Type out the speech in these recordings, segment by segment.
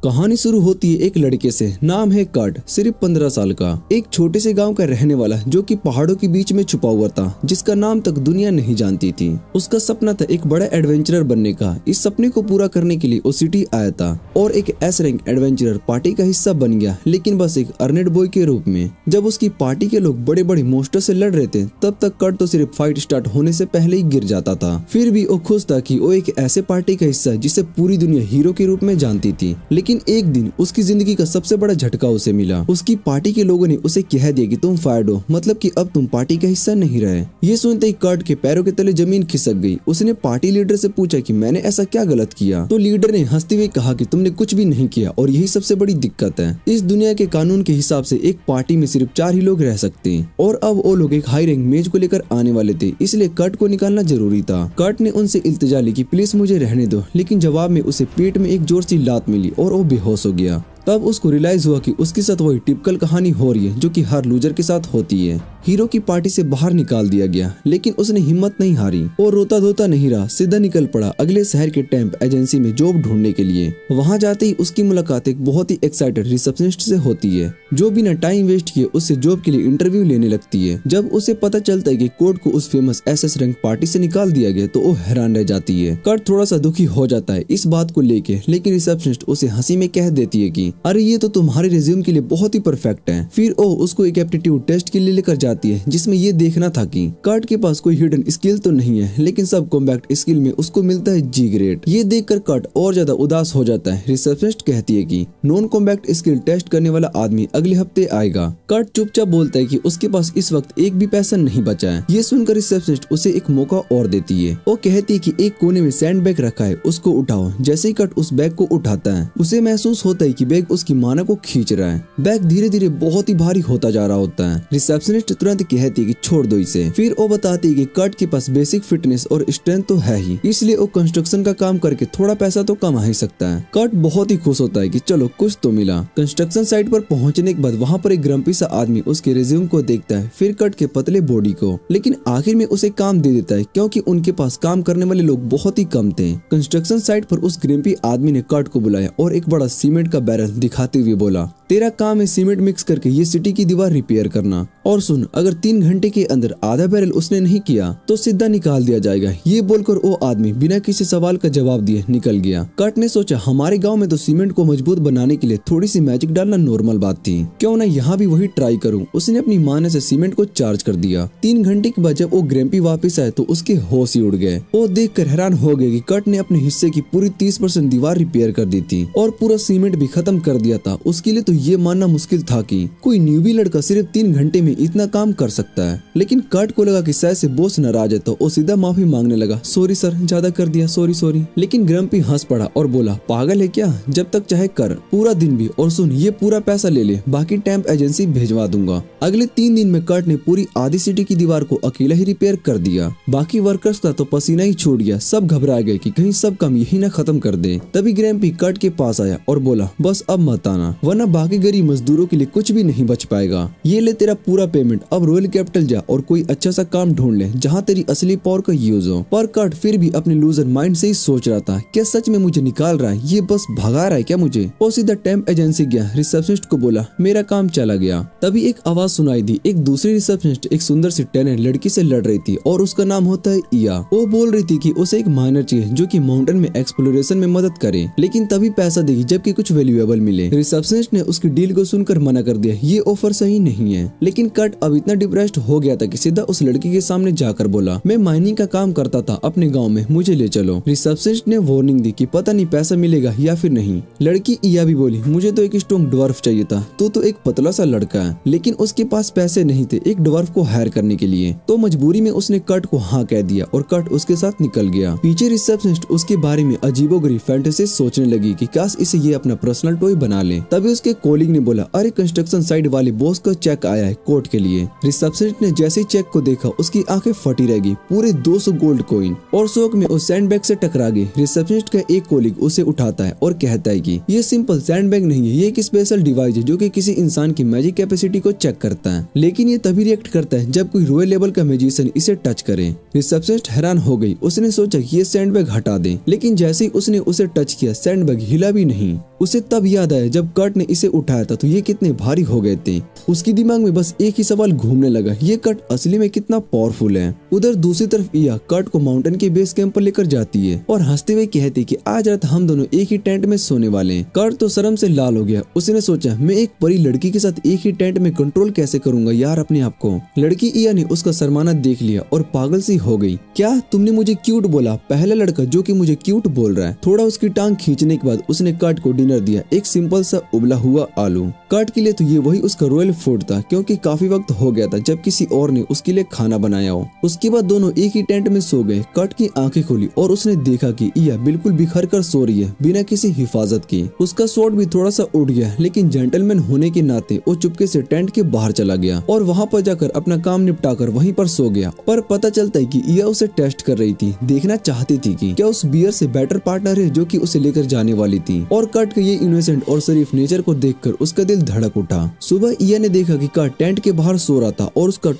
कहानी शुरू होती है एक लड़के से, नाम है कट, सिर्फ 15 साल का, एक छोटे से गांव का रहने वाला जो कि पहाड़ों के बीच में छुपा हुआ था, जिसका नाम तक दुनिया नहीं जानती थी। उसका सपना था एक बड़ा एडवेंचरर बनने का। इस सपने को पूरा करने के लिए वो सिटी आया था और एक एस रैंक एडवेंचरर पार्टी का हिस्सा बन गया, लेकिन बस एक अर्नेड बॉय के रूप में। जब उसकी पार्टी के लोग बड़े बड़े मोस्टर से लड़ रहे थे, तब तक कट तो सिर्फ फाइट स्टार्ट होने से पहले ही गिर जाता था। फिर भी वो खुश था कि वो एक ऐसे पार्टी का हिस्सा जिसे पूरी दुनिया हीरो के रूप में जानती थी। लेकिन एक दिन उसकी जिंदगी का सबसे बड़ा झटका उसे मिला। उसकी पार्टी के लोगों ने उसे कह दिया कि तुम फायर्ड हो, मतलब कि अब तुम पार्टी का हिस्सा नहीं रहे। ये सुनते ही कट के पैरों के तले जमीन खिसक गई। उसने पार्टी लीडर से पूछा कि मैंने ऐसा क्या गलत किया, तो लीडर ने हंसते हुए कहा कि तुमने कुछ भी नहीं किया और यही सबसे बड़ी दिक्कत है। इस दुनिया के कानून के हिसाब से एक पार्टी में सिर्फ 4 ही लोग रह सकते हैं और अब वो लोग एक हाई रैंक मेज को लेकर आने वाले थे, इसलिए कट को निकालना जरूरी था। कट ने उनसे इल्तिजा ली कि प्लीज मुझे रहने दो, लेकिन जवाब में उसे पेट में एक जोर सी लात मिली और वो बेहोश हो गया। तब उसको रियलाइज हुआ कि उसके साथ वही टिपिकल कहानी हो रही है जो कि हर लूजर के साथ होती है। हीरो की पार्टी से बाहर निकाल दिया गया, लेकिन उसने हिम्मत नहीं हारी और रोता धोता नहीं रहा, सीधा निकल पड़ा अगले शहर के टेम्प एजेंसी में जॉब ढूंढने के लिए। वहां जाते ही उसकी मुलाकात एक बहुत ही एक्साइटेड रिसेप्शनिस्ट से होती है, जो बिना टाइम वेस्ट किए उससे जॉब के लिए इंटरव्यू लेने लगती है। जब उसे पता चलता है कि कोड को उस फेमस एसएस रैंक पार्टी से निकाल दिया गया, तो वो हैरान रह जाती है। कट थोड़ा सा दुखी हो जाता है इस बात को लेके, लेकिन रिसेप्शनिस्ट उसे हंसी में कह देती है कि अरे ये तो तुम्हारे रिज्यूम के लिए बहुत ही परफेक्ट है। फिर वो उसको एक एप्टीट्यूड टेस्ट के लिए लेकर जाती है, जिसमें ये देखना था कि कट के पास कोई हिडन स्किल तो नहीं है, लेकिन सब कॉम्बैट स्किल में उसको मिलता है जी ग्रेड। ये देखकर कट और ज्यादा उदास हो जाता है। रिसेप्शनिस्ट कहती है कि नॉन कॉम्बैट स्किल टेस्ट करने वाला आदमी अगले हफ्ते आएगा। कट चुपचाप बोलता है कि उसके पास इस वक्त एक भी पैसा नहीं बचा है। ये सुनकर रिसेप्शनिस्ट उसे एक मौका और देती है। वो कहती है कि एक कोने में सैंड बैग रखा है, उसको उठाओ। जैसे ही कट उस बैग को उठाता है, उसे महसूस होता है कि बैग उसकी माना को खींच रहा है। बैग धीरे धीरे बहुत ही भारी होता जा रहा होता है। रिसेप्शनिस्ट तुरंत कहती है कि छोड़ दो इसे। फिर वो बताती है कि कट के पास बेसिक फिटनेस और स्ट्रेंथ तो है ही, इसलिए वो कंस्ट्रक्शन का काम करके थोड़ा पैसा तो कमा ही सकता है। कट बहुत ही खुश होता है कि चलो कुछ तो मिला। कंस्ट्रक्शन साइट पर पहुंचने के बाद वहां पर एक ग्रम्पी सा आदमी उसके रिज्यूम को देखता है, फिर कट के पतले बॉडी को, लेकिन आखिर में उसे काम दे देता है क्योंकि उनके पास काम करने वाले लोग बहुत ही कम थे। कंस्ट्रक्शन साइट पर उस ग्रम्पी आदमी ने कट को बुलाया और एक बड़ा सीमेंट का बैरल दिखाते हुए बोला, तेरा काम है सीमेंट मिक्स करके ये सिटी की दीवार रिपेयर करना, और सुन, अगर 3 घंटे के अंदर आधा बैरल उसने नहीं किया तो सीधा निकाल दिया जाएगा। ये बोलकर वो आदमी बिना किसी सवाल का जवाब दिए निकल गया। कट ने सोचा हमारे गांव में तो सीमेंट को मजबूत बनाने के लिए थोड़ी सी मैजिक डालना नॉर्मल बात थी, क्यों ना यहाँ भी वही ट्राई करूँ। उसने अपनी माने से सीमेंट को चार्ज कर दिया। 3 घंटे के बाद जब वो ग्रैम्पी वापस आए तो उसके होश ही उड़ गए। वो देख कर हैरान हो गए कि कट ने अपने हिस्से की पूरी 30% दीवार रिपेयर कर दी थी और पूरा सीमेंट भी खत्म कर दिया था। उसके लिए तो ये मानना मुश्किल था कि कोई न्यूबी लड़का सिर्फ 3 घंटे में इतना काम कर सकता है। लेकिन कट को लगा कि शायद से बॉस नाराज है, तो वो सीधा माफी मांगने लगा, सॉरी सर, ज्यादा कर दिया, सॉरी। लेकिन ग्रम्पी हंस पड़ा और बोला, पागल है क्या, जब तक चाहे कर, पूरा दिन भी, और सुन ये पूरा पैसा ले ले, बाकी टेम्प एजेंसी भेजवा दूंगा। अगले 3 दिन में कट ने पूरी आधी सिटी की दीवार को अकेला ही रिपेयर कर दिया। बाकी वर्कर्स का तो पसीना ही छूट गया। सब घबरा गए कि कहीं सब काम यही ना खत्म कर दे। तभी ग्रैम्पी कट के पास आया और बोला, बस अब मत आना, वरना बाकी गरीब मजदूरों के लिए कुछ भी नहीं बच पाएगा। ये ले तेरा पूरा पेमेंट, अब रॉयल कैपिटल जा और कोई अच्छा सा काम ढूंढ ले जहाँ तेरी असली पावर का यूज हो। पर कट फिर भी अपने लूजर माइंड से ही सोच रहा था, क्या सच में मुझे निकाल रहा है, ये बस भगा रहा है क्या मुझे। वो सीधा टेम्प एजेंसी गया, रिसेप्शनिस्ट को बोला, मेरा काम चला गया। तभी एक आवाज सुनाई दी। एक दूसरी रिसेप्शनिस्ट एक सुंदर सी टैलेंट लड़की से लड़ रही थी और उसका नाम होता है इया। वो बोल रही थी कि उसे एक माइनर चाहिए जो कि माउंटेन में एक्सप्लोरेशन में मदद करे, लेकिन तभी पैसा देगी जबकि कुछ वैल्यूएबल मिले। रिसेप्शनिस्ट ने उसकी डील को सुनकर मना कर दिया, ये ऑफर सही नहीं है। लेकिन कट अब इतना डिप्रेस्ड हो गया था कि सीधा उस लड़की के सामने जाकर बोला, मैं माइनिंग का काम करता था अपने गांव में, मुझे ले चलो। रिसेप्शनिस्ट ने वार्निंग दी कि पता नहीं पैसा मिलेगा या फिर नहीं। लड़की इया भी बोली, मुझे तो एक स्ट्रॉन्ग ड्वार्फ चाहिए था, तो एक पतला सा लड़का है। लेकिन उसके पास पैसे नहीं थे एक ड्वार्फ को हायर करने के लिए, तो मजबूरी में उसने कट को हाँ कह दिया और कट उसके साथ निकल गया। पीछे रिसेप्शनिस्ट उसके बारे में अजीबोगरीब फैंटेसी सोचने लगी कि काश इसे ये अपना पर्सनल टॉय बना ले। तभी उसके कोलिग ने बोला, अरे कंस्ट्रक्शन साइट वाले बॉस का चेक आया है कोर्ट के लिए। रिसेप्शनिस्ट ने जैसे ही चेक को देखा उसकी आंखें फटी रह गई, पूरे 200 गोल्ड कॉइन, और शौक में उस सैंडबैग से टकरा गई। रिसेप्शनिस्ट का एक कोलिग उसे उठाता है और कहता है कि ये सिंपल सैंडबैग नहीं है, ये एक स्पेशल डिवाइस है जो कि किसी इंसान की मैजिक कैपेसिटी को चेक करता है। लेकिन ये तभी रिएक्ट करता है जब कोई रॉयल लेवल का मैजिशियन इसे टच करे। रिसेप्शनिस्ट हैरान हो गई। उसने सोचा कि ये सैंडबैग हटा दे, लेकिन जैसे ही उसने उसे टच किया सैंडबैग हिला भी नहीं। उसे तब याद आया जब कर्ट ने इसे उठाया था तो ये कितने भारी हो गए थे। उसकी दिमाग में बस एक ही सवाल घूमने लगा, ये कर्ट असली में कितना पावरफुल है। उधर दूसरी तरफ इया कर्ट को माउंटेन के बेस कैंप पर लेकर जाती है और हंसते हुए कहती कि आज रात हम दोनों एक ही टेंट में सोने वाले हैं। कर्ट तो शर्म से लाल हो गया। उसने सोचा मैं एक परी लड़की के साथ एक ही टेंट में कंट्रोल कैसे करूंगा यार अपने आप को। लड़की इया ने उसका शर्माना देख लिया और पागल सी हो गई। क्या तुमने मुझे क्यूट बोला? पहला लड़का जो कि मुझे क्यूट बोल रहा है। थोड़ा उसकी टांग खींचने के बाद उसने कर्ट को डिनर दिया, एक सिंपल सा उबला हुआ आलू। कर्ट के लिए तो ये वही उसका रॉयल फूड था क्योंकि काफी वक्त हो गया था जब किसी और ने उसके लिए खाना बनाया हो। उसके बाद दोनों एक ही टेंट में सो गए। कर्ट की आंखें खोली और उसने देखा कि इया बिल्कुल बिखर कर सो रही है बिना किसी हिफाजत के। उसका शॉट भी थोड़ा सा उड़ गया लेकिन जेंटलमैन होने के नाते वो चुपके से टेंट के बाहर चला गया और वहाँ पर जाकर अपना काम निपटाकर वहीं पर सो गया। पर पता चलता है कि इया उसे टेस्ट कर रही थी, देखना चाहती थी कि क्या उस बियर से बेटर पार्टनर है जो कि उसे लेकर जाने वाली थी। और कर्ट के ये इनोसेंट और शरीफ नेचर को देखकर उसका दिल धड़क उठा। सुबह इया ने देखा कि कर्ट टेंट के बाहर सो रहा था और उसका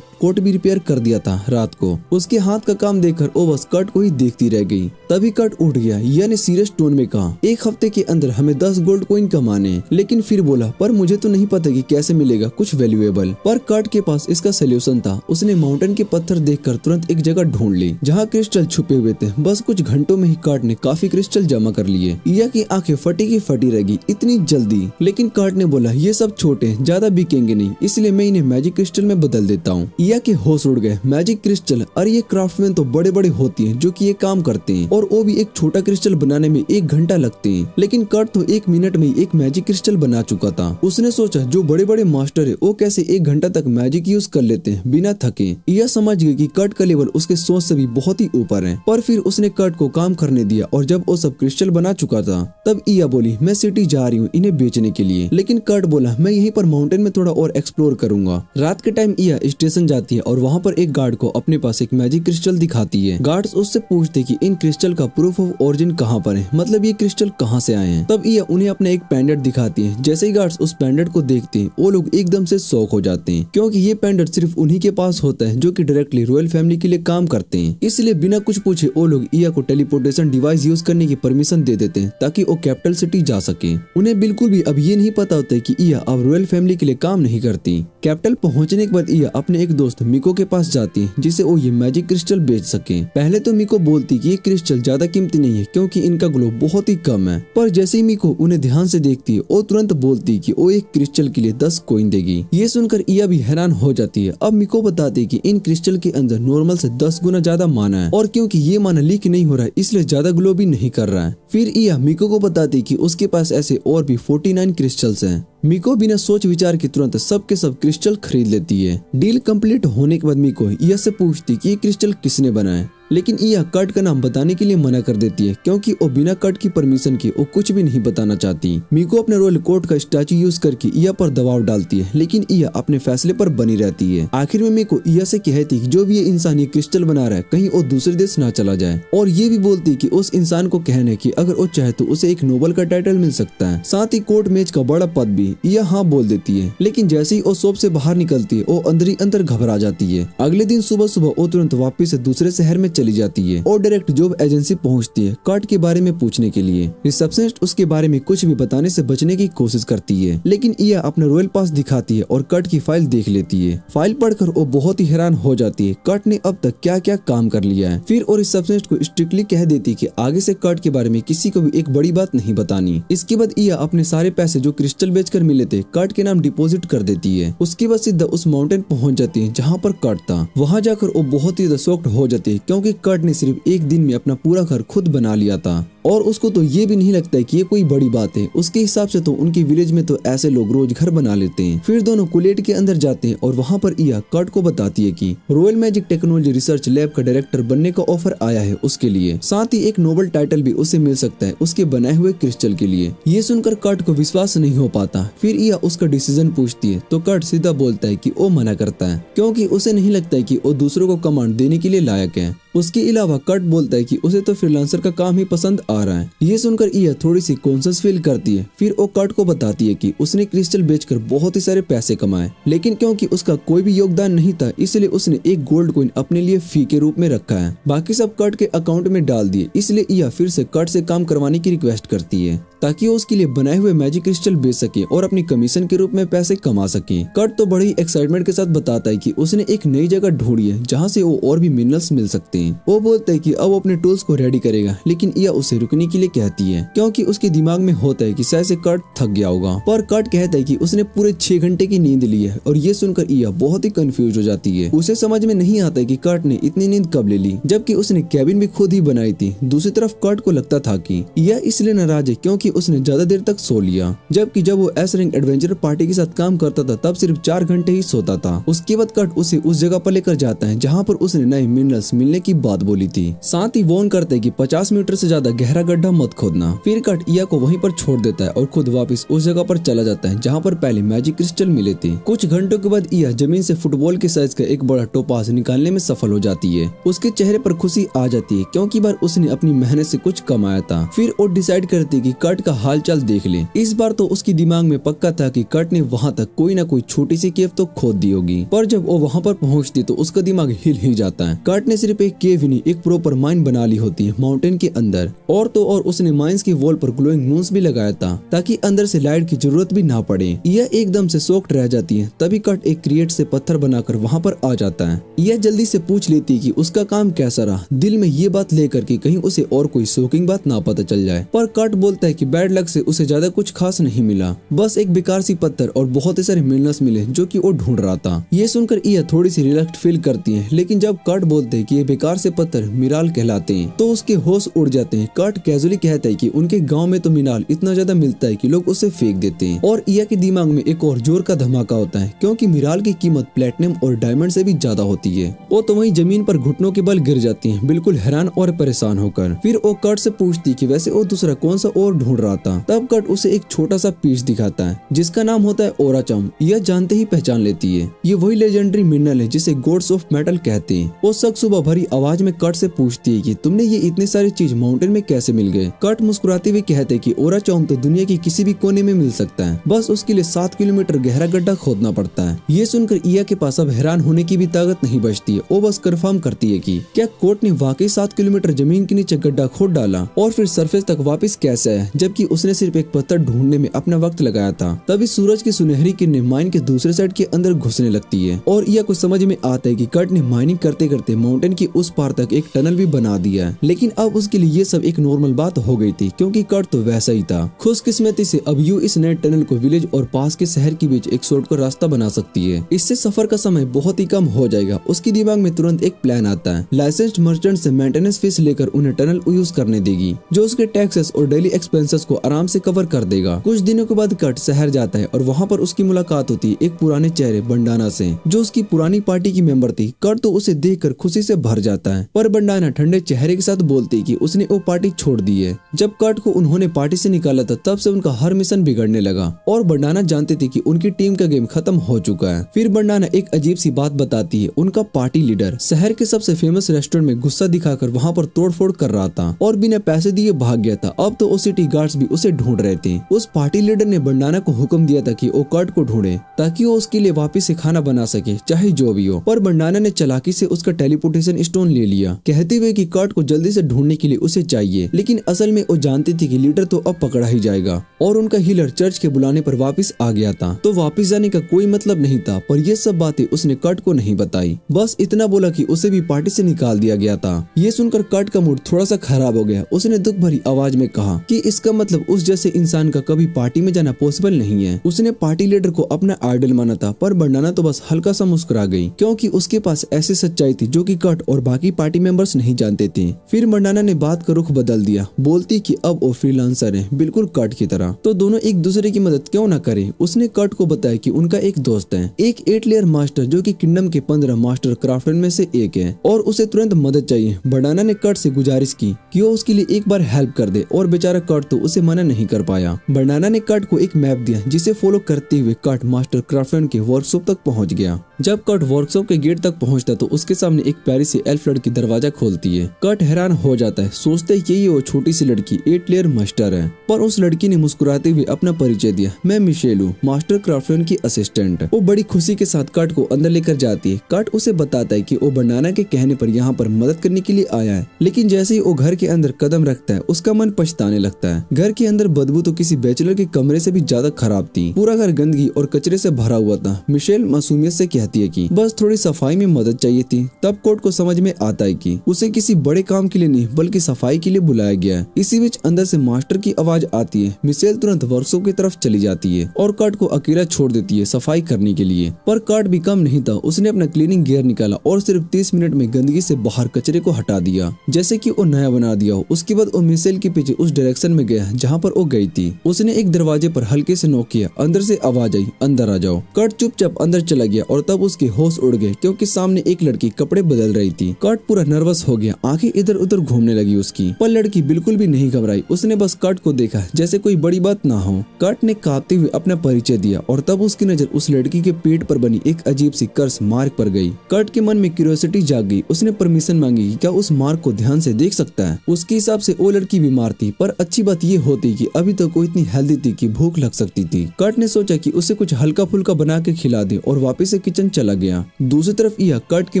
कोट भी रिपेयर कर दिया था रात को। उसके हाथ का काम देखकर वो बस कर्ट को ही देखती रह गई। तभी कर्ट उठ गया। इया ने सीरियस टोन में कहा, एक हफ्ते के अंदर हमें 10 गोल्ड कॉइन कमाने। लेकिन फिर बोला, पर मुझे तो नहीं पता कि कैसे मिलेगा कुछ वैल्यूएबल। पर कर्ट के पास इसका सोल्यूशन था। उसने माउंटेन के पत्थर देखकर तुरंत एक जगह ढूंढ ली जहाँ क्रिस्टल छुपे हुए थे। बस कुछ घंटों में ही कर्ट ने काफी क्रिस्टल जमा कर लिए। इया की आंखें फटी की फटी रह गई, इतनी जल्दी। लेकिन कर्ट ने बोला, ये सब छोटे ज्यादा बिकेंगे नहीं, इसलिए मैं इन्हें मैजिक क्रिस्टल में बदल देता हूँ। इया के होश उड़ गए। मैजिक क्रिस्टल, अरे ये क्राफ्टमैन तो बड़े बड़े होती हैं जो कि ये काम करते हैं और वो भी एक छोटा क्रिस्टल बनाने में 1 घंटा लगते हैं। लेकिन कर्ट तो 1 मिनट में ही एक मैजिक क्रिस्टल बना चुका था। उसने सोचा जो बड़े बड़े मास्टर है वो कैसे 1 घंटा तक मैजिक यूज कर लेते हैं बिना थके। इया समझ गई कि कर्ट का लेवल उसके सोच से भी बहुत ही ऊपर है। पर फिर उसने कर्ट को काम करने दिया और जब वो सब क्रिस्टल बना चुका था तब इया बोली, मैं सिटी जा रही हूँ इन्हें बेचने के लिए। लेकिन कर्ट बोला, मैं यहीं पर माउंटेन में थोड़ा और एक्सप्लोर करूंगा। रात के टाइम इया स्टेशन जाती है और वहाँ पर एक गार्ड को अपने पास एक मैजिक क्रिस्टल दिखाती है। गार्ड्स उससे पूछते कि इन क्रिस्टल का प्रूफ ऑफ ओरिजिन कहाँ पर है, मतलब ये क्रिस्टल कहाँ से आए हैं। तब इया उन्हें अपना एक पेंडेंट दिखाती है। जैसे ही गार्ड्स उस पेंडेंट को देखते हैं वो लोग एकदम से शॉक हो जाते हैं क्योंकि ये पेंडेंट सिर्फ उन्हीं के पास होता है जो कि डायरेक्टली रॉयल फैमिली के लिए काम करते हैं। इसलिए बिना कुछ पूछे वो लोग इया को टेलीपोर्टेशन डिवाइस यूज करने की परमिशन दे देते हैं ताकि वो कैपिटल सिटी जा सके। उन्हें बिल्कुल भी अब ये नहीं पता होता है कि इया अब रॉयल फैमिली के लिए काम नहीं करती। कैपिटल पहुंचने के बाद इया अपने एक दोस्त मिको के पास जाती है जिसे वो ये मैजिक क्रिस्टल बेच सके। पहले तो मिको बोलती कि ये क्रिस्टल ज्यादा कीमती नहीं है क्योंकि इनका ग्लो बहुत ही कम है। पर जैसे ही मिको उन्हें ध्यान से देखती है वो तुरंत बोलती कि वो एक क्रिस्टल के लिए 10 कॉइन देगी। ये सुनकर इया भी हैरान हो जाती है। अब मिको बताती है कि इन क्रिस्टल के अंदर नॉर्मल से 10 गुना ज्यादा माना है और क्योंकि ये माना लीक नहीं हो रहा है इसलिए ज्यादा ग्लो भी नहीं कर रहा है। फिर इया मिको को बताती है कि उसके पास ऐसे और भी 49 क्रिस्टल्स हैं। मिको बिना सोच विचार के तुरंत सब के सब क्रिस्टल खरीद लेती है। डील कंप्लीट होने के बाद मिको इया से पूछती कि ये क्रिस्टल किसने बनाया, लेकिन इया कर्ट का नाम बताने के लिए मना कर देती है क्योंकि वो बिना कर्ट की परमिशन के वो कुछ भी नहीं बताना चाहती। मिको अपने रॉयल कोर्ट का स्टैचू यूज करके इया पर दबाव डालती है लेकिन इया अपने फैसले पर बनी रहती है। आखिर में मिको इया से कहती कि जो भी ये इंसान ये क्रिस्टल बना रहा है कहीं वो दूसरे देश ना चला जाए और ये भी बोलती कि उस इंसान को कहने कि अगर वो चाहे तो उसे एक नोबल का टाइटल मिल सकता है, साथ ही कोर्ट मैच का बड़ा पद भी। इया हाँ बोल देती है लेकिन जैसे ही वो शॉप से बाहर निकलती है वो अंदर ही अंदर घबरा जाती है। अगले दिन सुबह सुबह वो तुरंत वापिस से दूसरे शहर में चली जाती है और डायरेक्ट जॉब एजेंसी पहुंचती है कर्ट के बारे में पूछने के लिए। रिसेप्शनिस्ट उसके बारे में कुछ भी बताने से बचने की कोशिश करती है लेकिन इया अपना रॉयल पास दिखाती है और कर्ट की फाइल देख लेती है। फाइल पढ़कर वो बहुत ही हैरान हो जाती है कर्ट ने अब तक क्या क्या काम कर लिया है। फिर और रिसेप्शनिस्ट को स्ट्रिक्टली कह देती कि आगे से कर्ट के बारे में किसी को भी एक बड़ी बात नहीं बतानी। इसके बाद इया अपने सारे पैसे जो क्रिस्टल बेचकर मिले थे कर्ट के नाम डिपॉजिट कर देती है। उसके बाद सीधा उस माउंटेन पहुंच जाती है जहाँ पर कर्ट था। वहाँ जाकर वो बहुत ही शॉक्ड हो जाती है क्योंकि कर्ट ने सिर्फ एक दिन में अपना पूरा घर खुद बना लिया था और उसको तो ये भी नहीं लगता है कि ये कोई बड़ी बात है। उसके हिसाब से तो उनके विलेज में तो ऐसे लोग रोज घर बना लेते हैं। फिर दोनों कुलेट के अंदर जाते हैं और वहाँ पर इया कर्ट को बताती है कि royal magic technology research lab का डायरेक्टर बनने का ऑफर आया है उसके लिए, साथ ही एक नोबल टाइटल भी उसे मिल सकता है उसके बनाए हुए क्रिस्टल के लिए। ये सुनकर कर्ट को विश्वास नहीं हो पाता। फिर इया उसका डिसीजन पूछती है तो कर्ट सीधा बोलता है कि वो मना करता है क्योंकि उसे नहीं लगता है कि वो दूसरों को कमांड देने के लिए लायक है। उसके अलावा कट बोलता है कि उसे तो फ्रीलांसर का काम ही पसंद आ रहा है। ये सुनकर ईया थोड़ी सी कॉन्शियस फील करती है। फिर वो कट को बताती है कि उसने क्रिस्टल बेचकर बहुत ही सारे पैसे कमाए, लेकिन क्योंकि उसका कोई भी योगदान नहीं था इसलिए उसने एक गोल्ड कॉइन अपने लिए फी के रूप में रखा है। बाकी सब कट के अकाउंट में डाल दिए। इसलिए ईया फिर से कट से काम करवाने की रिक्वेस्ट करती है ताकि वो उसके लिए बनाए हुए मैजिक क्रिस्टल बेच सके और अपनी कमीशन के रूप में पैसे कमा सके। कट तो बड़ी एक्साइटमेंट के साथ बताता है कि उसने एक नई जगह ढूंढी है जहाँ से वो और भी मिनरल्स मिल सकते हैं। वो बोलता है कि अब वो अपने टूल्स को रेडी करेगा, लेकिन ईया उसे रुकने के लिए कहती है क्योंकि उसके दिमाग में होता है कि शायद से कट थक गया होगा। पर कट कहता है कि उसने पूरे 6 घंटे की नींद ली है और ये सुनकर ईया बहुत ही कंफ्यूज हो जाती है। उसे समझ में नहीं आता है कि कट ने इतनी नींद कब ले ली, जबकि उसने कैबिन भी खुद ही बनाई थी। दूसरी तरफ कट को लगता था कि ईया इसलिए नाराज है क्योंकि उसने ज्यादा देर तक सो लिया, जबकि जब वो एस रैंक एडवेंचर पार्टी के साथ काम करता था तब सिर्फ 4 घंटे ही सोता था। उसके बाद कट उसे उस जगह पर लेकर जाता है जहाँ पर उसने नए मिनरल्स मिलने की बात बोली थी। साथ ही वार्न करता है कि 50 मीटर से ज्यादा गहरा गड्ढा मत खोदना। फिर कट ईया को वहीं पर छोड़ देता है और खुद वापस उस जगह पर चला जाता है जहाँ पर पहले मैजिक क्रिस्टल मिले थे। कुछ घंटों के बाद ईया जमीन से फुटबॉल के साइज का एक बड़ा टोपाज निकालने में सफल हो जाती है। उसके चेहरे पर खुशी आ जाती है क्योंकि बार उसने अपनी मेहनत से कुछ कमाया था। फिर वो डिसाइड करती है कि कट का हालचाल देख ले। इस बार तो उसकी दिमाग में पक्का था कि कट ने वहाँ तक कोई ना कोई छोटी सी केव तो खोद दी होगी, पर जब वो वहाँ पर पहुँचती तो उसका दिमाग हिल ही जाता है। कट ने सिर्फ एक केव ही नहीं, एक प्रॉपर माइन बना ली होती है माउंटेन के अंदर। और तो और उसने माइंस की वॉल पर ग्लोइंग मून्स भी लगाया था ताकि अंदर से लाइट की जरूरत भी ना पड़े। यह एकदम से शॉक्ड रह जाती है। तभी कट एक क्रिएट से पत्थर बनाकर वहाँ पर आ जाता है। यह जल्दी से पूछ लेती है कि उसका काम कैसा रहा, दिल में ये बात लेकर कि कहीं उसे और कोई शॉकिंग बात ना पता चल जाए। पर कट बोलता है कि बैड लक से उसे ज्यादा कुछ खास नहीं मिला, बस एक बेकार सी पत्थर और बहुत ही सारे मिनरल्स मिले जो कि वो ढूंढ रहा था। ये सुनकर ईया थोड़ी सी रिलैक्स फील करती है, लेकिन जब कट बोलते हैं कि ये बेकार से पत्थर मिनरल कहलाते हैं तो उसके होश उड़ जाते हैं। कट कैजुअली कहता है कि उनके गांव में तो मिनरल इतना ज्यादा मिलता है कि लोग उसे फेंक देते हैं। और ईया के दिमाग में एक और जोर का धमाका होता है क्योंकि मिनरल की कीमत प्लेटिनम और डायमंड से भी ज्यादा होती है। वो तो वहीं जमीन पर घुटनों के बल गिर जाती है, बिल्कुल हैरान और परेशान होकर। फिर वो कट से पूछती कि वैसे वो दूसरा कौन सा और ढूंढ रहा था। तब कट उसे एक छोटा सा पीस दिखाता है जिसका नाम होता है ओराचम। यह जानते ही पहचान लेती है, ये वही लेजेंडरी मिनरल है जिसे गॉड्स ऑफ मेटल कहते हैं। वो शख्स सुबह भरी आवाज में कट से पूछती है कि तुमने ये इतनी सारी चीज माउंटेन में कैसे मिल गए। कट मुस्कुराते हुए कहते हैं कि ओराचम तो दुनिया की किसी भी कोने में मिल सकता है, बस उसके लिए 7 किलोमीटर गहरा गड्ढा खोदना पड़ता है। ये सुनकर ईया के पास अब हैरान होने की भी ताकत नहीं बचती है। वो बस कंफर्म करती है कि क्या कोट ने वाकई 7 किलोमीटर जमीन के नीचे गड्ढा खोद डाला और फिर सरफेस तक वापस कैसे आया, जबकि उसने सिर्फ एक पत्थर ढूंढने में अपना वक्त लगाया था। तभी सूरज की सुनहरी किरणें माइन के दूसरे साइड के अंदर घुसने लगती है और ईया को समझ में आता है कि कट ने माइनिंग करते करते माउंटेन की उस पार तक एक टनल भी बना दिया है। लेकिन अब उसके लिए ये सब एक नॉर्मल बात हो गई थी क्योंकि कट तो वैसा ही था। खुशकिस्मती से अब यू इस नए टनल को विलेज और पास के शहर के बीच एक शॉर्टकट रास्ता बना सकती है। इससे सफर का समय बहुत ही कम हो जाएगा। उसके दिमाग में तुरंत एक प्लान आता है। लाइसेंस्ड मर्चेंट से मेंटेनेंस फीस लेकर उन्हें टनल यूज करने देगी जो उसके टैक्सेस और डेली एक्सपेंसेस को आराम से कवर कर देगा। कुछ दिनों के बाद कट शहर जाता है और वहाँ पर उसकी मुलाकात होती है एक पुराने चेहरे बंडाना से जो उसकी पुरानी पार्टी की मेंबर थी। कट तो उसे देखकर खुशी से भर जाता है, पर बंडाना ठंडे चेहरे के साथ बोलती है कि उसने वो पार्टी छोड़ दी है। जब कट को उन्होंने पार्टी से निकाला था तब से उनका हर मिशन बिगड़ने लगा और बंडाना जानती थी कि उनकी टीम का गेम खत्म हो चुका है। फिर बंडाना एक अजीब सी बात बताती है। उनका पार्टी लीडर शहर के सबसे फेमस रेस्टोरेंट में गुस्सा दिखाकर वहाँ पर तोड़फोड़ कर रहा था और बिना पैसे दिए भाग गया था। अब तो सिटी गार्ड्स भी उसे ढूंढ रहे थे। उस पार्टी लीडर ने बंडाना को हुक्म दिया था कि वो कट को ढूंढे ताकि वो उसके लिए वापस से खाना बना सके चाहे जो भी हो। पर बंडाना ने चालाकी से उसका टेलीपोर्टेशन स्टोन ले लिया कहते हुए कि कट को जल्दी से ढूंढने के लिए उसे चाहिए। लेकिन असल में वो जानती थी कि लीडर तो अब पकड़ा ही जाएगा और उनका हीलर चर्च के बुलाने पर वापस आ गया था तो वापस जाने का कोई मतलब नहीं था। पर ये सब बातें उसने कट को नहीं बताई, बस इतना बोला कि उसे भी पार्टी से निकाल दिया गया था। ये सुनकर कट का मूड थोड़ा सा खराब हो गया। उसने दुख भरी आवाज में कहा कि इसका मतलब उस जैसे इंसान का कभी पार्टी में जाना पॉसिबल नहीं है। उसने पार्टी लीडर को अपना आइडल माना था, पर बंडाना तो बस हल्का सा मुस्कुरा गई क्योंकि उसके पास ऐसी सच्चाई थी जो कि कट और बाकी पार्टी मेंबर्स नहीं जानते थे। फिर बंडाना ने बात का रुख बदल दिया, बोलती कि अब वो फ्रीलांसर है बिल्कुल कट की तरह, तो दोनों एक दूसरे की मदद क्यों न करें। उसने कट को बताया कि उनका एक दोस्त है, एक 8 लेयर मास्टर जो कि किंगडम के 15 मास्टर क्राफ्टमैन में से एक है और उसे तुरंत मदद चाहिए। बंडाना ने कट से गुजारिश की कि वो उसके लिए एक बार हेल्प कर दे और बेचारा कट तो उसे मना नहीं कर पाया। बंडाना ने कट को एक मैप दिया जिसे फॉलो करते हुए कट मास्टर क्राफ्टमैन के वर्कशॉप तक पहुंच गया। जब कट वर्कशॉप के गेट तक पहुंचता तो उसके सामने एक प्यारी सी एल्फ शेल्फ लड़की दरवाजा खोलती है। कर्ट हैरान हो जाता है, सोचता है कि ये वो छोटी सी लड़की 8 लेयर मास्टर है, पर उस लड़की ने मुस्कुराते हुए अपना परिचय दिया, मैं मिशेल हूँ, मास्टर क्राफ्टमैन की असिस्टेंट। वो बड़ी खुशी के साथ कर्ट को अंदर लेकर जाती है। कर्ट उसे बताता है कि वो बनाना के कहने पर यहाँ पर मदद करने के लिए आया है, लेकिन जैसे ही वो घर के अंदर कदम रखता है उसका मन पछताने लगता है। घर के अंदर बदबू तो किसी बैचलर के कमरे से भी ज्यादा खराब थी। पूरा घर गंदगी और कचरे से भरा हुआ था। मिशेल मासूमियत से कहती है कि बस थोड़ी सफाई में मदद चाहिए थी। तब कोर्ट को समझ में आता है कि उसे किसी बड़े काम के लिए नहीं बल्कि सफाई के लिए बुलाया गया है। इसी बीच अंदर से मास्टर की आवाज आती है। मिशेल तुरंत वर्कशॉप की तरफ चली जाती है और कर्ट को अकेला छोड़ देती है सफाई करने के लिए। पर कर्ट भी कम नहीं था, उसने अपना क्लीनिंग गियर निकाला और सिर्फ 30 मिनट में गंदगी से बाहर कचरे को हटा दिया, जैसे कि वो नया बना दिया हो। उसके बाद वो मिशेल के पीछे उस डायरेक्शन में गया जहाँ पर वो गई थी। उसने एक दरवाजे पर हल्के से नॉक किया, अंदर से आवाज आई, अंदर आ जाओ। कर्ट चुपचाप अंदर चला गया और तब उसके होश उड़ गए क्योंकि सामने एक लड़की कपड़े बदल रही थी। कर्ट पूरा नर्वस हो गया, आंखें इधर उधर घूमने लगी उसकी, पर लड़की बिल्कुल भी नहीं घबराई। उसने बस कर्ट को देखा जैसे कोई बड़ी बात ना हो। कर्ट ने कांपते हुए अपना परिचय दिया और तब उसकी नजर उस लड़की के पेट पर बनी एक अजीब सी कर्स मार्क पर गई। कर्ट के मन में क्यूरियोसिटी जाग गई। उसने परमिशन मांगी कि क्या उस मार्क को ध्यान से देख सकता है। उसके हिसाब से वो लड़की बीमार थी, पर अच्छी बात ये होती कि अभी तक वो इतनी हेल्दी थी कि भूख लग सकती थी। कर्ट ने सोचा कि उसे कुछ हल्का फुल्का बना के खिला दे और वापस से किचन चला गया। दूसरी तरफ यह कर्ट के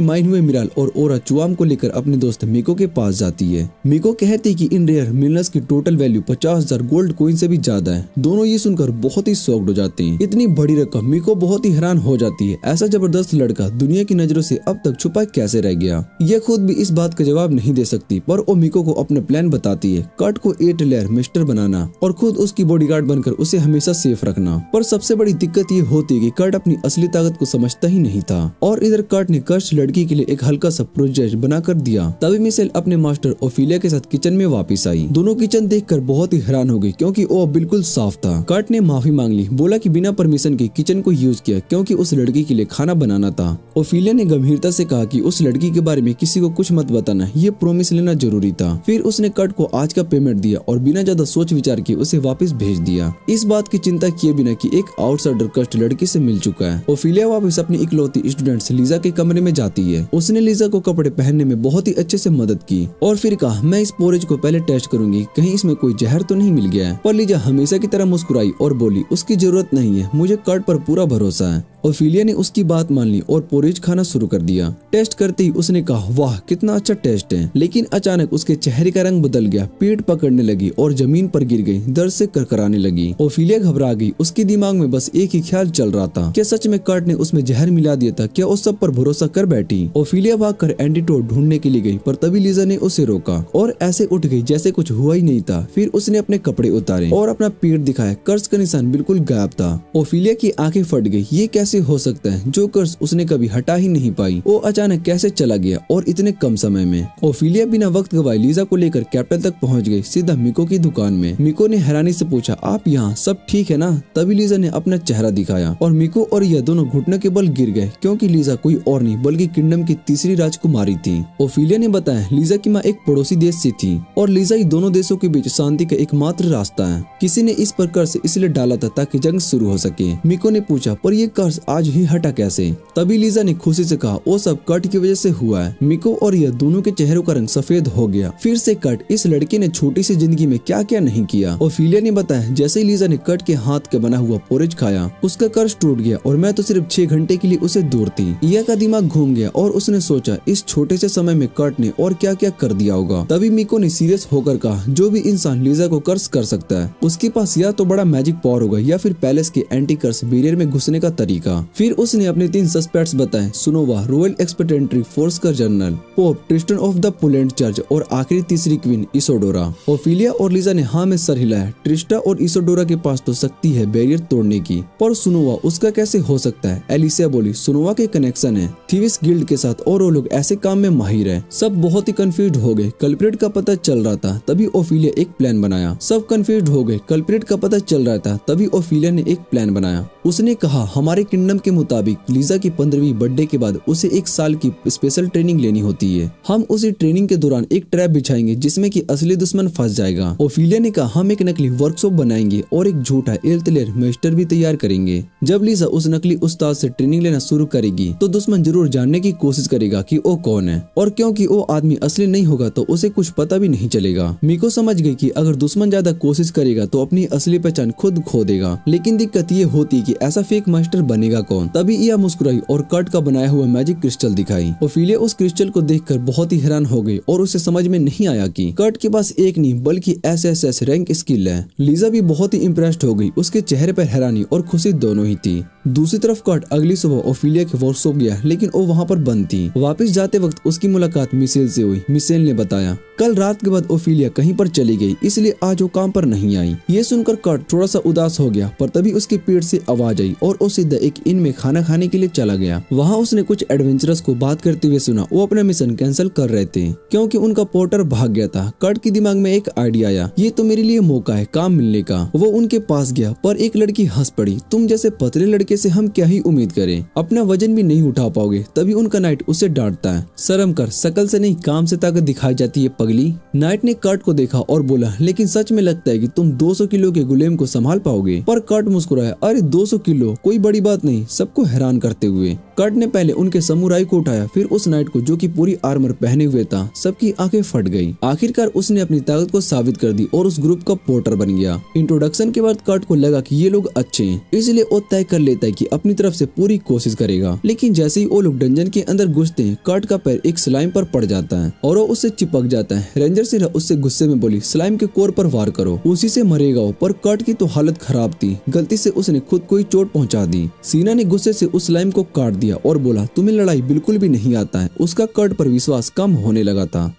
माइन हुए मिराल और ओरा चुआम को लेकर अपने दोस्त मिको के पास जाती है। मिको कहती कि इन रेयर मिनरल्स की टोटल वैल्यू 50,000 गोल्ड कॉइन से भी ज्यादा है। दोनों ये सुनकर बहुत ही शॉक्ड हो जाते हैं। इतनी बड़ी रकम, मिको बहुत ही हैरान हो जाती है। ऐसा जबरदस्त लड़का दुनिया की नजरों से अब तक छुपा कैसे रह गया। यह खुद भी इस बात का जवाब नहीं दे सकती, पर वो मिको को अपना प्लान बताती है। कर्ट को 8 लेयर मिस्टर बनाना और खुद उसकी बॉडीगार्ड बनकर उसे हमेशा सेफ रखना। पर सबसे बड़ी दिक्कत ये होती है कि कर्ट अपनी असली ताकत को समझता ही नहीं था और इधर कर्ट ने कर्स्ट लड़की के लिए एक हल्का सा प्रोजेक्ट बनाकर दिया। तभी मिशेल अपने मास्टर ओफिलिया के साथ किचन में वापस आई। दोनों किचन देखकर बहुत ही हैरान हो गई क्योंकि वो बिल्कुल साफ था। कर्ट ने माफी मांग ली, बोला कि बिना परमिशन के किचन को यूज किया क्योंकि उस लड़की के लिए खाना बनाना था। ओफिलिया ने गंभीरता से कहा कि उस लड़की के बारे में किसी को कुछ मत बताना, ये प्रॉमिस लेना जरूरी था। फिर उसने कर्ट को आज का पेमेंट दिया और बिना ज्यादा सोच विचार के उसे वापस भेज दिया, इस बात की चिंता किए बिना कि एक आउटसाइडर कर्स्ट लड़की से मिल चुका है। ओफिलिया वापस अपनी इकलौती स्टूडेंट लीजा के कमरे में जाती है। उसने लीजा को कपड़े पहनने में बहुत ही अच्छे से मदद की और फिर कहा, मैं इस पोरेज को पहले टेस्ट करूंगी, कहीं इसमें कोई जहर तो नहीं मिल गया है। पर लीजा हमेशा की तरह मुस्कुराई और बोली, उसकी जरूरत नहीं है, मुझे कर्ट पर पूरा भरोसा है। ओफिलिया ने उसकी बात मान ली और पोरेज खाना शुरू कर दिया। टेस्ट करते ही उसने कहा, वाह कितना अच्छा टेस्ट है। लेकिन अचानक उसके चेहरे का रंग बदल गया, पेट पकड़ने लगी और जमीन पर गिर गई, दर्द से करकराने लगी। ओफिलिया घबरा गई, उसके दिमाग में बस एक ही ख्याल चल रहा था, क्या सच में कर्ट ने उसमें जहर मिला दिया था? क्या उस सब पर भरोसा कर बैठी? ओफिलिया भागकर एंटीडोट ढूंढने के लिए गई, पर तभी लीजा ने उसे रोका और ऐसे उठ गई जैसे कुछ हुआ ही नहीं था। फिर उसने अपने कपड़े उतारे और अपना पेट दिखाया। कर्स का निशान बिल्कुल गायब था। ओफिलिया की आंखें फट गई, ये कैसे हो सकता है? जो कर्स उसने कभी हटा ही नहीं पाई, वो अचानक कैसे चला गया और इतने कम समय में? ओफिलिया बिना वक्त गवाए लीजा को लेकर कैपिटल तक पहुंच गई, सीधा मिको की दुकान में। मिको ने हैरानी से पूछा, आप यहाँ सब ठीक है ना? तभी लीजा ने अपना चेहरा दिखाया और मिको और यह दोनों घुटने के बल गिर गए क्योंकि लीजा कोई और नहीं बल्कि किंगडम की तीसरी राजकुमारी थी। ओफिलिया ने बताया, लीजा की माँ एक पड़ोसी देश से थी और लीजा ही दोनों देशों के बीच शांति का एकमात्र रास्ता है। किसी ने इस पर कर्ज इसलिए डाला था ताकि जंग शुरू हो सके। मिको ने पूछा, पर ये कर्ज आज ही हटा कैसे? तभी लीजा ने खुशी से कहा, वो सब कर्ट की वजह से हुआ है। मिको और यह दोनों के चेहरों का रंग सफेद हो गया। फिर से कर्ट, इस लड़के ने छोटी सी जिंदगी में क्या क्या नहीं किया। ओफिलिया ने बताया, जैसे ही लीजा ने कर्ट के हाथ का बना हुआ पोरेज खाया, उसका कर्ज टूट गया और मैं तो सिर्फ 6 घंटे के लिए उसे दूर थी। इया का दिमाग घूम गया और उसने सोचा, इस छोटे से समय में कर्ट ने और क्या क्या कर दिया होगा। तभी मिको ने सीरियस होकर कहा, जो भी इंसान लीजा को कर्ज कर सकता है उसके पास या तो बड़ा मैजिक पावर होगा या फिर पैलेस के एंटी कर्स बैरियर में घुसने का तरीका। फिर उसने अपने 3 सस्पेक्ट्स बताए, सुनोवा रॉयल एक्सपेक्टेंट्री फोर्स का general, pope Tristan of the Pulent church और आखिरी तीसरी क्वीन इसोडोरा। ओफिलिया और लीजा ने हाँ में सर हिलाया। ट्रिस्टा और इसोडोरा के पास तो शक्ति है बैरियर तोड़ने की, पर सुनोवा उसका कैसे हो सकता है? एलिसिया बोली, सुनोवा के कनेक्शन है थीविस गिल्ड के साथ और वो लोग ऐसे काम में माहिर है। सब बहुत ही कंफ्यूज हो गए। कल्प्रिट का पता चल रहा था, तभी ओफिलिया एक प्लान बनाया। सब कंफ्यूज हो गए। कल्प्रिट का पता चल रहा था, तभी ओफिलिया ने एक प्लान बनाया। उसने कहा, हमारे किंगडम के मुताबिक लीजा की 15वीं बर्थडे के बाद उसे 1 साल की स्पेशल ट्रेनिंग लेनी होती है। हम उसी ट्रेनिंग के दौरान एक ट्रैप बिछाएंगे जिसमें कि असली दुश्मन फंस जाएगा। ओफिलिया ने कहा हम एक नकली वर्कशॉप बनाएंगे और एक झूठा एल्तलेर मेस्टर भी तैयार करेंगे। जब लीजा उस नकली उस्ताद से ट्रेनिंग लेना शुरू करेगी तो दुश्मन जरूर जानने की कोशिश करेगा कि वो कौन है, और क्योंकि वो आदमी असली नहीं होगा तो उसे कुछ पता भी नहीं चलेगा। मिको समझ गई कि अगर दुश्मन ज्यादा कोशिश करेगा तो अपनी असली पहचान खुद खो देगा। लेकिन दिक्कत ये होती कि ऐसा फेक मास्टर बनेगा कौन। तभी इया मुस्कुराई और कर्ट का बनाया हुआ मैजिक क्रिस्टल दिखाई। ओफिलिया उस क्रिस्टल को देखकर बहुत ही हैरान हो गई और उसे समझ में नहीं आया कि कर्ट के पास एक नहीं बल्कि SSS रैंक स्किल है। लीजा भी बहुत ही इम्प्रेस्ड हो गई। उसके चेहरे पर हैरानी और खुशी दोनों ही थी। दूसरी तरफ कर्ट अगली सुबह ओफिलिया के वर्कशॉप गया, लेकिन वो वहाँ पर बंद थी। वापस जाते वक्त उसकी मुलाकात मिशेल से हुई। मिशेल ने बताया कल रात के बाद ओफिलिया कहीं पर चली गई, इसलिए आज वो काम पर नहीं आई। ये सुनकर कर्ट थोड़ा सा उदास हो गया, पर तभी उसके पेट से आवाज आई और वो सीधा एक इन में खाना खाने के लिए चला गया। वहाँ उसने कुछ एडवेंचरस को बात करते हुए सुना। वो अपना मिशन कैंसिल कर रहे थे क्योंकि उनका पोर्टर भाग गया था। कर्ट के दिमाग में एक आइडिया आया, ये तो मेरे लिए मौका है काम मिलने का। वो उनके पास गया पर एक लड़की हंस पड़ी, तुम जैसे पतले लड़के से हम क्या ही उम्मीद करें, अपना वजन भी नहीं उठा पाओगे। तभी उनका नाइट उसे डांटता है, शर्म कर, शकल से नहीं काम से ताकत दिखाई जाती है पगली। नाइट ने कर्ट को देखा और बोला लेकिन सच में लगता है कि तुम 200 किलो के गुलेम को संभाल पाओगे। पर कर्ट मुस्कुराया, अरे 200 किलो कोई बड़ी बात नहीं, सबको हैरान करते हुए। कर्ट ने पहले उनके समुराई को उठाया, फिर उस नाइट को जो कि पूरी आर्मर पहने हुए था। सबकी आंखें फट गई। आखिरकार उसने अपनी ताकत को साबित कर दी और उस ग्रुप का पोर्टर बन गया। इंट्रोडक्शन के बाद कर्ट को लगा कि ये लोग अच्छे हैं, इसलिए वो तय कर लेता है कि अपनी तरफ से पूरी कोशिश करेगा। लेकिन जैसे ही वो लोग डंजन के अंदर घुसते हैं, कर्ट का पैर एक स्लाइम पर पड़ जाता है और वो उससे चिपक जाता है। रेंजर सिरा उससे गुस्से में बोली, स्लाइम के कोर पर वार करो, उसी से मरेगा वो। पर कर्ट की तो हालत खराब थी, गलती से उसने खुद को ही चोट पहुंचा दी। सीना ने गुस्से से उस स्लाइम को काट दिया और बोला, तुम्हें लड़ाई बिल्कुल भी नहीं आता है। उसका कर्ट पर विश्वास कम होने लगा था।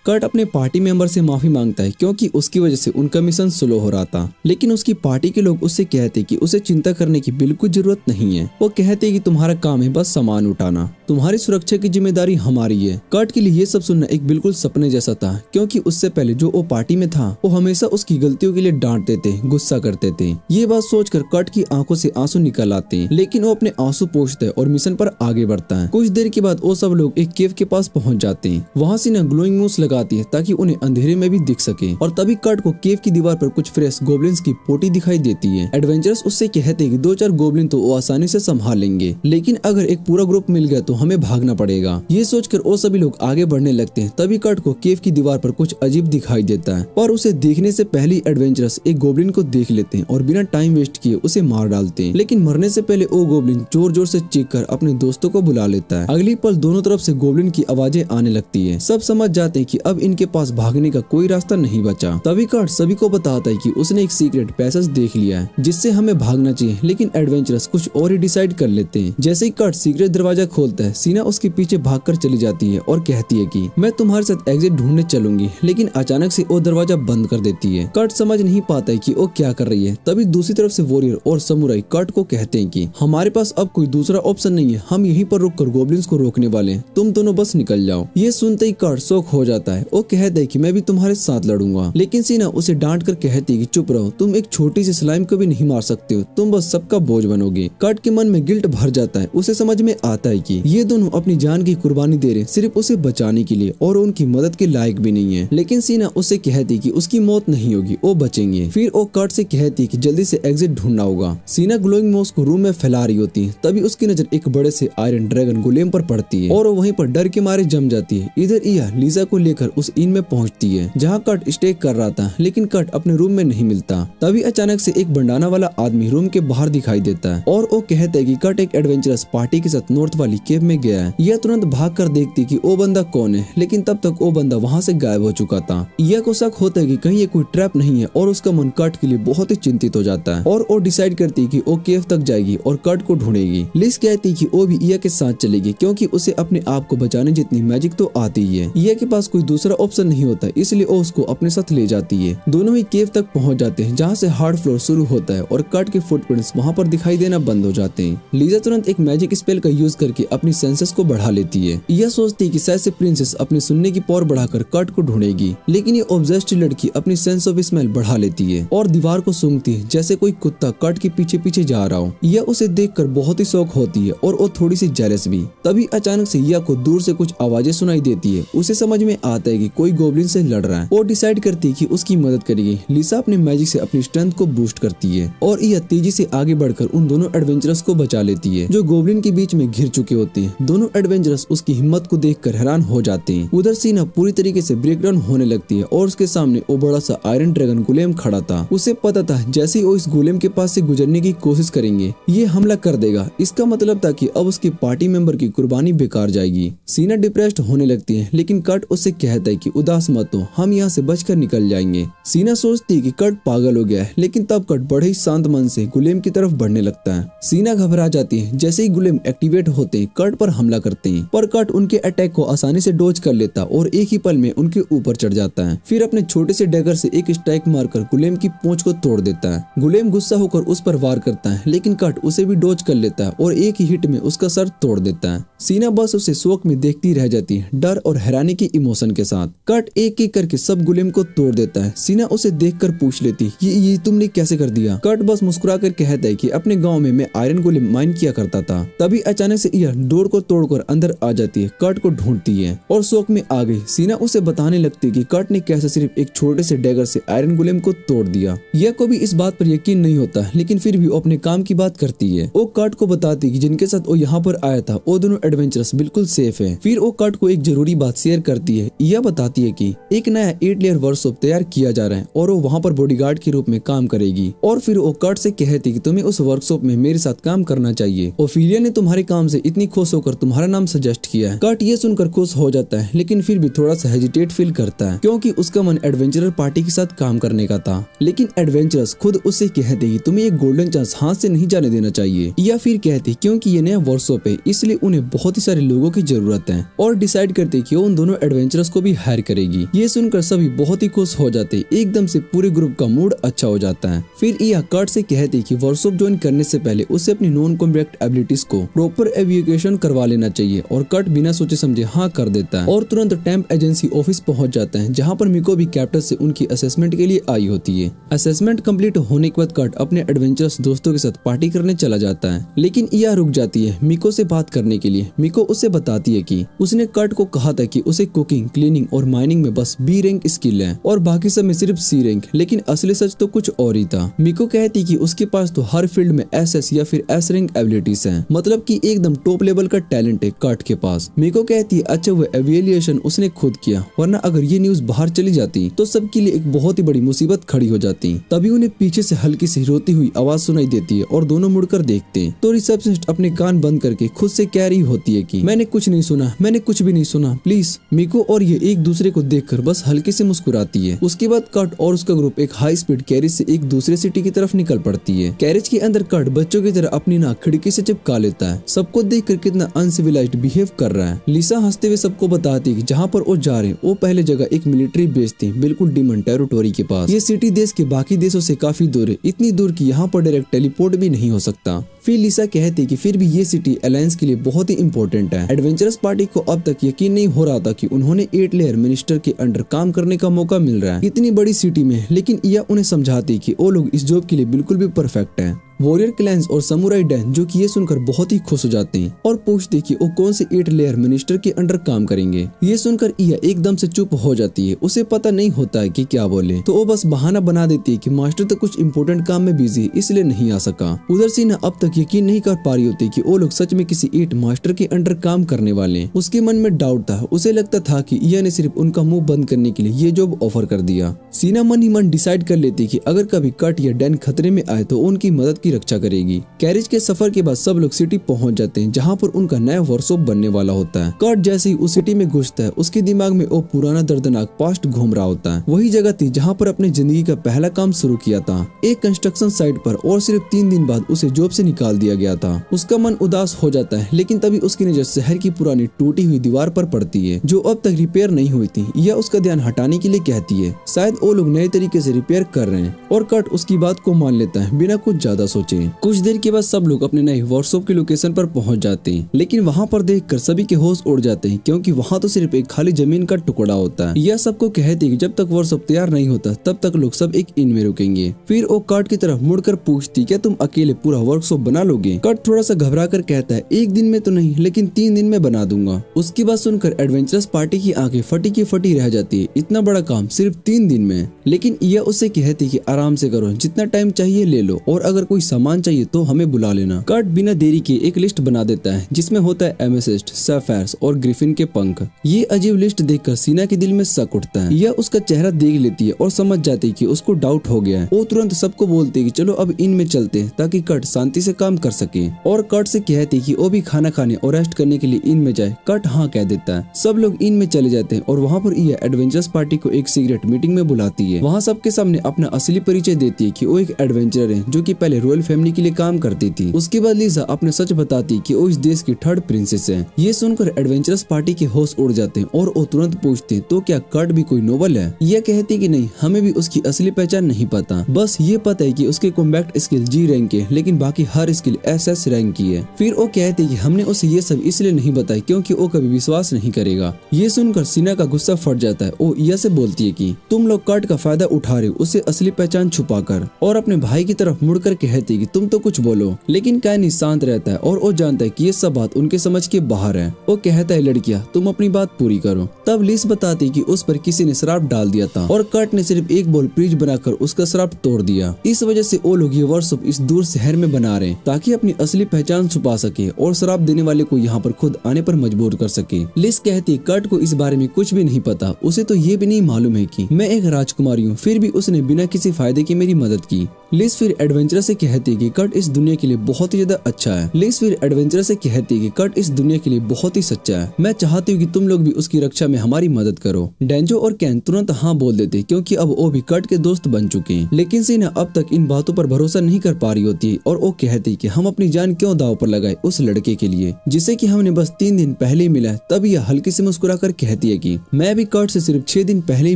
कर्ट अपने पार्टी मेंबर से माफी मांगता है क्योंकि उसकी वजह से उनका मिशन स्लो हो रहा था। लेकिन उसकी पार्टी के लोग उससे कहते कि उसे चिंता करने की बिल्कुल जरूरत नहीं है। वो कहते कि तुम्हारा काम है बस सामान उठाना, तुम्हारी सुरक्षा की जिम्मेदारी हमारी है। कर्ट के लिए ये सब सुनना एक बिल्कुल सपने जैसा था, क्योंकि उससे पहले जो वो पार्टी में था वो हमेशा उसकी गलतियों के लिए डांटते थे, गुस्सा करते थे। ये बात सोचकर कर्ट की आंखों से आंसू निकल आते हैं, लेकिन वो अपने आंसू पोंछता है और मिशन पर आगे बढ़ता है। कुछ देर के बाद वो सब लोग एक केव के पास पहुंच जाते हैं। वहाँ से न ग्लोइंग मूस लगाती है ताकि उन्हें अंधेरे में भी दिख सके। और तभी कर्ट को केव की दीवार पर कुछ फ्रेश गोब्लिन्स की पोटी दिखाई देती है। एडवेंचरस उससे कहते हैं कि 2-4 गोब्लिन तो वो आसानी से संभाल लेंगे, लेकिन अगर एक पूरा ग्रुप मिल गया तो हमें भागना पड़ेगा। ये सोचकर वो सभी लोग आगे बढ़ने लगते हैं। तभी कर्ट को केव की दीवार पर कुछ अजीब दिखाई देता है, पर उसे देखने से पहले एडवेंचरस एक गोब्लिन को देख लेते हैं और बिना टाइम वेस्ट किए उसे मार डालते हैं। लेकिन मरने से पहले वो गोब्लिन जोर जोर से चीख कर अपने दोस्तों को बुला लेता है। अगली पल दोनों तरफ से गोब्लिन की आवाजें आने लगती है। सब समझ जाते हैं कि अब इनके पास भागने का कोई रास्ता नहीं बचा। तभी कर्ट सभी को बताता है कि उसने एक सीक्रेट पैसेज देख लिया है जिससे हमें भागना चाहिए। लेकिन एडवेंचरस कुछ और ही डिसाइड कर लेते हैं। जैसे ही कर्ट सीक्रेट दरवाजा खोलता है, सीना उसके पीछे भागकर चली जाती है और कहती है कि मैं तुम्हारे साथ एग्जिट ढूंढने चलूंगी। लेकिन अचानक से वो दरवाजा बंद कर देती है। कर्ट समझ नहीं पाता है कि वो क्या कर रही है। तभी दूसरी तरफ से वॉरियर और समुराई कर्ट को कहते हैं कि हमारे पास अब कोई दूसरा ऑप्शन नहीं है, हम यहीं पर रुककर गोब्लिन्स को रोकने वाले हैं, तुम दोनों बस निकल जाओ। ये सुनते ही कर्ट शॉक हो जाता है। वो कहता है कि मैं भी तुम्हारे साथ लड़ूंगा। लेकिन सीना उसे डांट कर कहती है कि चुप रहो, तुम एक छोटी सी स्लाइम को भी नहीं मार सकते हो, तुम बस सबका बोझ बनोगे। कर्ट के मन में गिल्ट भर जाता है। उसे समझ में आता है कि ये दोनों अपनी जान की कुर्बानी दे रहे सिर्फ उसे बचाने के लिए और उनकी मदद के लायक भी नहीं है। लेकिन सीना उससे कहती कि उसकी मौत नहीं होगी, वो बचेंगे। फिर वो कर्ट से कहती कि जल्दी से एग्जिट ढूंढना होगा। सीना ग्लोइंग मोस को रूम में फैला रही होती है। तभी उसकी नजर एक बड़े से आयरन ड्रैगन गोलेम पर पड़ती है और वो वहीं पर डर के मारे जम जाती है। इधर इया लीजा को लेकर उस इन में पहुंचती है जहाँ कर्ट स्टे कर रहा था, लेकिन कर्ट अपने रूम में नहीं मिलता। तभी अचानक से एक बंडाना वाला आदमी रूम के बाहर दिखाई देता है और वो कहता है कि कर्ट एक एडवेंचरस पार्टी के साथ नॉर्थ वाली केव में गया है। यह तुरंत भाग कर देखती कि वो बंदा कौन है, लेकिन तब तक वो बंदा वहाँ से गायब हो चुका था। यह को शक होता है कि कहीं ये कोई ट्रैप नहीं है और उसका मन कर्ट के लिए बहुत ही चिंतित हो जाता है और वो डिसाइड करती है कि वो केव तक जाएगी और कर्ट को ढूंढेगी। लिस कहती है कि वो भी इया के साथ चलेगी क्योंकि उसे अपने आप को बचाने जितनी मैजिक तो आती ही है। इया के पास कोई दूसरा ऑप्शन नहीं होता, इसलिए वो उसको अपने साथ ले जाती है। दोनों ही केव तक पहुंच जाते हैं जहाँ से हार्ड फ्लोर शुरू होता है और कर्ट के फुटप्रिंट्स वहाँ पर दिखाई देना बंद हो जाते हैं। लीजा तुरंत एक मैजिक स्पेल का यूज करके अपनी सेंसेस को बढ़ा लेती है। यह सोचती है कि शायद से प्रिंसेस अपने सुनने की पावर बढ़ाकर कर्ट को ढूंढेगी, लेकिन ये ऑब्सेस्ड लड़की अपनी सेंस ऑफ स्मेल बढ़ा लेती है और दीवार को सूंघती है जैसे कोई कुत्ता कर्ट के पीछे पीछे जा रहा हो। यह उसे देखकर बहुत ही शौक होती है और वो थोड़ी सी जेलस भी। तभी अचानक से यह को दूर से कुछ आवाजें सुनाई देती है। उसे समझ में आता है कि कोई गोब्लिन से लड़ रहा है। वो डिसाइड करती है कि उसकी मदद करेगी। लिसा अपने मैजिक से अपनी स्ट्रेंथ को बूस्ट करती है और यह तेजी से आगे बढ़कर उन दोनों एडवेंचरर्स को बचा लेती है जो गोब्लिन के बीच में घिर चुके होते हैं। दोनों एडवेंचरर्स उसकी हिम्मत को देखकर हैरान हो जाते हैं। उधर सीना पूरी तरीके से ब्रेकडाउन होने लगती है और उसके सामने वो बड़ा सा आयरन ड्रैगन गुलेम खड़ा था। उसे पता था जैसे ही वो इस गुलेम के पास से गुजरने की कोशिश करेंगे ये हमला कर देगा। इसका मतलब था कि अब उसके पार्टी मेंबर की कुर्बानी बेकार जाएगी। सीना डिप्रेस्ड होने लगती है, लेकिन कर्ट उससे कहता है कि उदास मत हो, हम यहाँ से बचकर निकल जाएंगे। सीना सोचती है कि कर्ट पागल हो गया है, लेकिन तब कर्ट बड़े ही शांत मन से गुलेम की तरफ बढ़ने लगता है। सीना घबरा जाती है। जैसे ही गुलेम एक्टिवेट होते हैं कर्ट पर हमला करते हैं, पर कर्ट उनके अटैक को आसानी से डॉज कर लेता और एक ही पल में उनके ऊपर चढ़ जाता है। फिर अपने छोटे से डैगर से एक स्ट्राइक मारकर गुलेम की पूंछ को तोड़ देता है। गुलेम गुस्सा होकर उस पर वार करता है, लेकिन कर्ट उसे भी डॉज कर लेता है और एक ही हिट में उसका सर तोड़ देता है। सीना बस उसे शोक में देखती रह जाती है, डर और हैरानी की इमोशन के साथ। कर्ट एक एक करके सब गुलेम को तोड़ देता है। सीना उसे देखकर पूछ लेती ये तुमने कैसे कर दिया? कर्ट बस मुस्कुराकर कहता है कि अपने गांव में मैं आयरन गुलेम माइन किया करता था। तभी अचानक से यह डोर को तोड़कर अंदर आ जाती है, कर्ट को ढूंढती है और शौक में आ गई। सीना उसे बताने लगती है कि कर्ट ने कैसे सिर्फ एक छोटे से डैगर से आयरन गुलेम को तोड़ दिया। यह को भी इस बात पर यकीन नहीं होता, लेकिन फिर भी वो अपने काम की बात करती है। वो कर्ट को बताती है कि जिनके साथ वो यहाँ पर आया था वो दोनों एडवेंचरर्स बिल्कुल सेफ है। फिर वो कर्ट को एक जरूरी बात शेयर करती है। यह बताती है कि एक नया 8 लेयर वर्कशॉप तैयार किया जा रहा है और वो वहाँ पर बॉडीगार्ड के रूप में काम करेगी। और फिर वो कर्ट से कहती कि तुम्हें उस वर्कशॉप में मेरे साथ काम करना चाहिए। ओफिलिया ने तुम्हारे काम से इतनी खुश होकर तुम्हारा नाम सजेस्ट किया है। कर्ट ये सुनकर खुश हो जाता है, लेकिन फिर भी थोड़ा सा हेजिटेट फील करता है क्योंकि उसका मन एडवेंचरर पार्टी के साथ काम करने का था। लेकिन एडवेंचरर्स खुद उससे कहते कि तुम्हें एक गोल्डन चांस हाथ से नहीं जाने देना चाहिए। या फिर कहते क्योंकि ये नया वर्कशॉप है इसलिए उन्हें बहुत ही सारे लोगों की जरूरत है और डिसाइड करते कि वो उन दोनों एडवेंचरर्स को भी हायर करेगी। ये सुनकर सभी बहुत ही खुश हो जाते। एकदम से पूरे ग्रुप का मूड अच्छा हो जाता है। फिर यह कर्ट से कहते कि वर्कशॉप ज्वाइन करने से पहले उसे अपनी नॉन कॉम्बैट एबिलिटीज को प्रॉपर एविएशन करवा लेना चाहिए और कर्ट बिना सोचे समझे हाँ कर देता है और तुरंत टेम्प एजेंसी ऑफिस पहुंच जाता है जहाँ पर मिको भी कैप्टन से उनकी असेसमेंट के लिए आई होती है। असेसमेंट कंप्लीट होने के बाद कर्ट अपने एडवेंचरस दोस्तों के साथ पार्टी करने चला जाता है, लेकिन यह रुक जाती है मिको से बात करने के लिए। मिको उसे बताती है कि उसने कर्ट को कहा था कि उसे कुकिंग, क्लीनिंग और माइनिंग में बस बी रैंक स्किल है और बाकी सब में सिर्फ सी रैंक, लेकिन असली सच तो कुछ और ही था। मिको कहती कि उसके पास तो हर फील्ड में एसएस या फिर एस रैंक एबिलिटीज हैं, मतलब कि एकदम टॉप लेवल का टैलेंट है कर्ट के पास। मिको कहती है अच्छा वो एविएशन उसने खुद किया, वरना अगर ये न्यूज बाहर चली जाती तो सबके लिए एक बहुत ही बड़ी मुसीबत खड़ी हो जाती। तभी उन्हें पीछे से हल्की सी रोती हुई आवाज सुनाई देती है और दोनों मुड़कर देखते हैं तो रिसेप्शनिस्ट अपने कान बंद करके खुद से कह रही होती है कि मैंने कुछ नहीं सुना, मैंने कुछ भी नहीं सुना, प्लीज। मिको और ये एक दूसरे को देखकर बस हल्के से मुस्कुराती है। उसके बाद कर्ट और उसका ग्रुप एक हाई स्पीड कैरेज से एक दूसरे सिटी की तरफ निकल पड़ती है। कैरेज के अंदर कर्ट बच्चों की तरह अपनी नाक खिड़की से चिपका लेता है, सबको देखकर कितना अनसिविलाइज्ड बिहेव कर रहा है। लिसा हंसते हुए सबको बताती है कि जहाँ पर वो जा रहे हैं वो पहले जगह एक मिलिट्री बेस थी, बिल्कुल डीमन टेरिटोरी के पास। ये सिटी देश के बाकी देशों से काफी दूर है, इतनी दूर कि यहाँ पर डायरेक्ट टेलीपोर्ट भी नहीं हो सकता। फिर लिसा कहती कि फिर भी ये सिटी अलायंस के लिए बहुत ही इंपॉर्टेंट है। एडवेंचरस पार्टी को अब तक यकीन नहीं हो रहा था कि उन्होंने 8 लेयर मिनिस्टर के अंडर काम करने का मौका मिल रहा है इतनी बड़ी सिटी में, लेकिन यह उन्हें समझाती कि वो लोग इस जॉब के लिए बिल्कुल भी परफेक्ट है। वॉरियर क्लैंस और समुराई डैन जो कि ये सुनकर बहुत ही खुश हो जाते हैं और पूछते कि वो कौन से 8 लेयर मिनिस्टर के अंडर काम करेंगे। ये सुनकर इया एकदम से चुप हो जाती है, उसे पता नहीं होता है कि क्या बोले, तो वो बस बहाना बना देती है कि मास्टर तो कुछ इंपॉर्टेंट काम में बिजी इसलिए नहीं आ सका। उधर सीना अब तक यकीन नहीं कर पा रही होती कि वो लोग सच में किसी 8 मास्टर के अंडर काम करने वाले हैं। उसके मन में डाउट था, उसे लगता था कि इया ने सिर्फ उनका मुंह बंद करने के लिए ये जॉब ऑफर कर दिया। सीना मन ही मन डिसाइड कर लेती कि अगर कभी कट या डैन खतरे में आए तो उनकी मदद की की रक्षा करेगी। कैरिज के सफर के बाद सब लोग सिटी पहुंच जाते हैं जहाँ पर उनका नया वर्कशॉप बनने वाला होता है। कर्ट जैसे ही उस सिटी में घुसता है उसके दिमाग में वो पुराना दर्दनाक पास्ट घूम रहा होता है। वही जगह थी जहाँ पर अपनी जिंदगी का पहला काम शुरू किया था, एक कंस्ट्रक्शन साइट पर, और सिर्फ 3 दिन बाद उसे जॉब से निकाल दिया गया था। उसका मन उदास हो जाता है, लेकिन तभी उसकी नजर शहर की पुरानी टूटी हुई दीवार पर पड़ती है जो अब तक रिपेयर नहीं हुई थी। यह उसका ध्यान हटाने के लिए कहती है, शायद वो लोग नए तरीके से रिपेयर कर रहे हैं, और कर्ट उसकी बात को मान लेता है बिना कुछ ज्यादा सोचे। कुछ देर के बाद सब लोग अपने नए वर्कशॉप की लोकेशन पर पहुंच जाते हैं, लेकिन वहाँ पर देखकर सभी के होश उड़ जाते हैं क्योंकि वहाँ तो सिर्फ एक खाली जमीन का टुकड़ा होता है। यह सबको कहती है कि जब तक वर्कशॉप तैयार नहीं होता तब तक लोग सब एक इन में रुकेंगे। फिर वो कर्ट की तरफ मुड़कर पूछती, क्या तुम अकेले पूरा वर्कशॉप बना लोगे? कर्ट थोड़ा सा घबरा कर कहता है, 1 दिन में तो नहीं, लेकिन 3 दिन में बना दूंगा। उसकी बात सुनकर एडवेंचरस पार्टी की आंखें फटी की फटी रह जाती है। इतना बड़ा काम सिर्फ 3 दिन में? लेकिन यह उससे कहती कि आराम से करो, जितना टाइम चाहिए ले लो, और अगर कोई सामान चाहिए तो हमें बुला लेना। कर्ट बिना देरी के एक लिस्ट बना देता है जिसमें होता है एमेथिस्ट, सैफायर्स और ग्रिफिन के पंख। ये अजीब लिस्ट देखकर सीना के दिल में शक उठता है। यह उसका चेहरा देख लेती है और समझ जाती है कि उसको डाउट हो गया है। वो तुरंत सबको बोलती है कि चलो अब इन में चलते हैं ताकि कर्ट शांति से काम कर सके, और कर्ट से कहती है कि वो भी खाना खाने और रेस्ट करने के लिए इन में जाए। कर्ट हाँ कह देता है। सब लोग इन में चले जाते हैं और वहाँ पर यह एडवेंचरस पार्टी को एक सीक्रेट मीटिंग में बुलाती है। वहाँ सबके सामने अपना असली परिचय देती है कि वो एक एडवेंचरर है जो कि पहले रॉयल फैमिली के लिए काम करती थी। उसके बाद लिसा अपने सच बताती कि वो इस देश की 3rd प्रिंसेस है। ये सुनकर एडवेंचरस पार्टी के होश उड़ जाते हैं और वो तुरंत पूछते हैं, तो क्या कर्ट भी कोई नोबल है? यह कहती कि नहीं, हमें भी उसकी असली पहचान नहीं पता, बस ये पता है कि उसके कॉम्बैट स्किल G रैंक के, लेकिन बाकी हर स्किल SS रैंक की है। फिर वो कहते कि हमने उसे ये सब इसलिए नहीं बताया क्योंकि वो कभी विश्वास नहीं करेगा। ये सुनकर सीना का गुस्सा फट जाता है। वो यह से बोलती है कि तुम लोग कर्ट का फायदा उठा रहे हो, उसे असली पहचान छुपाकर, और अपने भाई की तरफ मुड़कर कहती कि तुम तो कुछ बोलो। लेकिन कैनी शांत रहता है और वो जानता है कि ये सब बात उनके समझ के बाहर है। वो कहता है, लड़कियां तुम अपनी बात पूरी करो। तब लिस बताती कि उस पर किसी ने श्राप डाल दिया था और कर्ट ने सिर्फ एक बॉल ब्रिज बनाकर उसका श्राप तोड़ दिया। इस वजह से वो लोग ये वर्कशॉप इस दूर शहर में बना रहे ताकि अपनी असली पहचान छुपा सके और श्राप देने वाले को यहाँ पर खुद आने पर मजबूर कर सके। लिस कहती कर्ट को इस बारे में कुछ भी नहीं पता, उसे तो ये भी नहीं मालूम है कि मैं एक राजकुमारी हूँ, फिर भी उसने बिना किसी फायदे की मेरी मदद की। लिस फिर एडवेंचर से कहती कि कर्ट इस दुनिया के लिए बहुत ही ज्यादा अच्छा है। लिस फिर एडवेंचर से कहती कि कर्ट इस दुनिया के लिए बहुत ही सच्चा है। मैं चाहती हूँ कि तुम लोग भी उसकी रक्षा में हमारी मदद करो। डेंजो और कैन तुरंत हाँ बोल देते क्योंकि अब वो भी कर्ट के दोस्त बन चुके हैं। लेकिन सीना अब तक इन बातों पर भरोसा नहीं कर पा रही होती और वो कहती कि हम अपनी जान क्यों दाव पर लगाए उस लड़के के लिए जिसे कि हमने बस 3 दिन पहले ही मिला। तब यह हल्की से मुस्कुराकर कहती है कि मैं भी कर्ट से सिर्फ 6 दिन पहले ही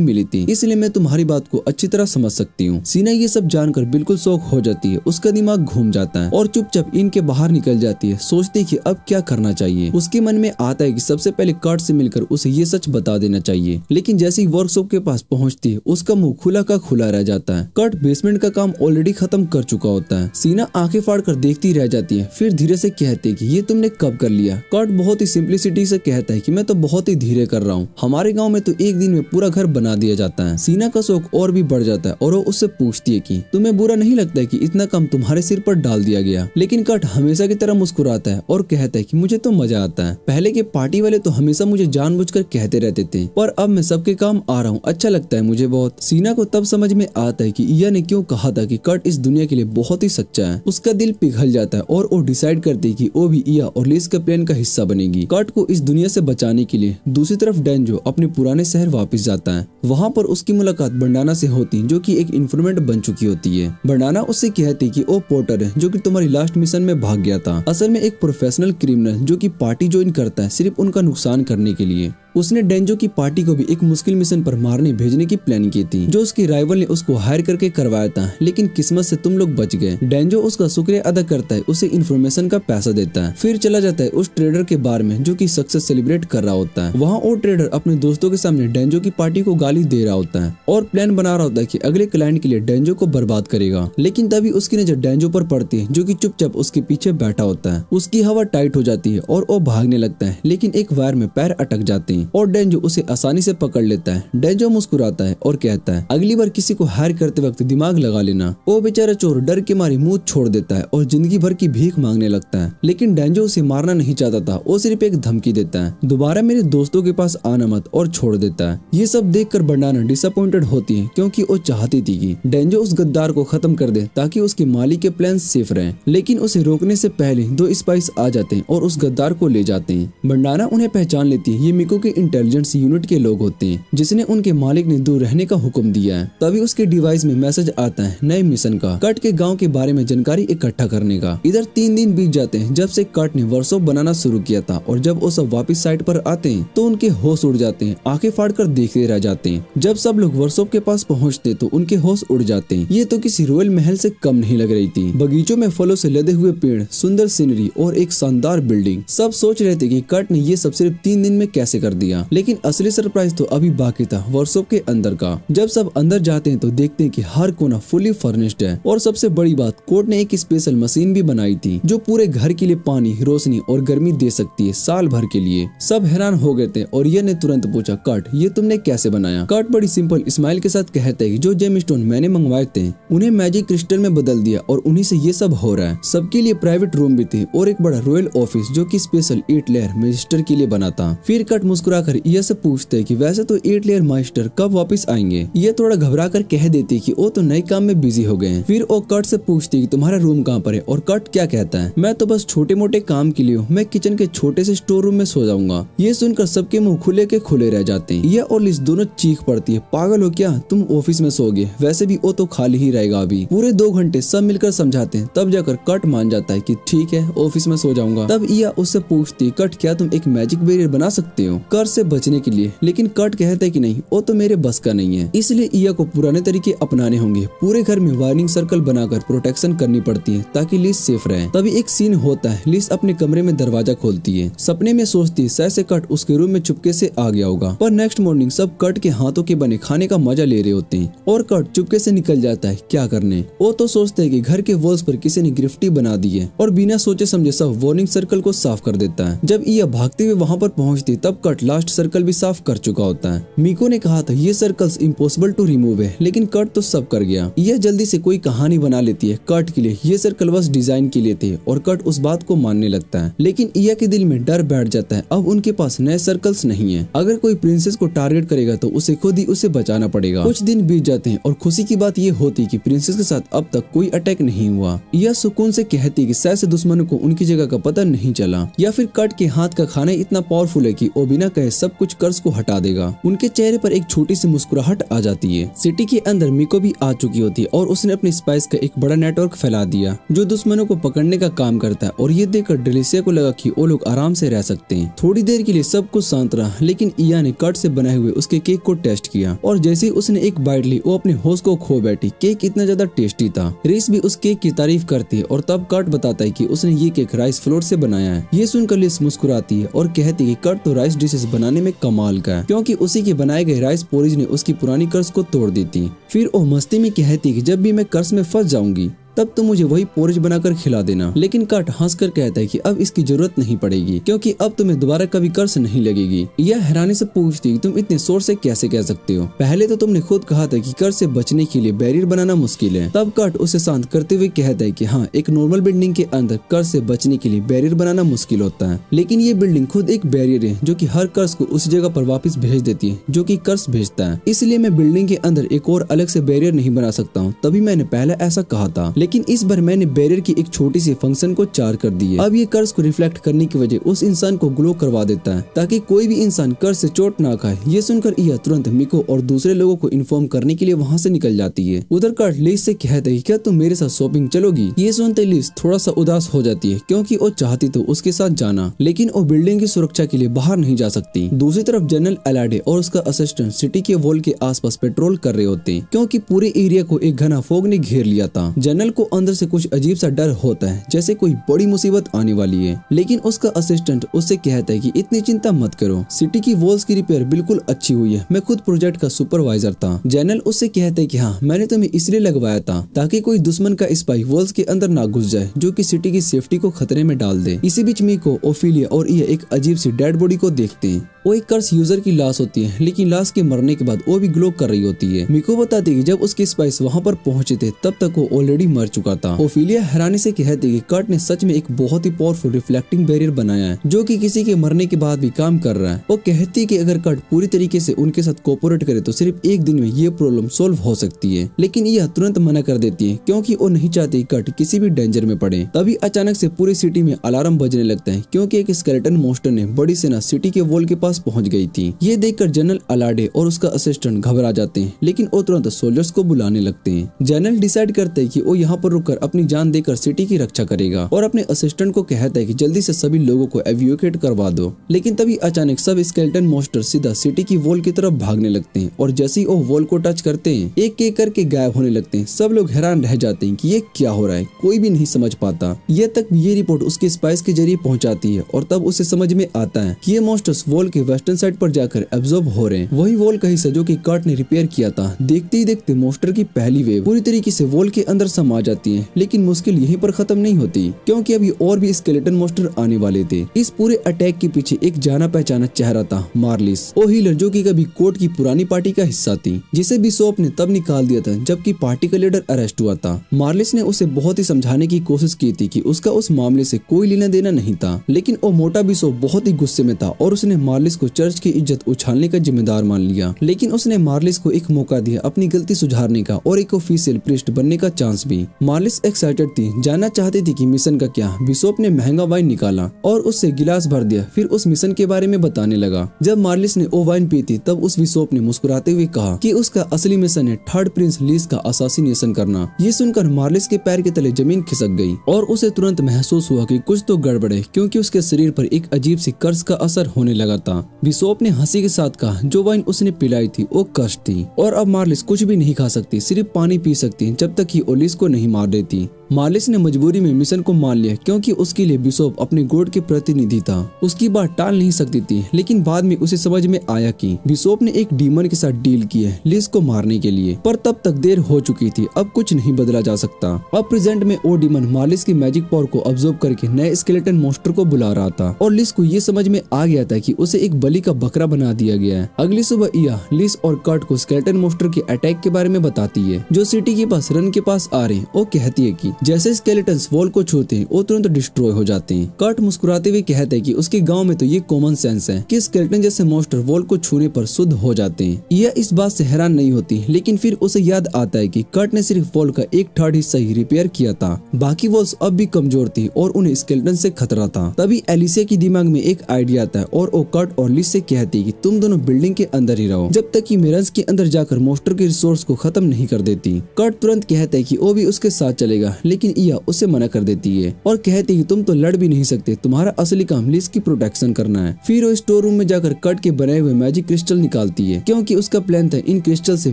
मिली थी, इसलिए मैं तुम्हारी बात को अच्छी तरह समझ सकती हूँ। सीना ये सब जानकर बिल्कुल शौक हो जाती है। उसका दिमाग घूम जाता है और चुपचाप इनके बाहर निकल जाती है, सोचती कि अब क्या करना चाहिए। उसके मन में आता है कि सबसे पहले कर्ट से मिलकर उसे ये सच बता देना चाहिए। लेकिन जैसे ही वर्कशॉप के पास पहुंचती है उसका मुंह खुला का खुला रह जाता है। कर्ट बेसमेंट का काम ऑलरेडी खत्म कर चुका होता है। सीना आंखें फाड़ कर देखती रह जाती है, फिर धीरे से कहती है कि ये तुमने कब कर लिया? कर्ट बहुत ही सिंप्लिसिटी से कहता है कि मैं तो बहुत ही धीरे कर रहा हूँ, हमारे गाँव में तो एक दिन में पूरा घर बना दिया जाता है। सीना का शौक और भी बढ़ जाता है और वो उससे पूछती है कि तुम्हें बुरा नहीं लगता है कि इतना काम तुम्हारे सिर पर डाल दिया गया? लेकिन कर्ट हमेशा की तरह मुस्कुराता है और कहता है कि मुझे तो मजा आता है। पहले के पार्टी वाले तो हमेशा मुझे जानबूझकर कहते रहते थे, पर अब मैं सबके काम आ रहा हूँ, अच्छा लगता है मुझे बहुत। सीना को तब समझ में आता है कि इया ने क्यों कहा था कि कर्ट इस दुनिया के लिए बहुत ही सच्चा है। उसका दिल पिघल जाता है और वो डिसाइड करती है कि वो भी इया और लिस के प्लान का हिस्सा बनेगी। कर्ट को इस दुनिया से बचाने के लिए दूसरी तरफ डेंजो अपने पुराने शहर वापस जाता है। वहाँ पर उसकी मुलाकात बंडाना से होती है जो कि एक इन्फॉर्मेंट बन चुकी होती है। बंडाना उससे कहती कि वो पोर्टर है जो कि तुम्हारी लास्ट मिशन में भाग गया था, असल में एक प्रोफेशनल क्रिमिनल जो कि पार्टी ज्वाइन करता है सिर्फ उनका नुकसान करने के लिए। उसने डेंजो की पार्टी को भी एक मुश्किल मिशन पर मारने भेजने की प्लान की थी जो उसके राइवल ने उसको हायर करके करवाया था, लेकिन किस्मत से तुम लोग बच गए। डेंजो उसका शुक्रिया अदा करता है, उसे इन्फॉर्मेशन का पैसा देता है, फिर चला जाता है उस ट्रेडर के बार में जो कि सक्सेस सेलिब्रेट कर रहा होता है। वहाँ वो ट्रेडर अपने दोस्तों के सामने डेंजो की पार्टी को गाली दे रहा होता है और प्लान बना रहा होता है कि अगले क्लाइंट के लिए डेंजो को बर्बाद करेगा। लेकिन तभी उसकी नजर डेंजो पर पड़ती है जो कि चुपचाप उसके पीछे बैठा होता है। उसकी हवा टाइट हो जाती है और वो भागने लगता है, लेकिन एक वायर में पैर अटक जाते हैं और डेंजो उसे आसानी से पकड़ लेता है। डेंजो मुस्कुराता है और कहता है अगली बार किसी को हायर करते वक्त दिमाग लगा लेना। वो बेचारा चोर डर के मारे मुंह छोड़ देता है और जिंदगी भर की भीख मांगने लगता है। लेकिन डेंजो उसे मारना नहीं चाहता था, वो सिर्फ एक धमकी देता है, दोबारा मेरे दोस्तों के पास आना मत, और छोड़ देता है। ये सब देखकर बंडाना डिसअपॉइंटेड होती है क्योंकि वो चाहती थी कि डेंजो उस गद्दार को खत्म कर दे ताकि उसके मालिक के प्लान सेफ रहें। लेकिन उसे रोकने से पहले दो स्पाइस आ जाते हैं और उस गद्दार को ले जाते हैं। बंडाना उन्हें पहचान लेती है, ये मिको के इंटेलिजेंस यूनिट के लोग होते हैं जिसने उनके मालिक ने दूर रहने का हुक्म दिया है। तभी उसके डिवाइस में मैसेज आता है नए मिशन का, कट के गाँव के बारे में जानकारी इकट्ठा करने का। इधर 3 दिन बीत जाते हैं जब से कट ने वर्कशॉप बनाना शुरू किया था, और जब वो सब वापस साइट पर आते हैं तो उनके होश उड़ जाते हैं, आंखें फाड़कर देखते रह जाते हैं। जब सब लोग वर्कशॉप के पास पहुंचते तो उनके होश उड़ जाते हैं। ये तो किसी रॉयल महल से कम नहीं लग रही थी। बगीचों में फलों से लदे हुए पेड़, सुंदर सीनरी और एक शानदार बिल्डिंग। सब सोच रहे थे कि कट ने ये सब सिर्फ 3 दिन में कैसे कर दिया, लेकिन असली सरप्राइज तो अभी बाकी था वर्कशॉप के अंदर का। जब सब अंदर जाते हैं तो देखते हैं कि हर कोना फुली फर्निश्ड है, और सबसे बड़ी बात कोर्ट ने एक स्पेशल मशीन भी बनाई थी जो पूरे घर के लिए पानी, रोशनी और गर्मी दे सकती है साल भर के लिए। सब हैरान हो गए थे और ये ने तुरंत पूछा कट ये तुमने कैसे बनाया। कट बड़ी सिंपल स्माइल के साथ कहता है कि जो जेम स्टोन मैंने मंगवाए थे उन्हें मैजिक क्रिस्टल में बदल दिया और उन्हीं से ये सब हो रहा है। सबके लिए प्राइवेट रूम भी थे और एक बड़ा रॉयल ऑफिस जो कि स्पेशल 8 लेयर मैजिस्टर के लिए बना था। फिर कट मुस्कुराकर ये से पूछते कि वैसे तो 8 लेयर मास्टर कब वापस आएंगे। ये थोड़ा घबरा कर कह देती कि वो तो नए काम में बिजी हो गए हैं। फिर वो कट से पूछती कि तुम्हारा रूम कहाँ पर है, और कट क्या कहता है मैं तो बस छोटे मोटे काम के लिए हूँ, मैं किचन के छोटे से स्टोर रूम में सो जाऊंगा। ये सुनकर सबके मुंह खुले के खुले रह जाते हैं। ये और लिस दोनों चीख पड़ती है पागल हो क्या, तुम ऑफिस में सोगे, वैसे भी वो तो खाली ही रहेगा अभी। पूरे 2 घंटे सब मिलकर समझाते हैं, तब जाकर कट मान जाता है कि ठीक है ऑफिस में सो जाऊंगा। तब इया उससे पूछती कट क्या तुम एक मैजिक बैरियर बना सकते हो कर से बचने के लिए, लेकिन कट कहता है कि नहीं वो तो मेरे बस का नहीं है, इसलिए इया को पुराने तरीके अपनाने होंगे। पूरे घर में वार्निंग सर्कल बनाकर प्रोटेक्शन करनी पड़ती है ताकि लिस सेफ रहे। तभी एक सीन होता है, लिस अपने कमरे में दरवाजा खोलती है, सपने में सोचती है शायद से कट उसके रूम में चुपके से आ गया होगा। पर नेक्स्ट मॉर्निंग सब कट के हाथों के बने खाने का मजा ले रहे होते हैं और कट चुपके से निकल जाता है क्या करने। वो तो सोचते है कि घर के वॉल्स पर किसी ने ग्रिफ्टी बना दी है और बिना सोचे समझे सब वार्निंग सर्कल को साफ कर देता है। जब इया भागते हुए वहाँ पर पहुँचती तब कट लास्ट सर्कल भी साफ कर चुका होता है। मिको ने कहा था ये सर्कल्स इम्पॉसिबल टू रिमूव है, लेकिन कट तो सब कर गया। यह जल्दी से कोई कहानी बना लेती है कट के लिए, ये सर्कल बस डिजाइन के लिए थे और कट उस बात को मानने लगता है। लेकिन इया के दिल में डर बैठ जाता है, अब उनके पास नए सर्कल्स नहीं है। अगर कोई प्रिंसेस को टारगेट करेगा तो उसे खुद ही उसे बचाना पड़ेगा। कुछ दिन बीत जाते हैं और खुशी की बात ये होती है कि प्रिंसेस के साथ अब तक कोई अटैक नहीं हुआ। यह सुकून से कहती है कि शायद से दुश्मनों को उनकी जगह का पता नहीं चला, या फिर कट के हाथ का खाना इतना पावरफुल है कि वो बिना कहे सब कुछ कर्ज को हटा देगा। उनके चेहरे पर एक छोटी सी मुस्कुराहट आ जाती है। सिटी के अंदर मिको भी आ चुकी होती है और उसने अपनी स्पाइस का एक बड़ा नेटवर्क फैला दिया जो दुश्मनों को पकड़ने का काम करता है। और ये देखकर डेलिसिया को लगा कि वो लोग आराम से रह सकते हैं। थोड़ी देर के लिए सब कुछ शांत रहा, लेकिन इया ने कट से बनाए हुए उसके केक को टेस्ट किया और जैसे ही उसने एक बाइट ली वो अपने होश को खो बैठी। केक इतना ज्यादा टेस्टी था। रिस भी उस केक की तारीफ करती है और तब कट बताता है कि उसने ये केक राइस फ्लोर से बनाया है। ये सुनकर लिस मुस्कुराती है और कहती है कि कट तो राइस डिशेस बनाने में कमाल का है, क्योंकि उसी के बनाए गए राइस पोरिज ने उसकी पुरानी कर्ज को तोड़ दी थी। फिर वो मस्ती में कहती है कि जब भी मैं कर्ज में फंस जाऊंगी तब तो मुझे वही पोरिज बनाकर खिला देना। लेकिन कट हंसकर कहता है कि अब इसकी जरूरत नहीं पड़ेगी क्योंकि अब तुम्हें दोबारा कभी कर्ज नहीं लगेगी। यह हैरानी से पूछती कि तुम इतने जोर से कैसे कह सकते हो, पहले तो तुमने खुद कहा था कि कर्ज से बचने के लिए बैरियर बनाना मुश्किल है। तब कट उसे शांत करते हुए कहता है कि हाँ, एक नॉर्मल बिल्डिंग के अंदर कर्ज से बचने के लिए बैरियर बनाना मुश्किल होता है, लेकिन ये बिल्डिंग खुद एक बैरियर है जो कि हर कर्ज को उस जगह पर वापस भेज देती है जो कि कर्ज भेजता है। इसलिए मैं बिल्डिंग के अंदर एक और अलग से बैरियर नहीं बना सकता हूँ, तभी मैंने पहले ऐसा कहा था। लेकिन इस बार मैंने बैरियर की एक छोटी सी फंक्शन को 4 कर दी है। अब ये कर्ज को रिफ्लेक्ट करने की वजह उस इंसान को ग्लो करवा देता है ताकि कोई भी इंसान कर्ज से चोट ना खाए। ये सुनकर यह तुरंत मिको और दूसरे लोगों को इन्फॉर्म करने के लिए वहाँ से निकल जाती है। उधर कट लिस से कहता है क्या तुम मेरे साथ शॉपिंग चलोगी। ये सुनते लिस थोड़ा सा उदास हो जाती है क्योंकि वो चाहती तो उसके साथ जाना, लेकिन वो बिल्डिंग की सुरक्षा के लिए बाहर नहीं जा सकती। दूसरी तरफ जनरल एलाडे और उसका असिस्टेंट सिटी के वॉल के आसपास पेट्रोल कर रहे होते हैं क्योंकि पूरे एरिया को एक घना फॉग ने घेर लिया था। जनरल को अंदर से कुछ अजीब सा डर होता है, जैसे कोई बड़ी मुसीबत आने वाली है। लेकिन उसका असिस्टेंट उससे कहता है कि इतनी चिंता मत करो, सिटी की वॉल्स की रिपेयर बिल्कुल अच्छी हुई है, मैं खुद प्रोजेक्ट का सुपरवाइजर था। जनरल उससे कहता है कि हाँ, मैंने तुम्हें इसलिए लगवाया था ताकि कोई दुश्मन का स्पाई वॉल्स के अंदर ना घुस जाए, जो कि सिटी की सेफ्टी को खतरे में डाल दे। इसी बीच मीको, ओफिलिया और ये एक अजीब सी डेड बॉडी को देखते हैं। वो एक कर्स यूजर की लाश होती है, लेकिन लाश के मरने के बाद वो भी ग्लो कर रही होती है। मीको बताती है कि जब उसके स्पाइस वहाँ पर पहुंचे थे तब तक वो ऑलरेडी मर चुका था। ओफिलिया हैरानी से कहती है कि कर्ट ने सच में एक बहुत ही पावरफुल रिफ्लेक्टिंग बैरियर बनाया है, जो कि किसी के मरने के बाद भी काम कर रहा है। वो कहती है कि अगर कर्ट पूरी तरीके से उनके साथ कोऑपरेट करे तो सिर्फ एक दिन में ये प्रॉब्लम सॉल्व हो सकती है। लेकिन यह तुरंत मना कर देती है, क्योंकि वो नहीं चाहती कर्ट किसी भी डेंजर में पड़े। तभी अचानक से पूरी सिटी में अलार्म बजने लगता है, क्योंकि एक स्केलेटन मॉन्स्टर ने बड़ी सेना सिटी के वॉल के पास पहुंच गई थी। ये देखकर जनरल अलाडे और उसका असिस्टेंट घबरा जाते हैं, लेकिन वो तुरंत सोल्जर्स को बुलाने लगते हैं। जनरल डिसाइड करते हैं कि वो यहाँ पर रुककर अपनी जान देकर सिटी की रक्षा करेगा और अपने असिस्टेंट को कहता है कि जल्दी से सभी लोगों को एवैक्यूएट करवा दो। लेकिन तभी अचानक सब स्केलेटन मॉन्स्टर सीधा सिटी की वॉल की तरफ भागने लगते हैं और जैसे ही वो वॉल को टच करते हैं एक एक करके गायब होने लगते हैं। सब लोग हैरान रह जाते हैं कि ये क्या हो रहा है, कोई भी नहीं समझ पाता। ये तक ये रिपोर्ट उसके स्पाइस के जरिए पहुंचाती है और तब उसे समझ में आता है कि ये मॉन्स्टर्स वॉल के वेस्टर्न साइड पर जाकर एब्जॉर्ब हो रहे हैं। वही वॉल का हिस्सा जो कि कर्ट ने रिपेयर किया था। देखते ही देखते मॉन्स्टर की पहली वेव पूरी तरीके से वॉल के अंदर समा जाती है। लेकिन मुश्किल यहीं पर खत्म नहीं होती, क्योंकि अभी और भी स्केलेटन मॉन्स्टर आने वाले थे। इस पूरे अटैक के पीछे एक जाना पहचाना चेहरा था, मार्लिस, वो हीलर जो कि कभी कोर्ट की पुरानी पार्टी का हिस्सा थी, जिसे बिशॉप ने तब निकाल दिया था जबकि पार्टी का लीडर अरेस्ट हुआ था। मार्लिस ने उसे बहुत ही समझाने की कोशिश की थी कि उसका उस मामले से कोई लेना देना नहीं था, लेकिन वो मोटा बिशॉप बहुत ही गुस्से में था और उसने मार्लिस को चर्च की इज्जत उछालने का जिम्मेदार मान लिया। लेकिन उसने मार्लिस को एक मौका दिया अपनी गलती सुधारने का और एक ऑफिशियल प्रीस्ट बनने का चांस भी। मार्लिस एक्साइटेड थी, जानना चाहती थी कि मिशन का क्या। बिशॉप ने महंगा वाइन निकाला और उससे गिलास भर दिया, फिर उस मिशन के बारे में बताने लगा। जब मार्लिस ने वो वाइन पी थी तब उस बिशॉप ने मुस्कुराते हुए कहा कि उसका असली मिशन है थर्ड प्रिंस लीस का असासिनेशन करना। ये सुनकर मार्लिस के पैर के तले जमीन खिसक गई और उसे तुरंत महसूस हुआ कि कुछ तो गड़बड़ है, क्योंकि उसके शरीर पर एक अजीब सी कर्स का असर होने लगा था। बिशॉप ने हंसी के साथ कहा, जो वाइन उसने पिलाई थी वो कर्स थी और अब मार्लिस कुछ भी नहीं खा सकती, सिर्फ पानी पी सकती जब तक कि ओलिस को नहीं मार देती। मार्लिस ने मजबूरी में मिशन को मान लिया, क्योंकि उसके लिए बिशॉप अपने गॉड के प्रतिनिधि था। उसकी बात टाल नहीं सकती थी, लेकिन बाद में उसे समझ में आया कि बिशॉप ने एक डीमन के साथ डील की है लिस को मारने के लिए, पर तब तक देर हो चुकी थी। अब कुछ नहीं बदला जा सकता। अब प्रेजेंट में वो डीमन मार्लिस की मैजिक पावर को ऑब्जर्व करके नए स्केलेटन मॉन्स्टर को बुला रहा था और लिस को ये समझ में आ गया था कि उसे एक बलि का बकरा बना दिया गया है। अगली सुबह इया लिस और कर्ट को स्केलेटन मॉन्स्टर के अटैक के बारे में बताती है, जो सिटी के पास रन के पास आ रहे हैं। वो कहती है कि जैसे स्केलेटन्स वॉल को छूते हैं वो तुरंत डिस्ट्रॉय हो जाते हैं। कर्ट मुस्कुराते हुए कहते हैं कि उसके गांव में तो ये कॉमन सेंस है कि स्केलेटन जैसे मॉन्स्टर वॉल को छूने पर शुद्ध हो जाते हैं। यह इस बात से हैरान नहीं होती, लेकिन फिर उसे याद आता है कि कर्ट ने सिर्फ वॉल का 1/3 हिस्सा ही रिपेयर किया था, बाकी वॉल्स अब भी कमजोर थी और उन्हें स्केलेटन से खतरा था। तभी एलिसिया की दिमाग में एक आइडिया आता है और वो कर्ट और लिस से कहती है कि तुम दोनों बिल्डिंग के अंदर ही रहो जब तक कि मिरर्स के अंदर जाकर मॉन्स्टर के रिसोर्स को खत्म नहीं कर देती। कर्ट तुरंत कहता है कि वो भी उसके साथ चलेगा, लेकिन इया उसे मना कर देती है और कहती है कि तुम तो लड़ भी नहीं सकते, तुम्हारा असली काम लिस की प्रोटेक्शन करना है। फिर वो स्टोर रूम में जाकर कर्ट के बनाए हुए मैजिक क्रिस्टल निकालती है, क्योंकि उसका प्लान था इन क्रिस्टल से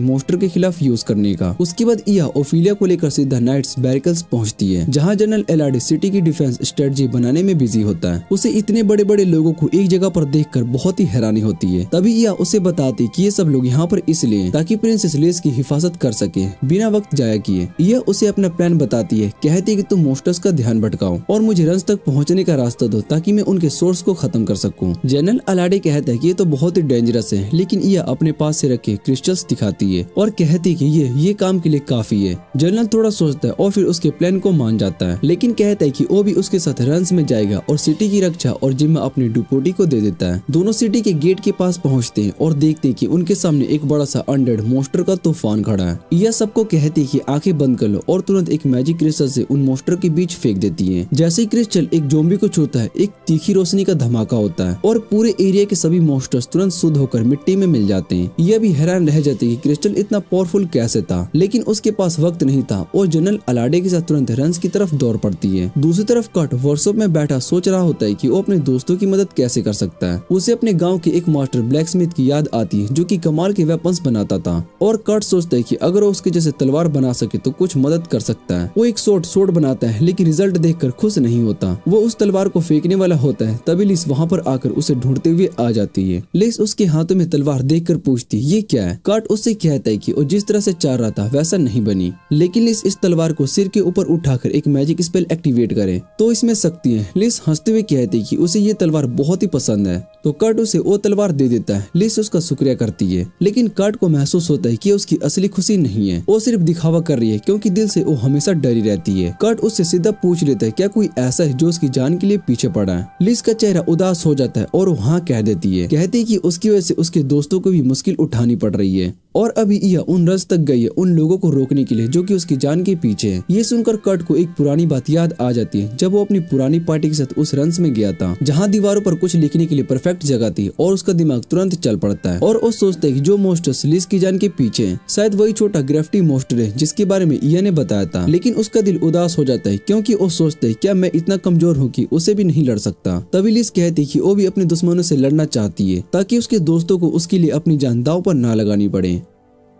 मॉन्स्टर के खिलाफ यूज करने का। उसके बाद इया ओफिलिया को लेकर सीधा नाइट्स बैरिकल्स पहुंचती है, जहां जनरल एलाडे सिटी की डिफेंस स्ट्रेटजी बनाने में बिजी होता है। उसे इतने बड़े बड़े लोगों को एक जगह पर देखकर बहुत ही हैरानी होती है। तभी इया उसे बताती कि ये सब लोग यहाँ पर इसलिए ताकि प्रिंसेस लिस की हिफाजत कर सके बिना वक्त जाया किए। यह उसे अपना प्लान बताती है, कहती है कि तुम मॉन्स्टर्स का ध्यान भटकाओ और मुझे रंस तक पहुंचने का रास्ता दो ताकि मैं उनके सोर्स को खत्म कर सकूं। जनरल अलाडे कहता है कि ये तो बहुत ही डेंजरस है, लेकिन यह अपने पास से रखे क्रिस्टल्स दिखाती है और कहती है कि ये काम के लिए काफी है। जनरल थोड़ा सोचता है और फिर उसके प्लान को मान जाता है, लेकिन कहता है कि वो भी उसके साथ रंस में जाएगा और सिटी की रक्षा और जिम्मा अपनी डिपोटी को दे देता है। दोनों सिटी के गेट के पास पहुंचते हैं और देखते हैं कि उनके सामने एक बड़ा सा अनडेड मॉन्स्टर का तूफान खड़ा है। यह सबको कहती है कि आंखें बंद कर लो और तुरंत एक मैजिक क्रिस्टल से उन मॉन्स्टर के बीच फेंक देती है। जैसे ही क्रिस्टल एक ज़ॉम्बी को छूता है, एक तीखी रोशनी का धमाका होता है और पूरे एरिया के सभी मॉन्स्टर्स तुरंत शुद्ध होकर मिट्टी में मिल जाते हैं। यह भी हैरान रह जाते हैं कि क्रिस्टल इतना पावरफुल कैसे था, लेकिन उसके पास वक्त नहीं था और जनरल अलाडे के साथ तुरंत रंस की तरफ दौड़ पड़ती है। दूसरी तरफ कर्ट वर्कशॉप में बैठा सोच रहा होता है कि वो अपने दोस्तों की मदद कैसे कर सकता है। उसे अपने गांव के एक मास्टर ब्लैक स्मिथ की याद आती है, जो कि कमाल के वेपन्स बनाता था और कर्ट सोचता है कि अगर वो उसके जैसे तलवार बना सके तो कुछ मदद कर सकता है। वो एक शॉट बनाता है, लेकिन रिजल्ट देखकर खुश नहीं होता। वो उस तलवार को फेंकने वाला होता है, तभी लिस वहाँ पर आकर उसे ढूंढते हुए आ जाती है। लिस उसके हाथों में तलवार देखकर पूछती ये क्या है। कार्ट उससे कहता है कि वो जिस तरह से चाह रहा था वैसा नहीं बनी, लेकिन लिस इस तलवार को सिर के ऊपर उठाकर एक मैजिक स्पेल एक्टिवेट करे तो इसमें शक्ति है। लिस हंसते हुए कहती है कि उसे ये तलवार बहुत ही पसंद है, तो कार्ट उसे वो तलवार दे देता है। लिस उसका शुक्रिया करती है, लेकिन कार्ट को महसूस होता है कि उसकी असली खुशी नहीं है, वो सिर्फ दिखावा कर रही है क्योंकि दिल से वो हमेशा डरी रहती है। कार्ट उससे सीधा पूछ लेता है क्या कोई ऐसा है जो उसकी जान के लिए पीछे पड़ा है। लिस का चेहरा उदास हो जाता है और वो हाँ कह देती है। कहती है कि उसकी वजह से उसके दोस्तों को भी मुश्किल उठानी पड़ रही है और अभी यह उन रस तक गई है उन लोगों को रोकने के लिए जो कि उसकी जान के पीछे है। ये सुनकर कर्ट को एक पुरानी बात याद आ जाती है जब वो अपनी पुरानी पार्टी के साथ उस रंस में गया था जहाँ दीवारों पर कुछ लिखने के लिए परफेक्ट जगह थी और उसका दिमाग तुरंत चल पड़ता है और वो सोचता है कि जो मोस्टर्स लिस की जान के पीछे है शायद वही छोटा ग्रेफ्टी मोस्टर है जिसके बारे में इया ने बताया था। लेकिन उसका दिल उदास हो जाता है क्योंकि वो सोचता है क्या मैं इतना कमजोर हूँ कि उसे भी नहीं लड़ सकता। तभी लिस कहती है कि वो भी अपने दुश्मनों से लड़ना चाहती है ताकि उसके दोस्तों को उसके लिए अपनी जान दांव पर ना लगानी पड़े।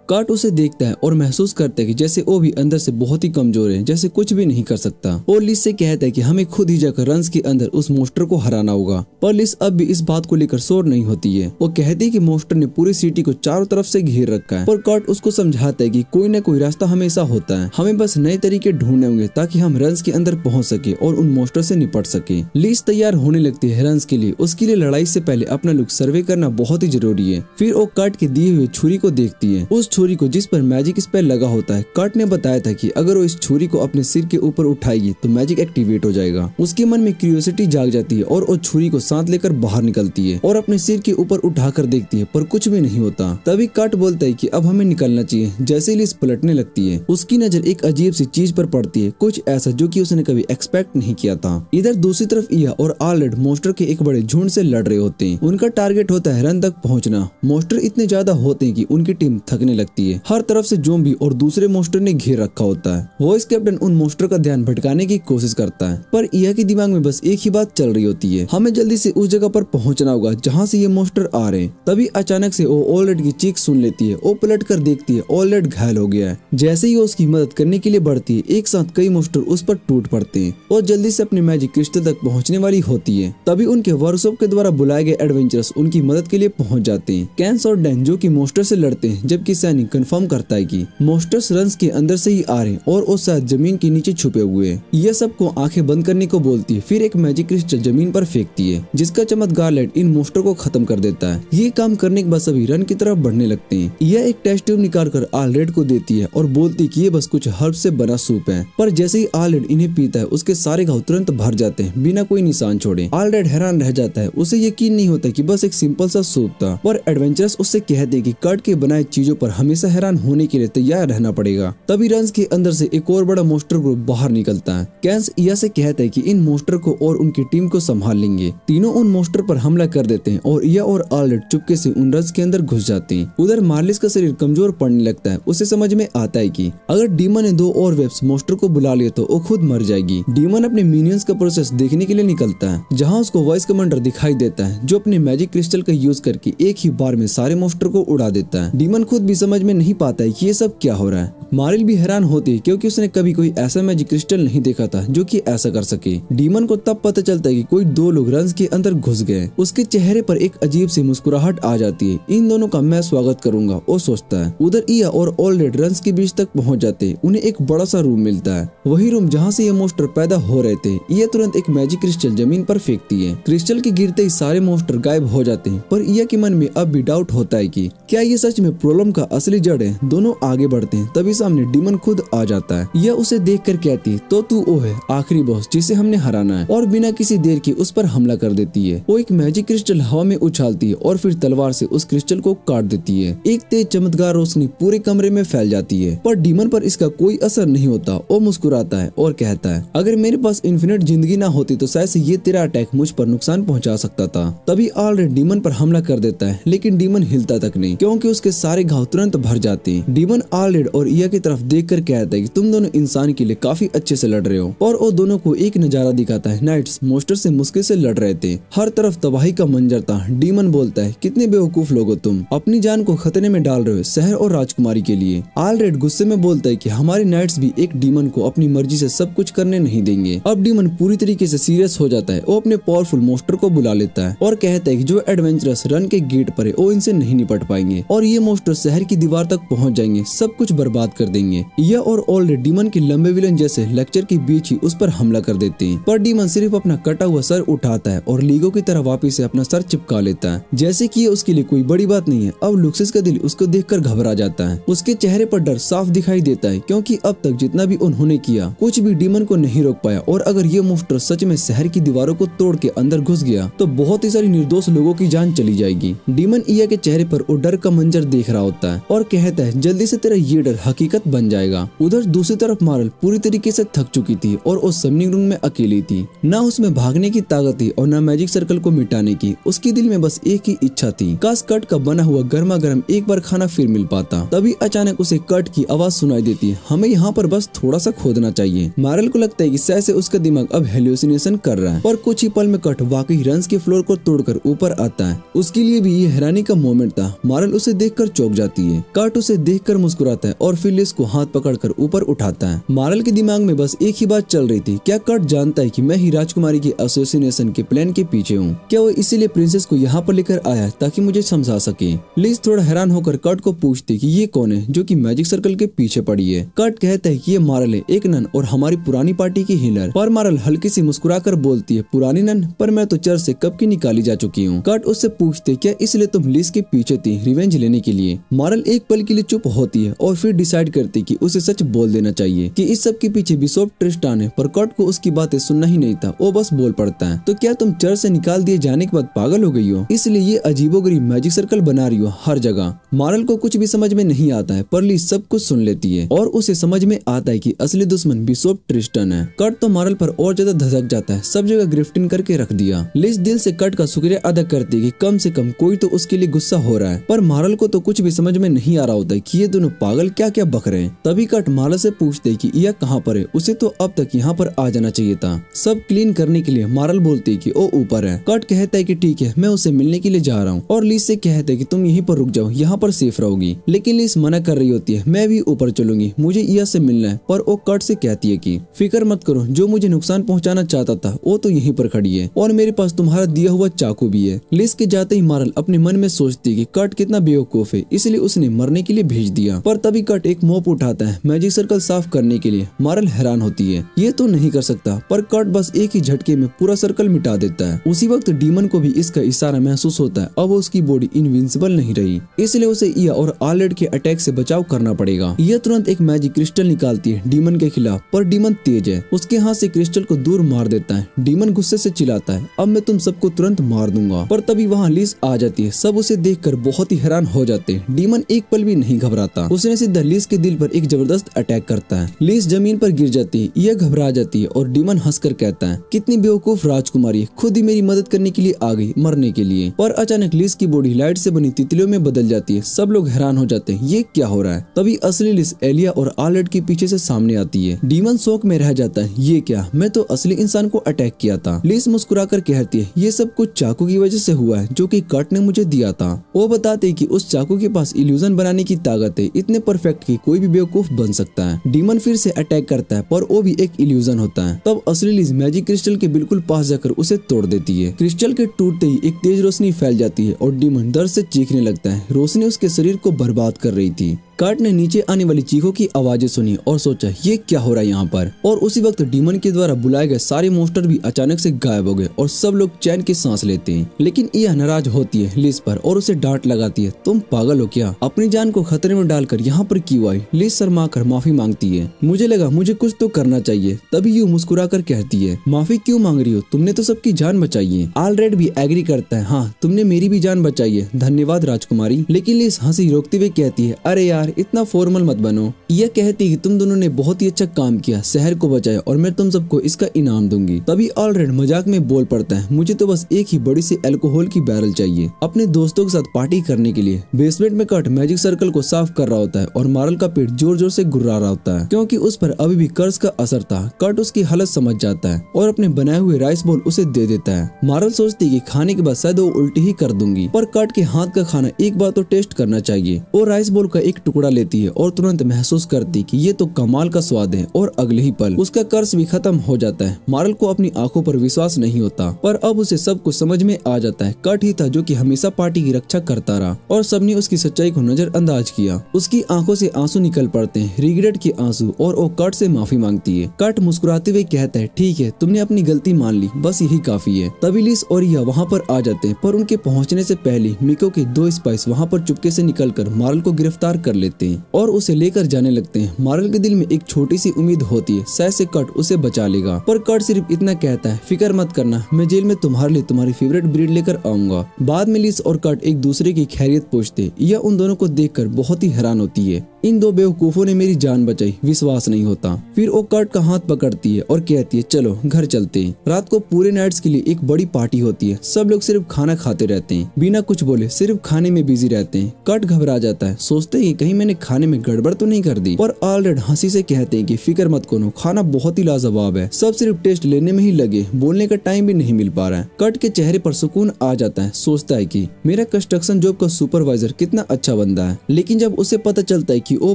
कार्ट उसे देखता है और महसूस करता है कि जैसे वो भी अंदर से बहुत ही कमजोर है, जैसे कुछ भी नहीं कर सकता। और लिस से कहता है कि हमें खुद ही जाकर रंस के अंदर उस मोस्टर को हराना होगा, पर लिस अब भी इस बात को लेकर शोर नहीं होती है। वो कहती है कि मोस्टर ने पूरी सिटी को चारों तरफ से घेर रखा है, पर कार्ट उसको समझाता है कि कोई न कोई रास्ता हमेशा होता है, हमें बस नए तरीके ढूंढने होंगे ताकि हम रंस के अंदर पहुंच सके और उन मोस्टर से निपट सके। लिस तैयार होने लगती है रंस के लिए। उसके लिए लड़ाई से पहले अपना लुक सर्वे करना बहुत ही जरूरी है। फिर वो कार्ट के दिए हुए छुरी को देखती है, उस छुरी को जिस पर मैजिक स्पेल लगा होता है। कार्ट ने बताया था कि अगर वो इस छुरी को अपने सिर के ऊपर उठाएगी तो मैजिक एक्टिवेट हो जाएगा। उसके मन में क्यूरियोसिटी जाग जाती है और वो छुरी को साथ लेकर बाहर निकलती है और अपने सिर के ऊपर उठाकर देखती है, पर कुछ भी नहीं होता। तभी कार्ट बोलता है कि अब हमें निकलना चाहिए। जैसे ही लिस पलटने लगती है उसकी नजर एक अजीब सी चीज पर पड़ती है, कुछ ऐसा जो कि उसने कभी एक्सपेक्ट नहीं किया था। इधर दूसरी तरफ इया और आलरेड मोस्टर के एक बड़े झुंड से लड़ रहे होते हैं। उनका टारगेट होता है रन तक पहुंचना। मोस्टर इतने ज्यादा होते हैं कि उनकी टीम थकने लगती है। हर तरफ से ज़ॉम्बी और दूसरे मोस्टर ने घेर रखा होता है। वॉइस कैप्टन उन मोस्टर का ध्यान भटकाने की कोशिश करता है, पर इया के दिमाग में बस एक ही बात चल रही होती है, हमें जल्दी से उस जगह पर पहुंचना होगा जहां से ये मोस्टर आ रहे हैं। तभी अचानक से वो ऑलरेड की चीख सुन लेती है। वो पलट कर देखती है, ऑलरेड घायल हो गया है। जैसे ही वो उसकी मदद करने के लिए बढ़ती है, एक साथ कई मोस्टर उस पर टूट पड़ते हैं और जल्दी से अपने मैजिक क्रिस्टल तक पहुंचने वाली होती है। तभी उनके वर्कशॉप के द्वारा बुलाए गए एडवेंचरस उनकी मदद के लिए पहुंच जाते हैं। कैंस और डैन जो कि मोस्टर से लड़ते हैं, जबकि सैनिक कंफर्म करता है कि मोस्टर्स रंस के अंदर से ही आ रहे हैं और वो शायद जमीन के नीचे छुपे हुए हैं। यह सबको आंखें बंद करने को बोलती है, फिर एक मैजिक क्रिस्टल जमीन पर फेंकती है जिसका चमत्कार लाइट इन मोस्टर को खत्म कर देता है। ये काम करने के बाद सभी रन की तरफ बढ़ने लगते हैं। यह एक टेस्ट ट्यूब निकाल कर आलरेड को देती है और बोलती कि ये बस कुछ हर्ब से बना सूप है, पर जैसे ही आलरेड इन्हें पीता है उसके सारे घाव तुरंत भर जाते हैं बिना कोई निशान छोड़े। आलरेड हैरान रह जाता है, उसे यकीन नहीं होता कि बस एक सिंपल सा सूप था, पर एडवेंचरस उससे कहते कि कर्ट के बनाए चीजों पर हमेशा हैरान होने के लिए तैयार रहना पड़ेगा। तभी रंस के अंदर से एक और बड़ा मोस्टर ग्रुप बाहर निकलता है। कैंस इया से कहता है कि इन मोस्टर को और उनकी टीम को संभाल लेंगे। तीनों उन मोस्टर पर हमला कर देते हैं और इया और आलरेड चुपके से उन रंस के अंदर घुस जाते हैं। उधर मार्लिस का शरीर कमजोर पड़ने लगता है। उसे समझ में आता है कि अगर डीमन ने 2 और वेब्स मोस्टर को बुला लिया तो वो खुद मर जाएगी। डीमन अपने मिनियंस का प्रोसेस देखने के लिए निकलता है, जहाँ उसको वॉइस कमांडर दिखाई देता है जो अपने मैजिक क्रिस्टल का यूज करके एक ही बार में सारे मोस्टर को उड़ा देता है। डीमन खुद भी समझ में नहीं पाता है कि ये सब क्या हो रहा है। मारिल भी हैरान होती है क्योंकि उसने कभी कोई ऐसा मैजिक क्रिस्टल नहीं देखा था जो कि ऐसा कर सके। डीमन को तब पता चलता है कि कोई 2 लोग रंस के अंदर घुस गए। उसके चेहरे पर एक अजीब सी मुस्कुराहट आ जाती है। इन दोनों का मैं स्वागत करूंगा, वो सोचता है। उधर इया और ऑलरेड रंस के बीच तक पहुंच जाते हैं। उन्हें एक बड़ा सा रूम मिलता है, वही रूम जहाँ से ये मोस्टर पैदा हो रहे थे। इया तुरंत एक मैजिक क्रिस्टल जमीन पर फेंकती है। क्रिस्टल के गिरते ही सारे मोस्टर गायब हो जाते हैं, पर इया के मन में अब भी डाउट होता है कि क्या ये सच में प्रॉब्लम का असली जड़ है। दोनों आगे बढ़ते हैं, तभी सामने डीमन खुद आ जाता है। यह उसे देखकर कहती है तो तू वो है आखिरी बॉस जिसे हमने हराना है, और बिना किसी देर के उस पर हमला कर देती है। वो एक मैजिक क्रिस्टल हवा में उछालती है और फिर तलवार से उस क्रिस्टल को काट देती है। एक तेज चमत्कार रोशनी पूरे कमरे में फैल जाती है, पर डीमन पर इसका कोई असर नहीं होता। वो मुस्कुराता है और कहता है अगर मेरे पास इन्फिनिट जिंदगी ना होती तो शायद ये तेरा अटैक मुझ पर नुकसान पहुंचा सकता था। तभी ऑलरेड डीमन पर हमला कर देता है, लेकिन डीमन हिलता तक नहीं क्योंकि उसके सारे घाव तुरंत तुरंत भर जाती। डीमन ऑलरेड और इया की तरफ देख कर कहता है कि तुम दोनों इंसान के लिए काफी अच्छे से लड़ रहे हो, और वो दोनों को एक नजारा दिखाता है। नाइट्स मोस्टर से मुश्किल से लड़ रहे थे, हर तरफ तबाही का मंजर था। डीमन बोलता है कितने बेवकूफ लोग हो तुम, अपनी जान को खतरे में डाल रहे हो शहर और राजकुमारी के लिए। ऑलरेड गुस्से में बोलता है कि हमारे नाइट्स भी एक डीमन को अपनी मर्जी से सब कुछ करने नहीं देंगे। अब डीमन पूरी तरीके से सीरियस हो जाता है। वो अपने पावरफुल मोस्टर को बुला लेता है और कहता है कि जो एडवेंचरस रन के गेट पर है वो इनसे नहीं निपट पाएंगे और ये मोस्टर शहर की दीवार तक पहुंच जाएंगे, सब कुछ बर्बाद कर देंगे। यह और ऑलरेडी डीमन के लंबे विलन जैसे लेक्चर के बीच ही उस पर हमला कर देते हैं, पर डीमन सिर्फ अपना कटा हुआ सर उठाता है और लीगो की तरह वापिस से अपना सर चिपका लेता है, जैसे कि ये उसके लिए कोई बड़ी बात नहीं है। अब लुक्सिस का दिल उसको देखकर घबरा जाता है। उसके चेहरे पर डर साफ दिखाई देता है, क्योंकि अब तक जितना भी उन्होंने किया कुछ भी डीमन को नहीं रोक पाया, और अगर ये मोस्टर सच में शहर की दीवारों को तोड़ के अंदर घुस गया तो बहुत ही सारी निर्दोष लोगों की जान चली जाएगी। डीमन इया के चेहरे पर वो डर का मंजर देख रहा होता है और कहता है जल्दी से तेरा ये डर हकीकत बन जाएगा। उधर दूसरी तरफ मारल पूरी तरीके से थक चुकी थी और उस सबनिंग रूम में अकेली थी। न उसमें भागने की ताकत थी और न मैजिक सर्कल को मिटाने की। उसके दिल में बस एक ही इच्छा थी, काश कट का बना हुआ गर्मा गर्म एक बार खाना फिर मिल पाता। तभी अचानक उसे कट की आवाज सुनाई देती है, हमें यहाँ पर बस थोड़ा सा खोदना चाहिए। मारल को लगता है कि शायद से उसका दिमाग अब हेलुसिनेशन कर रहा है, पर कुछ ही पल में कट वाकई रंस के फ्लोर को तोड़कर ऊपर आता है। उसके लिए भी ये हैरानी का मोमेंट था। मारल उसे देखकर चौंक जाती है। कट उसे देखकर मुस्कुराता है और फिर लिस को हाथ पकड़कर ऊपर उठाता है। मारल के दिमाग में बस एक ही बात चल रही थी, क्या कट जानता है कि मैं ही राजकुमारी के एसोसिएशन के प्लान के पीछे हूँ? क्या वो इसीलिए प्रिंसेस को यहाँ पर लेकर आया ताकि मुझे समझा सके? लिस थोड़ा हैरान होकर कट को पूछती कि ये कौन है जो कि मैजिक सर्कल के पीछे पड़ी है। कट कहता है कि ये मारल है, एक नन और हमारी पुरानी पार्टी की हीलर। पर मारल हल्की सी मुस्कुराकर बोलती है, पुरानी नन? पर मैं तो चर्च से कब की निकाली जा चुकी हूँ। कट उससे पूछते क्या इसलिए तुम लिस के पीछे थी रिवेंज लेने के लिए? मारल एक पल के लिए चुप होती है और फिर डिसाइड करती कि उसे सच बोल देना चाहिए कि इस सब के पीछे बिशप ट्रिस्टान है। पर कट को उसकी बातें सुनना ही नहीं था, वो बस बोल पड़ता है, तो क्या तुम चर्च से निकाल दिए जाने के बाद पागल हो गई हो, इसलिए ये अजीबोगरीब मैजिक सर्कल बना रही हो हर जगह? मारल को कुछ भी समझ में नहीं आता है, पर लिस सब कुछ सुन लेती है और उसे समझ में आता है कि असली दुश्मन बिशप ट्रिस्टन है। कट तो मारल पर और ज्यादा धधक जाता है, सब जगह ग्रिफ्टिंग करके रख दिया। लिस दिल से कट का शुक्रिया अदा करती है कि कम से कम कोई तो उसके लिए गुस्सा हो रहा है, पर मारल को तो कुछ भी समझ में नहीं आ रहा होता है कि ये दोनों पागल क्या क्या बक रहे हैं। तभी कट मारल से पूछते है कि यह कहाँ पर है, उसे तो अब तक यहाँ पर आ जाना चाहिए था। सब क्लीन करने के लिए मारल बोलती है कि वो ऊपर है। कट कहता है कि ठीक है, मैं उसे मिलने के लिए जा रहा हूँ, और लिस से कहता है कि तुम यहीं पर रुक जाओ, यहाँ पर सेफ रहोगी। लेकिन लिस मना कर रही होती है, मैं भी ऊपर चलूंगी, मुझे इया से मिलना है। पर वो कट से कहती है कि फिक्र मत करो, जो मुझे नुकसान पहुँचाना चाहता था वो तो यहीं पर खड़ी है और मेरे पास तुम्हारा दिया हुआ चाकू भी है। लिस के जाते ही मारल अपने मन में सोचती है कि कट कितना बेवकूफ है, इसलिए उसने मरने के लिए भेज दिया। पर तभी कट एक मोप उठाता है मैजिक सर्कल साफ करने के लिए। मारल हैरान होती है, ये तो नहीं कर सकता, पर कट बस एक ही झटके में पूरा सर्कल मिटा देता है। उसी वक्त डीमन को भी इसका इशारा महसूस होता है, अब उसकी बॉडी इनविंसिबल नहीं रही, इसलिए उसे इया और ऑलरेड के अटैक से बचाव करना पड़ेगा। यह तुरंत एक मैजिक क्रिस्टल निकालती है डीमन के खिलाफ, पर डीमन तेज है, उसके हाथ से क्रिस्टल को दूर मार देता है। डीमन गुस्से से चिल्लाता है, अब मैं तुम सबको तुरंत मार दूंगा। पर तभी वहाँ लिस आ जाती है। सब उसे देखकर बहुत ही हैरान हो जाते हैं। डीमन एक पल भी नहीं घबराता, उसने सीधा लिस के दिल पर एक जबरदस्त अटैक करता है। लिस जमीन पर गिर जाती है, यह घबरा जाती है और डीमन हंसकर कहता है, कितनी बेवकूफ राजकुमारी, खुद ही मेरी मदद करने के लिए आ गई मरने के लिए। पर अचानक लिस की बॉडी लाइट से बनी तितलियों में बदल जाती है। सब लोग हैरान हो जाते हैं, ये क्या हो रहा है? तभी असली लिस एलिया और ऑलरेड के पीछे से सामने आती है। डीमन शौक में रह जाता है, ये क्या, मैं तो असली इंसान को अटैक किया था। लिस मुस्कुराकर कहती है, ये सब कुछ चाकू की वजह से हुआ है जो कि कट ने मुझे दिया था। वो बताते हैं कि उस चाकू के पास इल्यूजन बनाने की ताकत है, इतने परफेक्ट कि कोई भी बेवकूफ बन सकता है। डीमन फिर से अटैक करता है, पर वो भी एक इल्यूजन होता है। तब असली लिस मैजिक क्रिस्टल के बिल्कुल पास जाकर उसे तोड़ देती है। क्रिस्टल के टूटते ही एक तेज रोशनी फैल जाती है और डीमन दर्द से चीखने लगता है। रोशनी उसके शरीर को बर्बाद कर रही थी। कट ने नीचे आने वाली चीखों की आवाजें सुनी और सोचा, ये क्या हो रहा है यहाँ पर? और उसी वक्त डीमन के द्वारा बुलाए गए सारे मोस्टर भी अचानक से गायब हो गए और सब लोग चैन की सांस लेते हैं। लेकिन यह नाराज होती है लिस पर और उसे डांट लगाती है, तुम पागल हो क्या? अपनी जान को खतरे में डालकर यहाँ पर क्यों आई? लिस शर्मा कर माफी मांगती है, मुझे लगा मुझे कुछ तो करना चाहिए। तभी यू मुस्कुरा कर कहती है, माफी क्यों मांग रही हो, तुमने तो सबकी जान बचाई है। ऑलरेड भी एग्री करता है, हाँ तुमने मेरी भी जान बचाई है, धन्यवाद राजकुमारी। लेकिन लिस हंसी रोकते हुए कहती है, अरे यार यार इतना फॉर्मल मत बनो। यह कहती कि तुम दोनों ने बहुत ही अच्छा काम किया, शहर को बचाया और मैं तुम सबको इसका इनाम दूंगी। तभी ऑलरेड मजाक में बोल पड़ता है, मुझे तो बस एक ही बड़ी सी अल्कोहल की बैरल चाहिए अपने दोस्तों के साथ पार्टी करने के लिए। बेसमेंट में कट मैजिक सर्कल को साफ कर रहा होता है और मार्ल का पेट जोर जोर से गुर्रा रहा होता है क्योंकि उस पर अभी भी कर्ज का असर था। कट उसकी हालत समझ जाता है और अपने बनाए हुए राइस बॉल उसे दे देता है। मार्ल सोचती कि खाने के बाद शायद वो उल्टी ही कर दूंगी, पर कट के हाथ का खाना एक बार तो टेस्ट करना चाहिए। वो राइस बॉल का एक टुकड़ा लेती है और तुरंत महसूस करती कि ये तो कमाल का स्वाद है और अगले ही पल उसका कर्ज भी खत्म हो जाता है। मार्ल को अपनी आंखों पर विश्वास नहीं होता, पर अब उसे सब कुछ समझ में आ जाता है। कट ही था जो कि हमेशा पार्टी की रक्षा करता रहा और सबने उसकी सच्चाई को नजरअंदाज किया। उसकी आंखों से आंसू निकल पड़ते हैं, रिग्रेट के आंसू, और वो कट से माफी मांगती है। कट मुस्कुराते हुए कहता है, ठीक है तुमने अपनी गलती मान ली, बस यही काफी है। तभी लिस और यह वहाँ पर आ जाते हैं, पर उनके पहुँचने से पहले मिको के 2 स्पाइस वहाँ पर चुपके से निकलकर मार्ल को गिरफ्तार कर लेते हैं और उसे लेकर जाने लगते हैं। मार्ल के दिल में एक छोटी सी उम्मीद होती है, शायद से कट उसे बचा लेगा, पर कट सिर्फ इतना कहता है, फिक्र मत करना, मैं जेल में तुम्हारे लिए तुम्हारी फेवरेट ब्रीड लेकर आऊंगा। बाद में लिस और कट एक दूसरे की खैरियत पूछते। यह उन दोनों को देखकर बहुत ही हैरान होती है, इन 2 बेवकूफों ने मेरी जान बचाई, विश्वास नहीं होता। फिर वो कट का हाथ पकड़ती है और कहती है, चलो घर चलते हैं। रात को पूरे नाइट्स के लिए एक बड़ी पार्टी होती है। सब लोग सिर्फ खाना खाते रहते हैं, बिना कुछ बोले सिर्फ खाने में बिजी रहते हैं। कट घबरा जाता है, सोचते हैं कि कहीं मैंने खाने में गड़बड़ तो नहीं कर दी, पर ऑलरेड हंसी से कहते हैं कि फिक्र मत करो, खाना बहुत ही लाजवाब है, सब सिर्फ टेस्ट लेने में ही लगे, बोलने का टाइम भी नहीं मिल पा रहा है। कट के चेहरे पर सुकून आ जाता है, सोचता है कि मेरा कंस्ट्रक्शन जॉब का सुपरवाइजर कितना अच्छा बंदा है। लेकिन जब उसे पता चलता है कि वो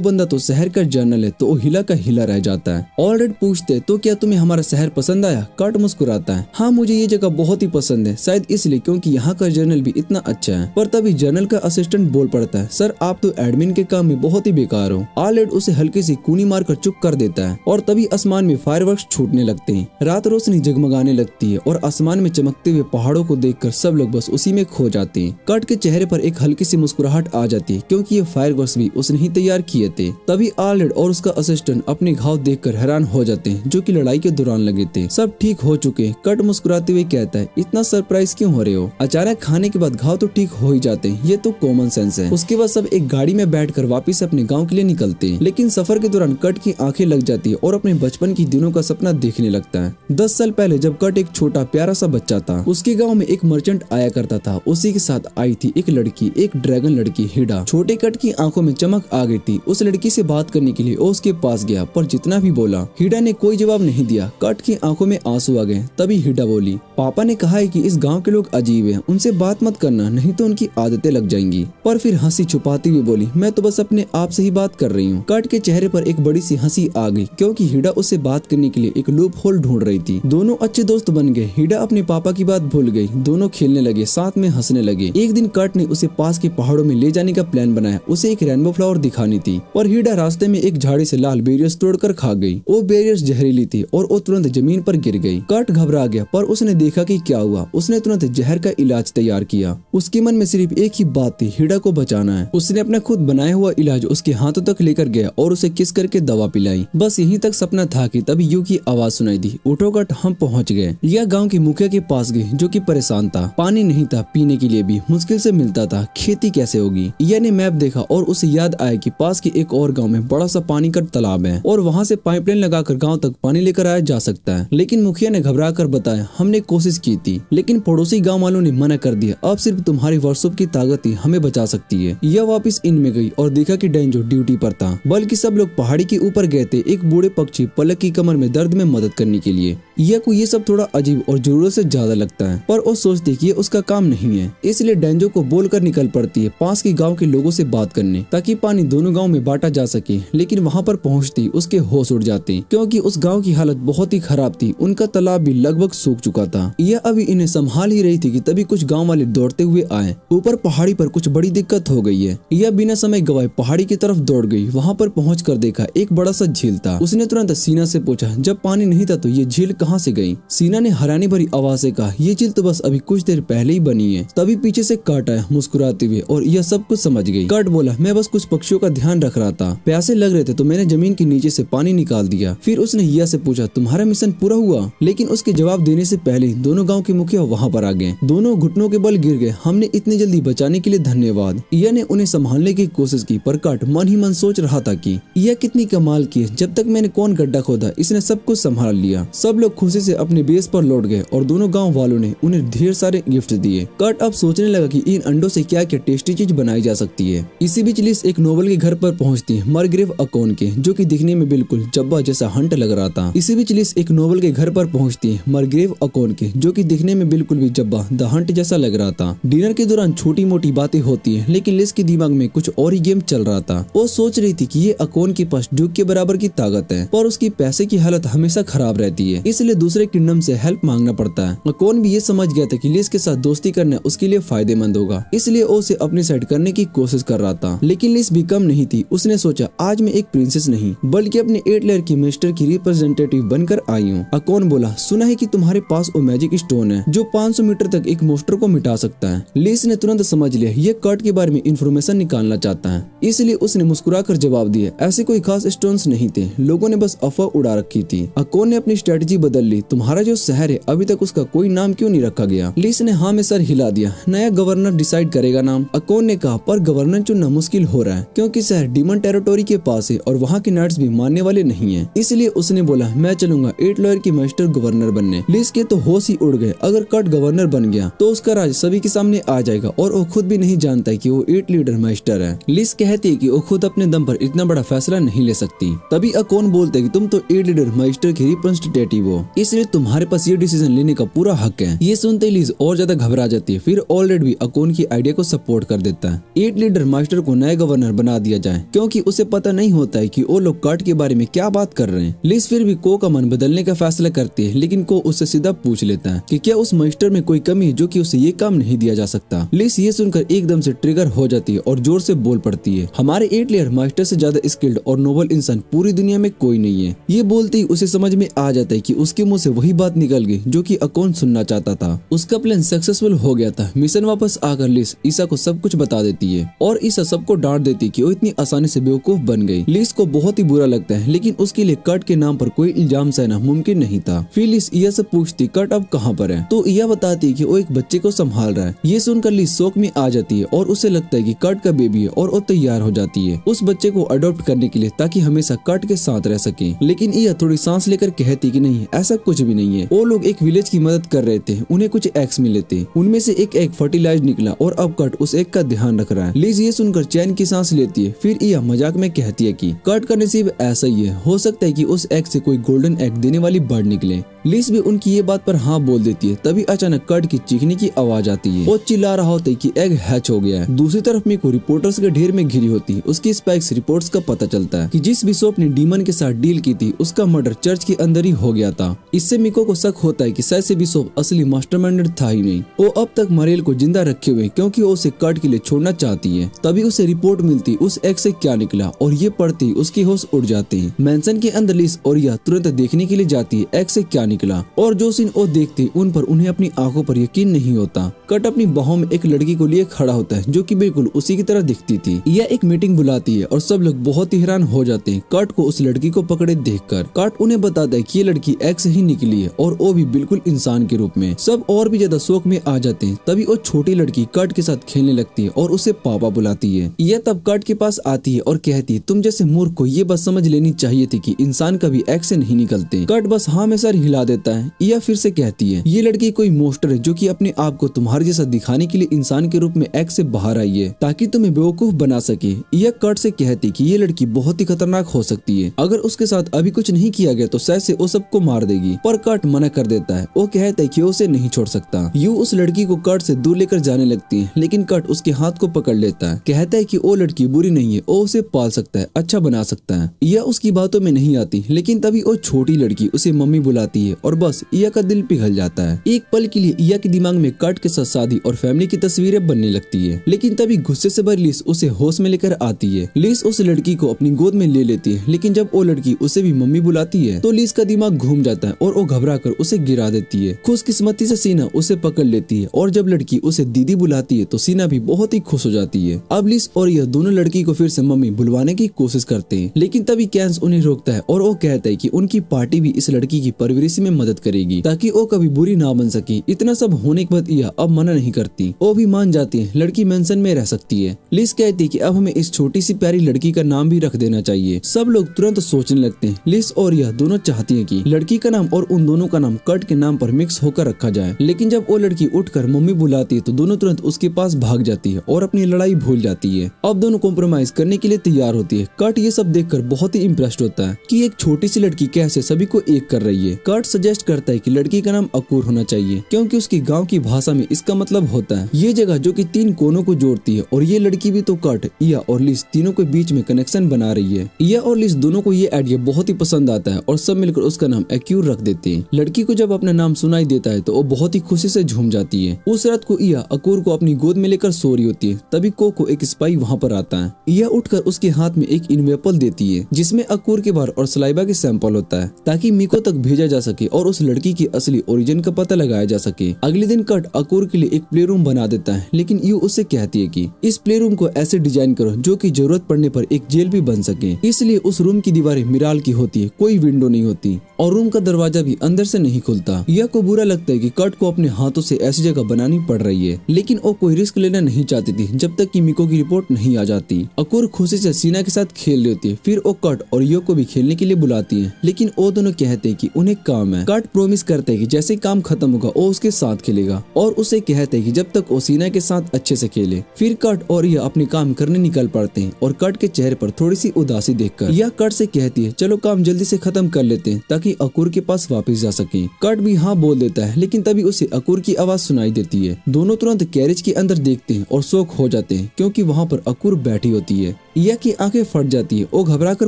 बंदा तो शहर का जर्नल है, तो वो हिला का हिला रह जाता है। ऑलरेड पूछते, तो क्या तुम्हें हमारा शहर पसंद आया? कट मुस्कुराता है, हाँ मुझे ये जगह बहुत ही पसंद है, शायद इसलिए क्योंकि यहाँ का जर्नल भी इतना अच्छा है। पर तभी जर्नल का असिस्टेंट बोल पड़ता है, सर आप तो एडमिन के काम में बहुत ही बेकार हो। ऑलरेड उसे हल्की सी कूनी मारकर चुप कर देता है और तभी आसमान में फायरवर्क्स छूटने लगते हैं। रात रोशनी जगमगाने लगती है और आसमान में चमकते हुए पहाड़ों को देखकर सब लोग बस उसी में खो जाते हैं। कट के चेहरे पर एक हल्की सी मुस्कुराहट आ जाती है क्योंकि ये फायरवर्क्स भी उसने ही तैयार किए थे। तभी ऑलरेड और उसका असिस्टेंट अपने घाव देखकर हैरान हो जाते हैं जो कि लड़ाई के दौरान लगे थे। सब ठीक हो चुके। कट मुस्कुराते हुए कहता है, इतना सरप्राइज क्यों हो रहे हो? अचानक खाने के बाद घाव तो ठीक हो ही जाते हैं, ये तो कॉमन सेंस है। उसके बाद सब एक गाड़ी में बैठकर वापस अपने गाँव के लिए निकलते हैं। लेकिन सफर के दौरान कट की आंखें लग जाती है और अपने बचपन की दिनों का सपना देखने लगता है। 10 साल पहले जब कट एक छोटा प्यारा सा बच्चा था, उसके गाँव में एक मर्चेंट आया करता था। उसी के साथ आई थी एक लड़की, एक ड्रैगन लड़की हिडा। छोटे कट की आंखों में चमक आ गई थी। उस लड़की से बात करने के लिए वो उसके पास गया, पर जितना भी बोला हिडा ने कोई जवाब नहीं दिया। कट की आंखों में आंसू आ गए। तभी हिडा बोली, पापा ने कहा है कि इस गांव के लोग अजीब हैं, उनसे बात मत करना नहीं तो उनकी आदतें लग जाएंगी। पर फिर हंसी छुपाती हुई बोली, मैं तो बस अपने आप से ही बात कर रही हूँ। कट के चेहरे पर एक बड़ी सी हंसी आ गई क्योंकि हिडा उससे बात करने के लिए एक लूप होल ढूंढ रही थी। दोनों अच्छे दोस्त बन गए। हिडा अपने पापा की बात भूल गई। दोनों खेलने लगे, साथ में हंसने लगे। एक दिन कट ने उसे पास के पहाड़ों में ले जाने का प्लान बनाया। उसे एक रेनबो फ्लावर दिखानी थी, पर हिडा रास्ते में एक झाड़ी से लाल बेरियर्स तोड़कर खा गई। वो बेरियर्स जहरीली थी और वो तुरंत जमीन पर गिर गई। कट घबरा गया, पर उसने देखा कि क्या हुआ। उसने तुरंत जहर का इलाज तैयार किया। उसके मन में सिर्फ एक ही बात थी, हिडा को बचाना है। उसने अपना खुद बनाया हुआ इलाज उसके हाथों तक लेकर गया और उसे किस करके दवा पिलाई। बस यहीं तक सपना था कि तभी यू की आवाज सुनाई दी, उठो कट हम पहुंच गए। यह गांव के मुखिया के पास गई जो कि परेशान था। पानी नहीं था, पीने के लिए भी मुश्किल से मिलता था। खेती कैसे होगी? यह ने मैप देखा और उसे याद आया कि पास के एक और गांव में बड़ा सा पानी का तालाब है और वहां से पाइपलाइन लगाकर गांव तक पानी लेकर आया जा सकता है। लेकिन मुखिया ने घबरा कर बताया, हमने कोशिश की थी लेकिन पड़ोसी गांव वालों ने मना कर दिया। अब सिर्फ तुम्हारी वर्कशॉप की ताकत ही हमें बचा सकती है। यह वापस इन में गई और देखा कि डेंजो ड्यूटी पर था। बल्कि सब लोग पहाड़ी के ऊपर गए थे एक बूढ़े पक्षी पलक की कमर में दर्द में मदद करने के लिए। यह को ये सब थोड़ा अजीब और जरूरत से ज्यादा लगता है, पर वो सोचती कि ये उसका काम नहीं है। इसलिए डेंजो को बोलकर निकल पड़ती है पास के गांव के लोगों से बात करने, ताकि पानी दोनों गांव में बांटा जा सके। लेकिन वहां पर पहुंचती उसके होश उड़ जाते क्योंकि उस गांव की हालत बहुत ही खराब थी। उनका तालाब भी लगभग सूख चुका था। यह अभी इन्हें संभाल ही रही थी कि तभी कुछ गांव वाले दौड़ते हुए आए। ऊपर पहाड़ी पर कुछ बड़ी दिक्कत हो गई है। यह बिना समय गवाए पहाड़ी की तरफ दौड़ गई। वहां पर पहुंचकर देखा एक बड़ा सा झील था। उसने तुरंत सीना से पूछा, जब पानी नहीं था तो ये झील कहाँ से गई? सीना ने हैरानी भरी आवाज से कहा, ये झील तो बस अभी कुछ देर पहले ही बनी है। तभी पीछे से कट आया मुस्कुराते हुए और यह सब कुछ समझ गई। कट बोला, मैं बस कुछ पक्षियों का ध्यान ध्यान रख रहा था। प्यासे लग रहे थे तो मैंने जमीन के नीचे से पानी निकाल दिया। फिर उसने हिया से पूछा, तुम्हारा मिशन पूरा हुआ? लेकिन उसके जवाब देने से पहले दोनों गाँव के मुखिया वहाँ पर आ गए। दोनों घुटनों के बल गिर गए। हमने इतनी जल्दी बचाने के लिए धन्यवाद। इया ने उन्हें संभालने की कोशिश की, पर कट मन ही मन सोच रहा था कि इया कितनी कमाल की है। जब तक मैंने कौन गड्ढा खोदा, इसने सब कुछ संभाल लिया। सब लोग खुशी से अपने बेस पर लौट गए और दोनों गांव वालों ने उन्हें ढेर सारे गिफ्ट दिए। कट अब सोचने लगा कि इन अंडों से क्या क्या टेस्टी चीज बनाई जा सकती है। इसी बीच लिस एक नोबल के घर पर पहुंचती है, मरग्रेव अकोन के, जो कि दिखने में बिल्कुल जब्बा जैसा हंट लग रहा था। इसी बीच लिस एक नोबल के घर पर पहुंचती है, मरग्रेव अकोन के, जो कि दिखने में बिल्कुल भी जब्बा द हंट जैसा लग रहा था। डिनर के दौरान छोटी मोटी बातें होती है, लेकिन लिस के दिमाग में कुछ और ही गेम चल रहा था। वो सोच रही थी कि ये अकोन के पास ड्यूक के बराबर की ताकत है, पर उसकी पैसे की हालत हमेशा खराब रहती है, इसलिए दूसरे किंगडम से हेल्प मांगना पड़ता है। अकोन भी ये समझ गया था कि लिस के साथ दोस्ती करना उसके लिए फायदेमंद होगा, इसलिए वो उसे अपनी साइड करने की कोशिश कर रहा था। लेकिन लिस भी कम नहीं थी। उसने सोचा, आज मैं एक प्रिंसेस नहीं बल्कि अपने 8 लेयर की मिनिस्टर की रिप्रेजेंटेटिव बनकर आई हूँ। अकोन बोला, सुना है कि तुम्हारे पास वो मैजिक स्टोन है जो 500 मीटर तक एक मोस्टर को मिटा सकता है। लिस ने तुरंत समझ लिया ये कर्ट के बारे में इंफॉर्मेशन निकालना चाहता है, इसलिए उसने मुस्कुराकर जवाब दिया, ऐसे कोई खास स्टोन्स नहीं थे, लोगों ने बस अफवाह उड़ा रखी थी। अकोन ने अपनी स्ट्रेटजी बदल ली। तुम्हारा जो शहर है अभी तक उसका कोई नाम क्यों नहीं रखा गया? लिस ने हाँ में सर हिला दिया। नया गवर्नर डिसाइड करेगा नाम। अकोन ने कहा, पर गवर्नर चुनना मुश्किल हो रहा है क्योंकि शहर डीमन टेरिटोरी के पास है और वहाँ के नाइट्स भी मानने वाले नहीं है। इसलिए उसने बोला, मैं चलूंगा 8 लॉयर की मास्टर गवर्नर बनने। लिस के तो होश ही उड़ गए। अगर कट गवर्नर बन गया तो उसका राज सभी के सामने आ जाएगा और वो खुद भी नहीं जानता है कि वो 8 लीडर मास्टर है। लिस कहती है कि वो खुद अपने दम पर इतना बड़ा फैसला नहीं ले सकती। तभी अकोन बोलते है कि तुम तो 8 लीडर मास्टर की रिप्रेजेंटेटिव हो, इसलिए तुम्हारे पास ये डिसीजन लेने का पूरा हक है। ये सुनते ही लिस और ज्यादा घबरा जाती है। फिर ऑलरेडी भी अकोन की आइडिया को सपोर्ट कर देता है। 8 लीडर मास्टर को नया गवर्नर बना दिया जाए क्योंकि उसे पता नहीं होता है कि वो लोग कट के बारे में क्या बात कर रहे हैं। लिस फिर भी को का मन बदलने का फैसला करती है, लेकिन को उससे सीधा पूछ लेता है कि क्या उस मास्टर में कोई कमी है जो कि उसे ये काम नहीं दिया जा सकता। लिस ये सुनकर एकदम से ट्रिगर हो जाती है और जोर से बोल पड़ती है, हमारे 8 लेयर मास्टर से ज्यादा स्किल्ड और नोबल इंसान पूरी दुनिया में कोई नहीं है। ये बोलते ही उसे समझ में आ जाता है कि उसके मुंह से वही बात निकल गई जो कि अकोन सुनना चाहता था। उसका प्लान सक्सेसफुल हो गया था। मिशन वापस आकर लिस ईसा को सब कुछ बता देती है और ईसा सबको डांट देती है कि वो इतनी आसानी से बेवकूफ बन गई। लिस को बहुत ही बुरा लगता है, लेकिन उसके लिए कट के नाम पर कोई इल्जाम सहना मुमकिन नहीं था। फिर लिस इया से पूछती, कट अब कहाँ पर है? तो इया बताती है कि वो एक बच्चे को संभाल रहा है। ये सुनकर लिस शौक में आ जाती है और उसे लगता है कि कट का बेबी है और वो तैयार हो जाती है उस बच्चे को अडॉप्ट करने के लिए ताकि हमेशा कट के साथ रह सके। लेकिन इया थोड़ी सांस लेकर कहती कि नहीं, ऐसा कुछ भी नहीं है। वो लोग एक विलेज की मदद कर रहे थे, उन्हें कुछ एग्स मिले थे, उनमें से एक एग फर्टिलाइज निकला और अब कट उस एग का ध्यान रख रहा है। लिज ये सुनकर चैन की सांस लेती है। फिर इया मजाक में कहती है कि कट का नसीब ऐसा ही है, हो सकता है कि उस एग से कोई गोल्डन एग देने वाली बर्ड निकले। लिस भी उनकी ये बात पर हाँ बोल देती है। तभी अचानक कट की चीखने की आवाज आती है। वो चिल्ला रहा होता है कि एग हैच हो गया है। दूसरी तरफ मीको रिपोर्टर्स के ढेर में घिरी होती है। उसकी स्पाइक्स रिपोर्ट्स का पता चलता है कि जिस बिशप ने डीमन के साथ डील की थी उसका मर्डर चर्च के अंदर ही हो गया था। इससे मीको को शक होता है कि शायद से बिशप असली मास्टरमाइंड था ही नहीं। वो अब तक मरेल को जिंदा रखे हुए क्योंकि वो उसे कट के लिए छोड़ना चाहती है। तभी उसे रिपोर्ट मिलती उस एग से क्या निकला और ये पढ़ती उसकी होश उड़ जाती है। मैंसन के अंदर लिस और यह तुरंत देखने के लिए जाती है एग से क्या निकला और जो सीन वो देखती उन पर उन्हें अपनी आंखों पर यकीन नहीं होता। कट अपनी बाहों में एक लड़की को लिए खड़ा होता है जो कि बिल्कुल उसी की तरह दिखती थी। यह एक मीटिंग बुलाती है और सब लोग बहुत ही हैरान हो जाते हैं कट को उस लड़की को पकड़े देखकर। कट उन्हें बताता है कि ये लड़की एग से ही निकली है और वो भी बिल्कुल इंसान के रूप में। सब और भी ज्यादा शौक में आ जाते हैं। तभी वो छोटी लड़की कट के साथ खेलने लगती है और उसे पापा बुलाती है। यह तब कट के पास आती है और कहती है, तुम जैसे मूर्ख को ये बात समझ लेनी चाहिए थी कि इंसान कभी एग से नहीं निकलते। कट बस हाँ में सर हिला देता है। यह फिर से कहती है, ये लड़की कोई मोस्टर है जो कि अपने आप को तुम्हारे जैसा दिखाने के लिए इंसान के रूप में एग से बाहर आई है ताकि तुम्हें बेवकूफ बना सके। यह कट से कहती कि ये लड़की बहुत ही खतरनाक हो सकती है, अगर उसके साथ अभी कुछ नहीं किया गया तो शायद से वो सबको मार देगी। पर कट मना कर देता है। वो कहता है कि उसे नहीं छोड़ सकता। यू उस लड़की को कट से दूर लेकर जाने लगती है, लेकिन कट उसके हाथ को पकड़ लेता है। कहता है कि वो लड़की बुरी नहीं है, वो उसे पाल सकता है, अच्छा बना सकता है। यह उसकी बातों में नहीं आती, लेकिन तभी वो छोटी लड़की उसे मम्मी बुलाती है और बस इया का दिल पिघल जाता है। एक पल के लिए इया के दिमाग में कट के साथ शादी और फैमिली की तस्वीरें बनने लगती है, लेकिन तभी गुस्से से भरी लिस उसे होश में लेकर आती है। लिस उस लड़की को अपनी गोद में ले लेती है, लेकिन जब वो लड़की उसे भी मम्मी बुलाती है तो लिस का दिमाग घूम जाता है और वो घबरा कर उसे गिरा देती है। खुशकिस्मती से सीना उसे पकड़ लेती है और जब लड़की उसे दीदी बुलाती है तो सीना भी बहुत ही खुश हो जाती है। अब लिस और यह दोनों लड़की को फिर से मम्मी बुलवाने की कोशिश करते हैं, लेकिन तभी कैंस उन्हें रोकता है और वो कहता है कि उनकी पार्टी भी इस लड़की की परवरिश में मदद करेगी ताकि वो कभी बुरी ना बन सके। इतना सब होने के बाद यह अब मना नहीं करती, वो भी मान जाती है लड़की मेंशन में रह सकती है। लिस कहती है कि अब हमें इस छोटी सी प्यारी लड़की का नाम भी रख देना चाहिए। सब लोग तुरंत सोचने लगते हैं। लिस और यह दोनों चाहती है कि लड़की का नाम और उन दोनों का नाम कर्ट के नाम पर मिक्स होकर रखा जाए, लेकिन जब वो लड़की उठकर मम्मी बुलाती है तो दोनों तुरंत उसके पास भाग जाती है और अपनी लड़ाई भूल जाती है। अब दोनों कॉम्प्रोमाइज करने के लिए तैयार होती है। कर्ट ये सब देखकर बहुत ही इम्प्रेस्ड होता है कि एक छोटी सी लड़की कैसे सभी को एक कर रही है। कर्ट सजेस्ट करता है कि लड़की का नाम अकूर होना चाहिए क्योंकि उसकी गांव की भाषा में इसका मतलब होता है ये जगह जो कि 3 कोनों को जोड़ती है। और ये लड़की भी तो कर्ट, इया और लिस तीनों के बीच में कनेक्शन बना रही है। इया और लिस दोनों को ये आइडिया बहुत ही पसंद आता है और सब मिलकर उसका नाम एक्यूर रख देते हैं। लड़की को जब अपना नाम सुनाई देता है तो वो बहुत ही खुशी से झूम जाती है। उस रात को इया अकूर को अपनी गोद में लेकर सो रही होती है, तभी कोको एक स्पाई वहाँ पर आता है। इया उठकर उसके हाथ में एक इनवेपल देती है जिसमें अकूर के बार और सलाइबा के सैंपल होता है ताकि मिको तक भेजा जा सके और उस लड़की की असली ओरिजिन का पता लगाया जा सके। अगले दिन कर्ट अकूर के लिए एक प्ले रूम बना देता है, लेकिन यू उससे कहती है कि इस प्ले रूम को ऐसे डिजाइन करो जो कि जरूरत पड़ने पर एक जेल भी बन सके। इसलिए उस रूम की दीवारें मिराल की होती है, कोई विंडो नहीं होती और रूम का दरवाजा भी अंदर से नहीं खुलता। यह को बुरा लगता है कि कर्ट को अपने हाथों से ऐसी जगह बनानी पड़ रही है, लेकिन वो कोई रिस्क लेना नहीं चाहती थी जब तक कि मिको की रिपोर्ट नहीं आ जाती। अकूर खुशी से सीना के साथ खेल रही होती है, फिर वो कर्ट और यो को भी खेलने के लिए बुलाती है, लेकिन वो दोनों कहते हैं कि उन्हें काम है। कर्ट प्रोमिस करता है कि जैसे काम खत्म होगा वो उसके साथ खेलेगा और उसे कहते हैं कि जब तक वो सीना के साथ अच्छे से खेले। फिर कर्ट और यह अपने काम करने निकल पड़ते हैं और कर्ट के चेहरे पर थोड़ी सी उदासी देखकर यह कर्ट से कहती है चलो काम जल्दी से खत्म कर लेते हैं ताकि अकूर के पास वापस जा सके। कर्ट भी हाँ बोल देता है, लेकिन तभी उसे अकूर की आवाज सुनाई देती है। दोनों तुरंत कैरेज के अंदर देखते हैं और शॉक हो जाते हैं क्योंकि वहाँ पर अकूर बैठी होती है। इया की आंखें फट जाती है। वो घबरा कर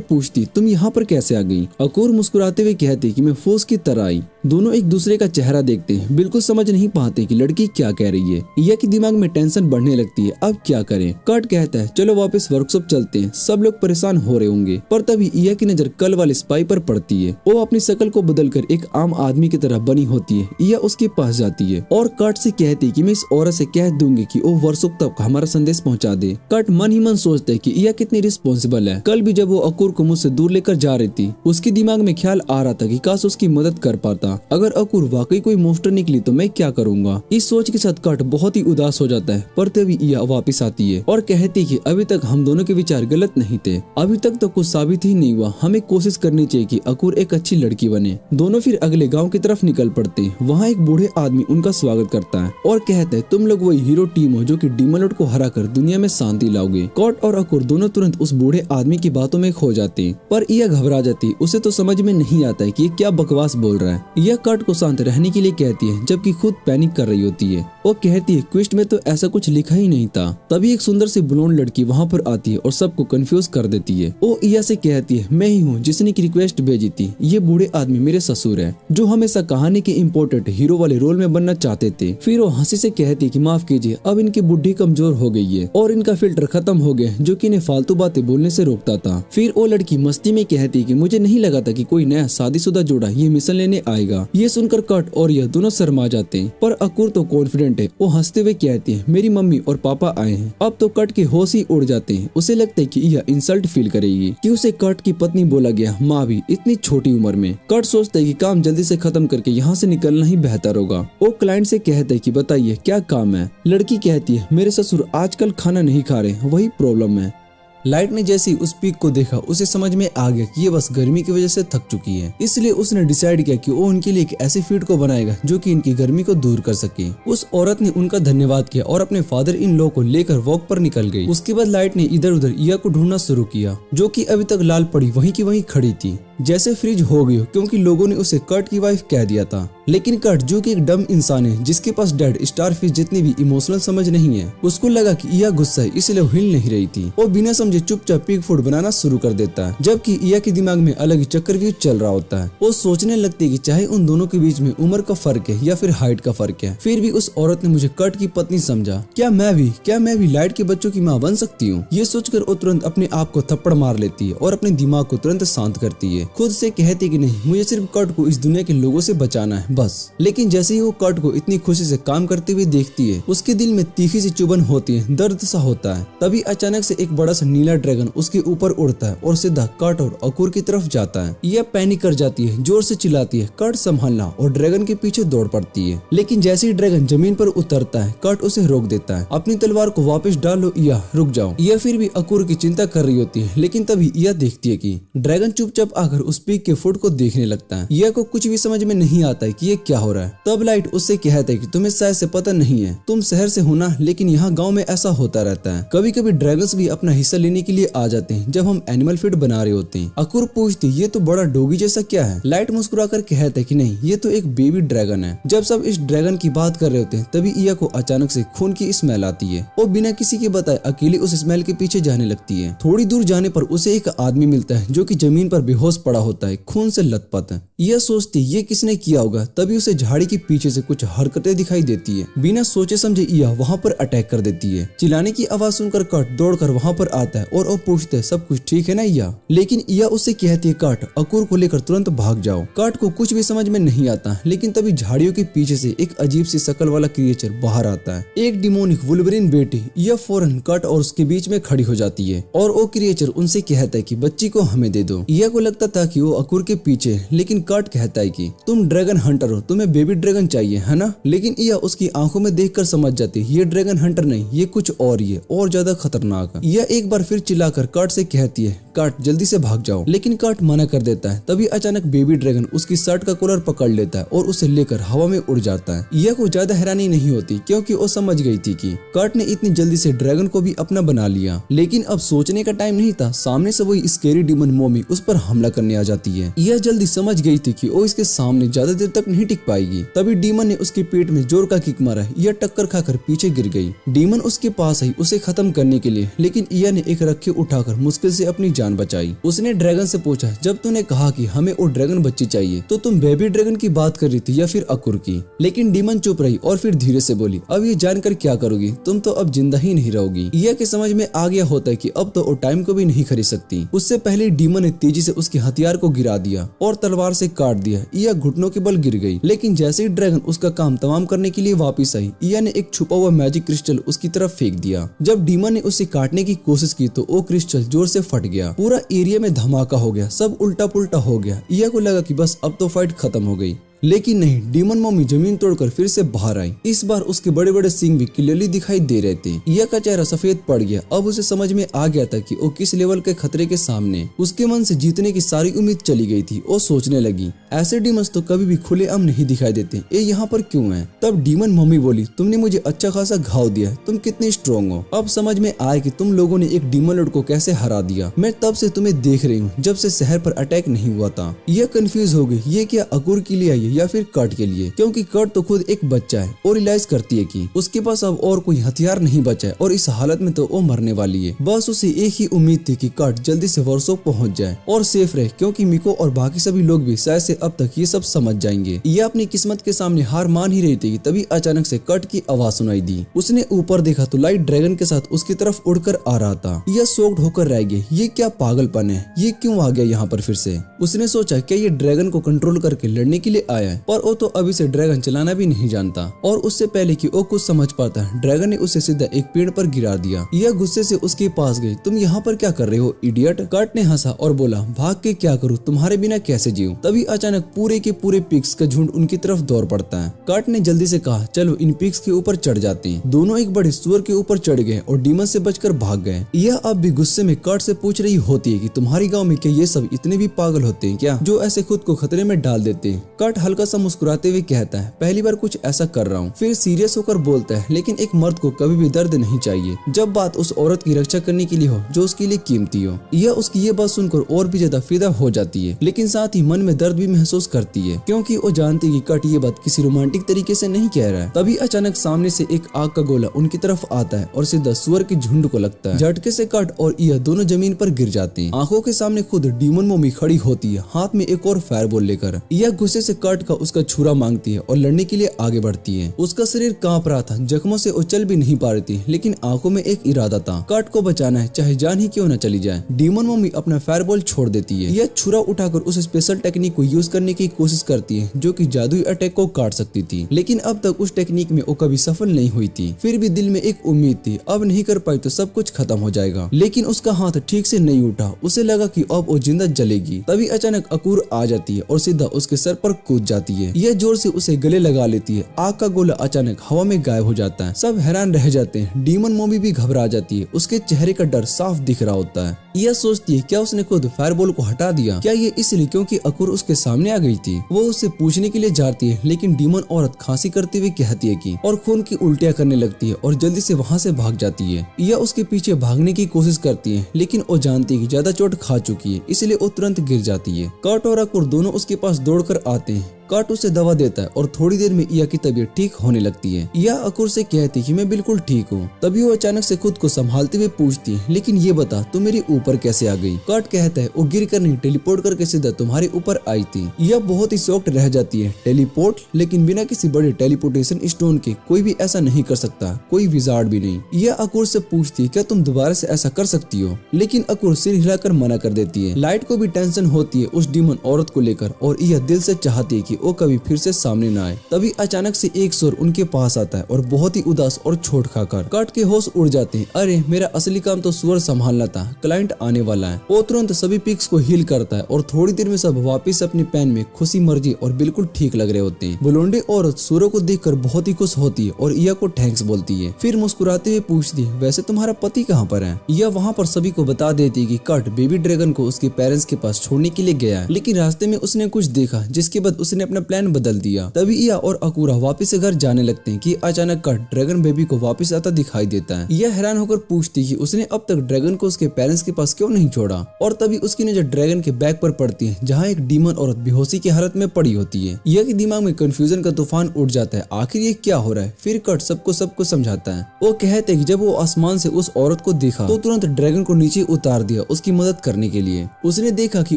पूछती तुम यहाँ पर कैसे आ गई? अकूर मुस्कुराते हुए कहती कि मैं फोर्स की तरह आई। दोनों एक दूसरे का चेहरा देखते हैं, बिल्कुल समझ नहीं पाते कि लड़की क्या कह रही है। इया के दिमाग में टेंशन बढ़ने लगती है, अब क्या करें? कर्ट कहता है चलो वापस वर्कशॉप चलते हैं, सब लोग परेशान हो रहे होंगे। पर तभी इया की नजर कल वाले स्पाई पर पड़ती है। वो अपनी शक्ल को बदलकर एक आम आदमी की तरह बनी होती है। इया उसके पास जाती है और कर्ट से कहती है कि मैं इस औरत से कह दूंगी कि वो वर्कशॉप तक हमारा संदेश पहुँचा दे। कर्ट मन ही मन सोचते है कि इया कितनी रिस्पॉन्सिबल है। कल भी जब वो अकूर को मुझसे दूर लेकर जा रही थी, उसके दिमाग में ख्याल आ रहा था कि काश उसकी मदद कर पाता। अगर अकूर वाकई कोई मोस्टर निकली तो मैं क्या करूंगा? इस सोच के साथ कर्ट बहुत ही उदास हो जाता है। पर तभी इया वापस आती है और कहती कि अभी तक हम दोनों के विचार गलत नहीं थे, अभी तक तो कुछ साबित ही नहीं हुआ। हमें कोशिश करनी चाहिए कि अकूर एक अच्छी लड़की बने। दोनों फिर अगले गाँव की तरफ निकल पड़ते हैं। वहाँ एक बूढ़े आदमी उनका स्वागत करता है और कहता है तुम लोग वही हीरो टीम हो जो कि डीमन लॉर्ड को हरा कर दुनिया में शांति लाओगे। कर्ट और अकूर दोनों तुरंत उस बूढ़े आदमी की बातों में खो जाते हैं, पर इया घबरा जाती है। उसे तो समझ में नहीं आता है कि ये क्या बकवास बोल रहा है। यह कर्ट को शांत रहने के लिए कहती है जबकि खुद पैनिक कर रही होती है। वो कहती है क्विस्ट में तो ऐसा कुछ लिखा ही नहीं था। तभी एक सुंदर सी ब्लोंड लड़की वहाँ पर आती है और सबको कंफ्यूज कर देती है। वो इया से कहती है मैं ही हूँ जिसने की रिक्वेस्ट भेजी थी। ये बूढ़े आदमी मेरे ससुर है जो हमेशा कहानी के इम्पोर्टेंट हीरो वाले रोल में बनना चाहते थे। फिर वो हंसी से कहती है कि माफ कीजिए, अब इनकी बुद्धि कमजोर हो गई है और इनका फिल्टर खत्म हो गया जो कि इन्हें फालतू बातें बोलने से रोकता था। फिर वो लड़की मस्ती में कहती है कि मुझे नहीं लगा था कि कोई नया शादीशुदा जोड़ा ये मिशन लेने आएगा। ये सुनकर कर्ट और यह दोनों शर्मा जाते हैं, पर अकूर तो कॉन्फिडेंट है। वो हंसते हुए कहती है मेरी मम्मी और पापा आए हैं। अब तो कर्ट के होश ही उड़ जाते हैं। उसे लगता है कि यह इंसल्ट फील करेगी कि उसे कर्ट की पत्नी बोला गया, माँ भी इतनी छोटी उम्र में। कर्ट सोचता है कि काम जल्दी से खत्म करके यहाँ से निकलना ही बेहतर होगा। वो क्लाइंट से कहता है कि बताइए क्या काम है? लड़की कहती है मेरे ससुर आजकल खाना नहीं खा रहे, वही प्रॉब्लम है। लाइट ने जैसे ही उस पीक को देखा उसे समझ में आ गया कि ये बस गर्मी की वजह से थक चुकी है। इसलिए उसने डिसाइड किया कि वो उनके लिए एक ऐसी फीड को बनाएगा जो कि इनकी गर्मी को दूर कर सके। उस औरत ने उनका धन्यवाद किया और अपने फादर इन लॉ को लेकर वॉक पर निकल गई। उसके बाद लाइट ने इधर उधर इया को ढूंढना शुरू किया जो कि अभी तक लाल पड़ी वहीं की वहीं खड़ी थी, जैसे फ्रिज हो गई क्योंकि लोगों ने उसे कर्ट की वाइफ कह दिया था। लेकिन कर्ट जो कि एक डम इंसान है जिसके पास डेड स्टारफिश जितनी भी इमोशनल समझ नहीं है, उसको लगा कि इया गुस्सा है इसलिए वो हिल नहीं रही थी। वो बिना समझे चुपचाप पिग फूड बनाना शुरू कर देता है, जबकि इया के दिमाग में अलग ही चक्रव्यूह चल रहा होता है। वो सोचने लगती है कि चाहे उन दोनों के बीच में उम्र का फर्क है या फिर हाइट का फर्क है, फिर भी उस औरत ने मुझे कर्ट की पत्नी समझा। क्या मैं भी लाइट के बच्चों की माँ बन सकती हूँ? ये सोचकर वो तुरंत अपने आप को थप्पड़ मार लेती है और अपने दिमाग को तुरंत शांत करती है। है, खुद से कहती कि नहीं, मुझे सिर्फ कट को इस दुनिया के लोगों से बचाना है बस। लेकिन जैसे ही वो कट को इतनी खुशी से काम करते हुए देखती है, उसके दिल में तीखी सी चुभन होती है, दर्द सा होता है। तभी अचानक से एक बड़ा सा नीला ड्रैगन उसके ऊपर उड़ता है और सीधा कट और अकुर की तरफ जाता है। यह पैनिक कर जाती है, जोर से चिल्लाती है, कट संभालना, और ड्रैगन के पीछे दौड़ पड़ती है। लेकिन जैसे ही ड्रैगन जमीन पर उतरता है, कट उसे रोक देता है। अपनी तलवार को वापस डालो, यह रुक जाओ। यह फिर भी अकुर की चिंता कर रही होती है, लेकिन तभी यह देखती है कि ड्रैगन चुपचाप आकर उस पीक के फुट को देखने लगता है। यह को कुछ भी समझ में नहीं आता है कि ये क्या हो रहा है। तब लाइट उससे कहता है कि तुम्हें शायद से पता नहीं है, तुम शहर से हो ना, लेकिन यहाँ गाँव में ऐसा होता रहता है। कभी कभी ड्रैगन्स भी अपना हिस्सा लेने के लिए आ जाते हैं जब हम एनिमल फीड बना रहे होते हैं। अकुर पूछती, ये तो बड़ा डोगी जैसा क्या है? लाइट मुस्कुराकर कहता है कि नहीं, ये तो एक बेबी ड्रैगन है। जब सब इस ड्रैगन की बात कर रहे होते हैं, तभी इया को अचानक से खून की स्मेल आती है। वो बिना किसी के बताए अकेली उस स्मेल के पीछे जाने लगती है। थोड़ी दूर जाने पर उसे एक आदमी मिलता है जो कि जमीन पर बेहोश पड़ा होता है, खून से लथपथ। यह सोचती ये किसने किया होगा। तभी उसे झाड़ी के पीछे से कुछ हरकतें दिखाई देती है। बिना सोचे समझे इया वहाँ पर अटैक कर देती है। चिल्लाने की आवाज सुनकर कट दौड़कर वहाँ पर आता है और वो पूछते है, सब कुछ ठीक है ना इया? लेकिन इया उससे कहती है, कट अकुर को लेकर तुरंत भाग जाओ। कट को कुछ भी समझ में नहीं आता, लेकिन तभी झाड़ियों के पीछे से एक अजीब सी शकल वाला क्रिएचर बाहर आता है। एक डिमोनिक वुल्वरीन बेटी। यह फौरन कट और उसके बीच में खड़ी हो जाती है और वो क्रिएचर उनसे कहता है कि बच्ची को हमें दे दो। इया को लगता था कि वो अकुर के पीछे, लेकिन कट कहता है कि तुम ड्रैगन हंटर हो, तुम्हें बेबी ड्रैगन चाहिए है ना? लेकिन इया उसकी आंखों में देखकर समझ जाती है ये ड्रैगन हंटर नहीं, ये कुछ और ही है और ज्यादा खतरनाक है। यह एक बार फिर चिल्लाकर कट से कहती है, कट जल्दी से भाग जाओ। लेकिन कट मना कर देता है। तभी अचानक बेबी ड्रैगन उसकी शर्ट का कॉलर पकड़ लेता है और उसे लेकर हवा में उड़ जाता है। यह को ज्यादा हैरानी नहीं होती क्योंकि वो समझ गई थी कि कट ने इतनी जल्दी से ड्रैगन को भी अपना बना लिया। लेकिन अब सोचने का टाइम नहीं था। सामने से वही स्केरी डीमन मोमी उस पर हमला करने आ जाती है। यह जल्दी समझ गई थी कि वो इसके सामने ज्यादा देर तक नहीं टिक पाएगी। तभी डीमन ने उसके पेट में जोर का किक मारा। यह टक्कर खाकर पीछे गिर गई। डीमन उसके पास आई उसे खत्म करने के लिए, लेकिन इया ने एक रखे उठाकर मुश्किल से अपनी जान बचाई। उसने ड्रैगन से पूछा, जब तूने कहा कि हमें वो ड्रैगन बच्ची चाहिए तो तुम बेबी ड्रैगन की बात कर रही थी या फिर अकुर की? लेकिन डीमन चुप रही और फिर धीरे से बोली, अब ये जानकर क्या करोगी, तुम तो अब जिंदा ही नहीं रहोगी। इया के समझ में आ गया होता है कि अब तो वो टाइम को भी नहीं खरीद सकती। उससे पहले डीमन ने तेजी से उसके हथियार को गिरा दिया और तलवार से काट दिया। इया घुटनों के बल गिर गई। लेकिन जैसे ही ड्रैगन उसका काम तमाम करने के लिए वापिस आई, इया ने एक छुपा हुआ मैजिक क्रिस्टल उसकी तरफ फेंक दिया। जब डीमन ने उसे काटने की कोशिश की तो वो क्रिस्टल जोर से फट गया। पूरा एरिया में धमाका हो गया, सब उल्टा पुल्टा हो गया। इया को लगा कि बस अब तो फाइट खत्म हो गई, लेकिन नहीं, डीमन मम्मी जमीन तोड़कर फिर से बाहर आई। इस बार उसके बड़े बड़े सींग भी क्लियरली दिखाई दे रहे थे। इया का चेहरा सफेद पड़ गया। अब उसे समझ में आ गया था कि वो किस लेवल के खतरे के सामने। उसके मन से जीतने की सारी उम्मीद चली गई थी। वो सोचने लगी, ऐसे डीमंस तो कभी भी खुलेआम नहीं दिखाई देते, ये यहाँ पर क्यों है? तब डीमन मम्मी बोली, तुमने मुझे अच्छा खासा घाव दिया, तुम कितने स्ट्रॉन्ग हो। अब समझ में आया कि तुम लोगों ने एक डीमन लॉर्ड को कैसे हरा दिया। मैं तब से तुम्हें देख रही हूँ, जब से शहर पर अटैक नहीं हुआ था। यह कंफ्यूज हो गई, ये क्या अकुर के लिए आई है या फिर कट के लिए, क्योंकि कट तो खुद एक बच्चा है और रियलाइज करती है कि उसके पास अब और कोई हथियार नहीं बचा है और इस हालत में तो वो मरने वाली है। बस उसे एक ही उम्मीद थी कि कट जल्दी से वर्षों पहुंच जाए और सेफ रहे, क्योंकि मिको और बाकी सभी लोग भी शायद से अब तक ये सब समझ जाएंगे। यह अपनी किस्मत के सामने हार मान ही रही थी, तभी अचानक से कट की आवाज सुनाई दी। उसने ऊपर देखा तो लाइट ड्रैगन के साथ उसकी तरफ उड़कर आ रहा था। यह शॉक्ड होकर रह गई, ये क्या पागलपन है, ये क्यों आ गया यहाँ पर फिर से। उसने सोचा क्या ये ड्रैगन को कंट्रोल करके लड़ने के लिए आया है, पर वो तो अभी से ड्रैगन चलाना भी नहीं जानता। और उससे पहले कि वो कुछ समझ पाता, ड्रैगन ने उसे सीधा एक पेड़ पर गिरा दिया। यह गुस्से से उसके पास गई, तुम यहाँ पर क्या कर रहे हो इडियट। कट ने हंसा और बोला, भाग के क्या करूँ, तुम्हारे बिना कैसे जीऊं। तभी अचानक पूरे के पूरे पिग्स का झुंड उनकी तरफ दौड़ पड़ता है। कट ने जल्दी से कहा, चलो इन पिग्स के ऊपर चढ़ जाते हैं। दोनों एक बड़े सुअर के ऊपर चढ़ गए और डीमन से बचकर भाग गए। यह अब भी गुस्से में कट से पूछ रही होती है कि तुम्हारी गाँव में क्या ये सब इतने भी पागल होते हैं क्या, जो ऐसे खुद को खतरे में डाल देते हैं। कट हल्का सा मुस्कुराते हुए कहता है, पहली बार कुछ ऐसा कर रहा हूँ। फिर सीरियस होकर बोलता है, लेकिन एक मर्द को कभी भी दर्द नहीं चाहिए, जब बात उस औरत की रक्षा करने के लिए हो जो उसके लिए कीमती हो। यह उसकी ये बात सुनकर और भी ज्यादा फिदा हो जाती है, लेकिन साथ ही मन में दर्द भी महसूस करती है, क्योंकि वो जानती है कि कट ये बात किसी रोमांटिक तरीके से नहीं कह रहा है। तभी अचानक सामने से एक आग का गोला उनकी तरफ आता है और सीधा सुअर के झुंड को लगता है। झटके से कट और यह दोनों जमीन पर गिर जाते हैं। आंखों के सामने खुद डीमन मोमी खड़ी होती है, हाथ में एक और फायरबॉल लेकर। यह गुस्से से कट काट का उसका छुरा मांगती है और लड़ने के लिए आगे बढ़ती है। उसका शरीर कांप रहा था, जख्मों से वो चल भी नहीं पा रही थी, लेकिन आंखों में एक इरादा था, काट को बचाना है, चाहे जान ही क्यों न चली जाए। डीमन मम्मी अपना फायरबॉल छोड़ देती है। यह छुरा उठाकर उस स्पेशल टेक्निक को यूज करने की कोशिश करती है जो कि जादुई अटैक को काट सकती थी, लेकिन अब तक उस टेक्निक में वो कभी सफल नहीं हुई थी। फिर भी दिल में एक उम्मीद थी, अब नहीं कर पाई तो सब कुछ खत्म हो जाएगा। लेकिन उसका हाथ ठीक से नहीं उठा, उसे लगा कि अब वो जिंदा जलेगी। तभी अचानक अकूर आ जाती है और सीधा उसके सर पर कूद जाती है। यह जोर से उसे गले लगा लेती है। आग का गोला अचानक हवा में गायब हो जाता है। सब हैरान रह जाते हैं। डीमन मम्मी भी घबरा जाती है, उसके चेहरे का डर साफ दिख रहा होता है। यह सोचती है क्या उसने खुद फायरबॉल को हटा दिया, क्या ये इसलिए क्योंकि अकूर उसके सामने आ गई थी। वो उससे पूछने के लिए जाती है, लेकिन डीमन औरत खांसी करते हुए कहती है कि और खून की उल्टियां करने लगती है और जल्दी से वहाँ से भाग जाती है। यह उसके पीछे भागने की कोशिश करती है, लेकिन वो जानती है कि ज्यादा चोट खा चुकी है, इसलिए वो तुरंत गिर जाती है। कर्ट और अकूर दोनों उसके पास दौड़कर आते हैं। कर्ट उसे दवा देता है और थोड़ी देर में इया की तबीयत ठीक होने लगती है। इया अकूर से कहती है कि मैं बिल्कुल ठीक हूँ। तभी वो अचानक से खुद को संभालते हुए पूछती है, लेकिन ये बता तू मेरे ऊपर कैसे आ गई। कर्ट कहता है वो गिर कर नहीं, टेलीपोर्ट करके सीधा तुम्हारे ऊपर आई थी। यह बहुत ही शॉक्ड रह जाती है। टेलीपोर्ट? लेकिन बिना किसी बड़े टेलीपोर्टेशन स्टोन के कोई भी ऐसा नहीं कर सकता, कोई विजार्ड भी नहीं। यह अकूर से पूछती है क्या तुम दोबारा से ऐसा कर सकती हो, लेकिन अकूर सिर हिलाकर मना कर देती है। लाइट को भी टेंशन होती है उस डीमन औरत को लेकर और यह दिल से चाहती है कि वो कभी फिर से सामने न आए। तभी अचानक से एक सुर उनके पास आता है और बहुत ही उदास और छोट खाकर कर्ट के होश उड़ जाते हैं। अरे मेरा असली काम तो सुअर संभालना था, क्लाइंट आने वाला है। वो तुरंत सभी पिक्स को हील करता है और थोड़ी देर में सब वापस अपनी पैन में खुशी मर्जी और बिल्कुल ठीक लग रहे होते हैं। ब्लोंडे औरत सूरो को देखकर बहुत ही खुश होती है और इया को थैंक्स बोलती है। फिर मुस्कुराते हुए पूछती है वैसे तुम्हारा पति कहाँ पर है। इया वहाँ पर सभी को बता देती है कि कर्ट बेबी ड्रैगन को उसके पेरेंट्स के पास छोड़ने के लिए गया है, लेकिन रास्ते में उसने कुछ देखा जिसके बाद उसने अपना प्लान बदल दिया। तभी इया और अकूरा वापस से घर जाने लगते हैं कि अचानक कर्ट ड्रैगन बेबी को वापस आता दिखाई देता है। यह हैरान होकर पूछती कि उसने अब तक ड्रैगन को उसके पेरेंट्स के पास क्यों नहीं छोड़ा। और तभी उसकी नजर ड्रैगन के बैग पर पड़ती है जहाँ एक डीमन औरत बेहोशी की हालत में पड़ी होती है। यह के दिमाग में कंफ्यूजन का तूफान उठ जाता है, आखिर ये क्या हो रहा है। फिर कर्ट सबको समझाता है। वो कहते हैं कि जब वो आसमान से उस औरत को देखा तो तुरंत ड्रैगन को नीचे उतार दिया उसकी मदद करने के लिए। उसने देखा कि